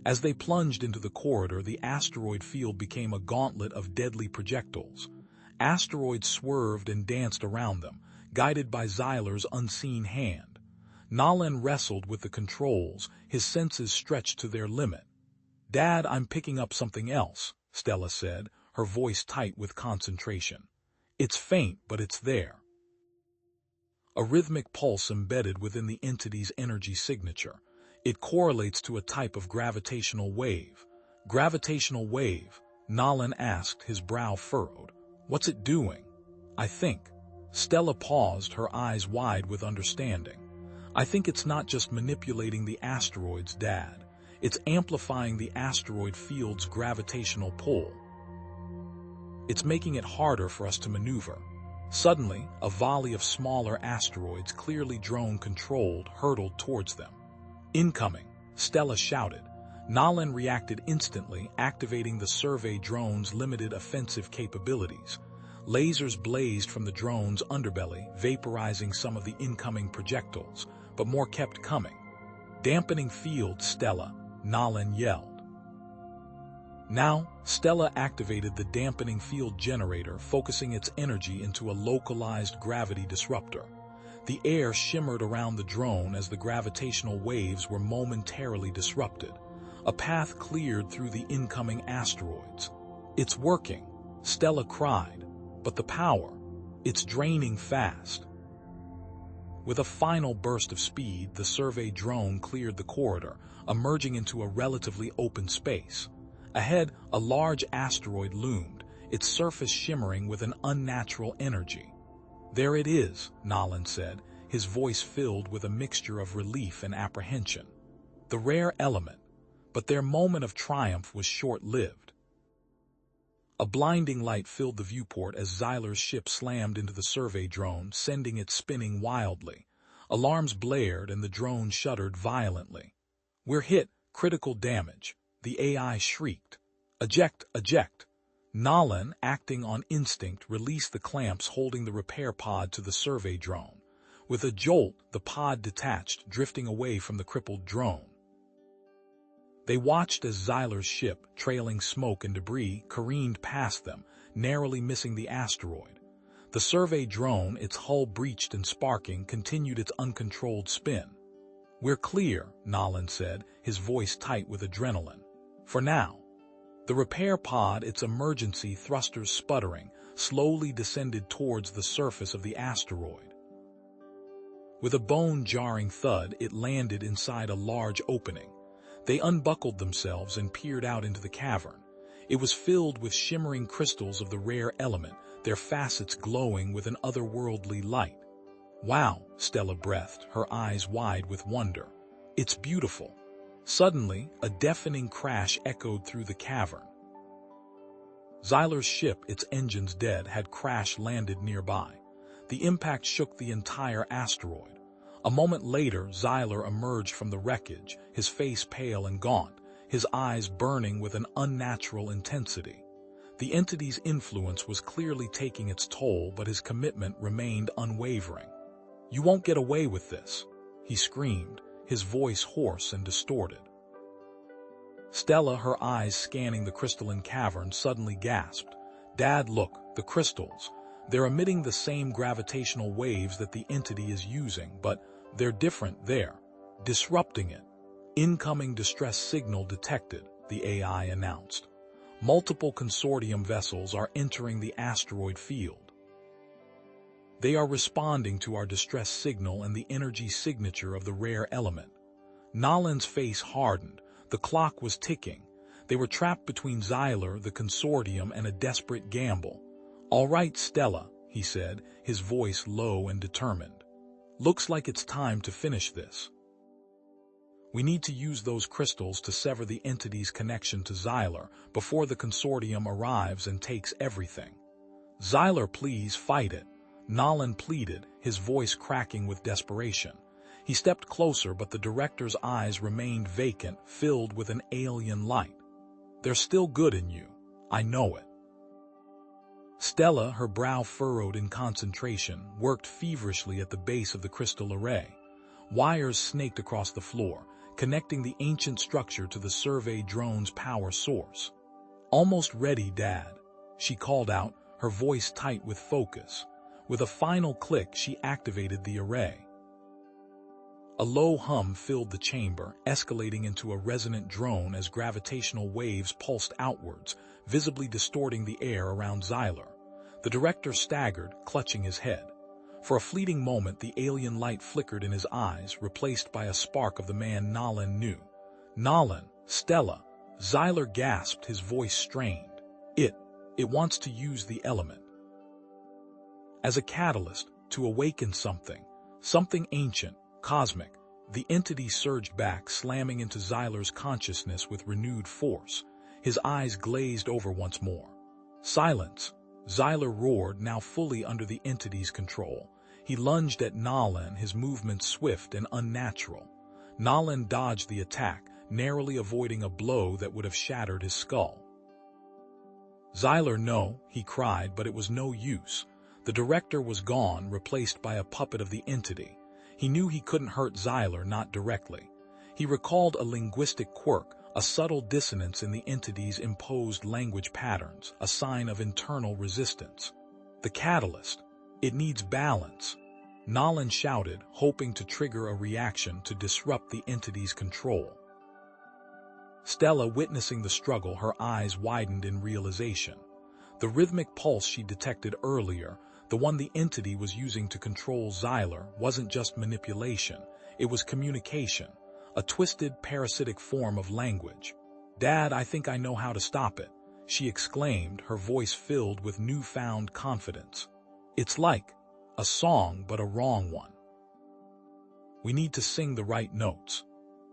As they plunged into the corridor, the asteroid field became a gauntlet of deadly projectiles. Asteroids swerved and danced around them, guided by Xyler's unseen hand. Nolan wrestled with the controls, his senses stretched to their limit. "Dad, I'm picking up something else," Stella said, her voice tight with concentration. "It's faint, but it's there." A rhythmic pulse embedded within the entity's energy signature. "It correlates to a type of gravitational wave." "Gravitational wave?" Nolan asked, his brow furrowed. "What's it doing?" "I think." Stella paused, her eyes wide with understanding. "I think it's not just manipulating the asteroids, Dad. It's amplifying the asteroid field's gravitational pull. It's making it harder for us to maneuver." Suddenly, a volley of smaller asteroids, clearly drone-controlled, hurtled towards them. "Incoming!" Stella shouted. Nolan reacted instantly, activating the survey drone's limited offensive capabilities. Lasers blazed from the drone's underbelly, vaporizing some of the incoming projectiles, but more kept coming. "Dampening field, Stella," Nolan yelled. Now, Stella activated the dampening field generator, focusing its energy into a localized gravity disruptor. The air shimmered around the drone as the gravitational waves were momentarily disrupted. A path cleared through the incoming asteroids. "It's working," Stella cried. "But the power, it's draining fast." With a final burst of speed, the survey drone cleared the corridor, emerging into a relatively open space. Ahead, a large asteroid loomed, its surface shimmering with an unnatural energy. "There it is," Nolan said, his voice filled with a mixture of relief and apprehension. "The rare element." But their moment of triumph was short-lived. A blinding light filled the viewport as Xyler's ship slammed into the survey drone, sending it spinning wildly. Alarms blared and the drone shuddered violently. "We're hit, critical damage," the AI shrieked. "Eject, eject." Nolan, acting on instinct, released the clamps holding the repair pod to the survey drone. With a jolt, the pod detached, drifting away from the crippled drone. They watched as Xyler's ship, trailing smoke and debris, careened past them, narrowly missing the asteroid. The survey drone, its hull breached and sparking, continued its uncontrolled spin. "We're clear," Nolan said, his voice tight with adrenaline. "For now." The repair pod, its emergency thrusters sputtering, slowly descended towards the surface of the asteroid. With a bone-jarring thud, it landed inside a large opening. They unbuckled themselves and peered out into the cavern. It was filled with shimmering crystals of the rare element, their facets glowing with an otherworldly light. "Wow," Stella breathed, her eyes wide with wonder. "It's beautiful." Suddenly, a deafening crash echoed through the cavern. Xyler's ship, its engines dead, had crash-landed nearby. The impact shook the entire asteroid. A moment later, Xyler emerged from the wreckage, his face pale and gaunt, his eyes burning with an unnatural intensity. The entity's influence was clearly taking its toll, but his commitment remained unwavering. "You won't get away with this," he screamed, his voice hoarse and distorted. Stella, her eyes scanning the crystalline cavern, suddenly gasped. "Dad, look, the crystals. They're emitting the same gravitational waves that the entity is using, but they're different there, disrupting it." "Incoming distress signal detected," the AI announced. "Multiple consortium vessels are entering the asteroid field. They are responding to our distress signal and the energy signature of the rare element." Nolan's face hardened. The clock was ticking. They were trapped between Xyler, the consortium, and a desperate gamble. "All right, Stella," he said, his voice low and determined. "Looks like it's time to finish this. We need to use those crystals to sever the entity's connection to Xyler before the consortium arrives and takes everything." "Xyler, please fight it," Nolan pleaded, his voice cracking with desperation. He stepped closer, but the director's eyes remained vacant, filled with an alien light. "There's still good in you. I know it." Stella, her brow furrowed in concentration, worked feverishly at the base of the crystal array. Wires snaked across the floor, connecting the ancient structure to the survey drone's power source. "Almost ready, Dad," she called out, her voice tight with focus. With a final click, she activated the array. A low hum filled the chamber, escalating into a resonant drone as gravitational waves pulsed outwards, visibly distorting the air around Xyler. The director staggered, clutching his head. For a fleeting moment, the alien light flickered in his eyes, replaced by a spark of the man Nolan knew. "Nolan, Stella," Xyler gasped, his voice strained. It wants to use the element as a catalyst, to awaken something ancient, cosmic." The entity surged back, slamming into Xyler's consciousness with renewed force. His eyes glazed over once more. "Silence!" Xyler roared, now fully under the entity's control. He lunged at Nolan, his movements swift and unnatural. Nolan dodged the attack, narrowly avoiding a blow that would have shattered his skull. "Xyler, no," he cried, but it was no use. The director was gone, replaced by a puppet of the entity. He knew he couldn't hurt Xyler, not directly. He recalled a linguistic quirk, a subtle dissonance in the entity's imposed language patterns, a sign of internal resistance. The catalyst. It needs balance. Nolan shouted, hoping to trigger a reaction to disrupt the entity's control. Stella, witnessing the struggle, her eyes widened in realization. The rhythmic pulse she detected earlier, the one the entity was using to control Xyler, wasn't just manipulation, it was communication, a twisted, parasitic form of language. "Dad, I think I know how to stop it," she exclaimed, her voice filled with newfound confidence. "It's like a song, but a wrong one. We need to sing the right notes."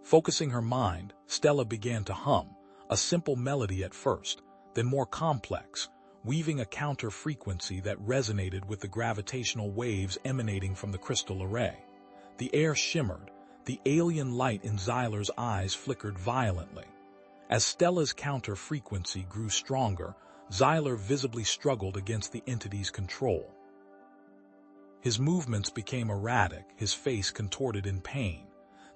Focusing her mind, Stella began to hum, a simple melody at first, then more complex, weaving a counter-frequency that resonated with the gravitational waves emanating from the crystal array. The air shimmered, the alien light in Xyler's eyes flickered violently. As Stella's counter-frequency grew stronger, Xyler visibly struggled against the entity's control. His movements became erratic, his face contorted in pain.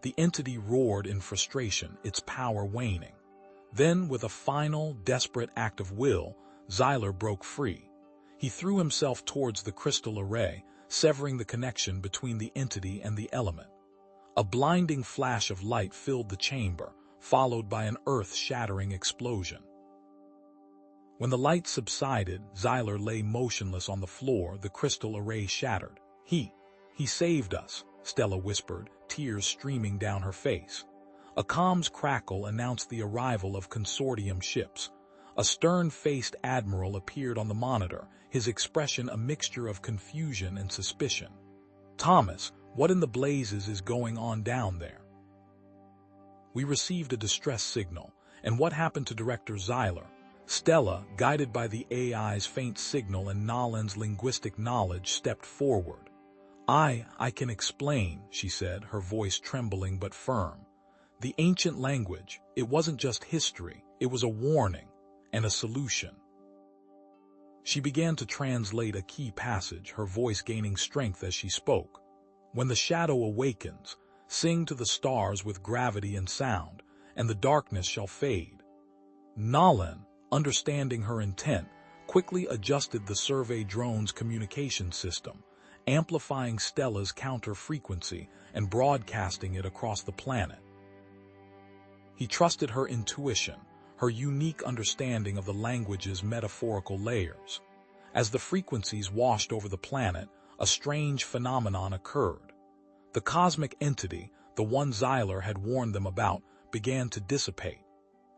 The entity roared in frustration, its power waning. Then, with a final, desperate act of will, Xyler broke free. He threw himself towards the crystal array, severing the connection between the entity and the element. A blinding flash of light filled the chamber, followed by an earth-shattering explosion. When the light subsided, Xyler lay motionless on the floor, the crystal array shattered. He saved us," Stella whispered, tears streaming down her face. A comms crackle announced the arrival of consortium ships. A stern-faced admiral appeared on the monitor, his expression a mixture of confusion and suspicion. "Thomas, what in the blazes is going on down there?" "We received a distress signal, and what happened to Director Xyler?" Stella, guided by the AI's faint signal and Nolan's linguistic knowledge, stepped forward. I can explain," she said, her voice trembling but firm. "The ancient language, it wasn't just history, it was a warning and a solution." She began to translate a key passage, her voice gaining strength as she spoke. "When the shadow awakens, sing to the stars with gravity and sound, and the darkness shall fade." Nolan, understanding her intent, quickly adjusted the survey drone's communication system, amplifying Stella's counter-frequency and broadcasting it across the planet. He trusted her intuition, her unique understanding of the language's metaphorical layers. As the frequencies washed over the planet, a strange phenomenon occurred. The cosmic entity, the one Xyler had warned them about, began to dissipate.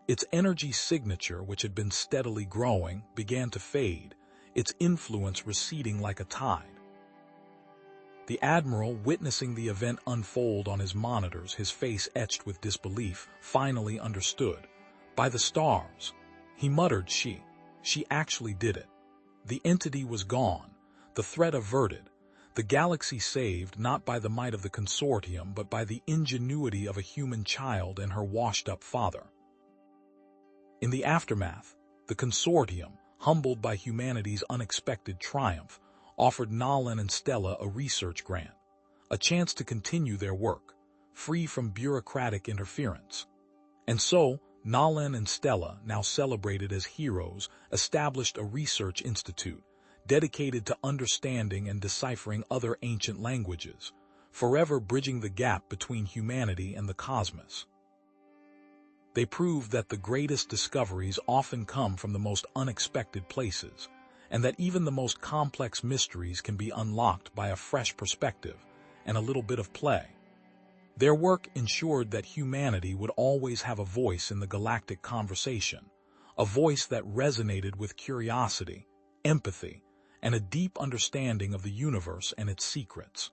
Its energy signature, which had been steadily growing, began to fade, its influence receding like a tide. The Admiral, witnessing the event unfold on his monitors, his face etched with disbelief, finally understood. "By the stars," he muttered, she actually did it. The entity was gone, the threat averted, the galaxy saved not by the might of the consortium but by the ingenuity of a human child and her washed-up father. In the aftermath, the consortium, humbled by humanity's unexpected triumph, offered Nolan and Stella a research grant, a chance to continue their work, free from bureaucratic interference. And so, Nolan and Stella, now celebrated as heroes, established a research institute, dedicated to understanding and deciphering other ancient languages, forever bridging the gap between humanity and the cosmos. They proved that the greatest discoveries often come from the most unexpected places, and that even the most complex mysteries can be unlocked by a fresh perspective and a little bit of play. Their work ensured that humanity would always have a voice in the galactic conversation, a voice that resonated with curiosity, empathy, and a deep understanding of the universe and its secrets.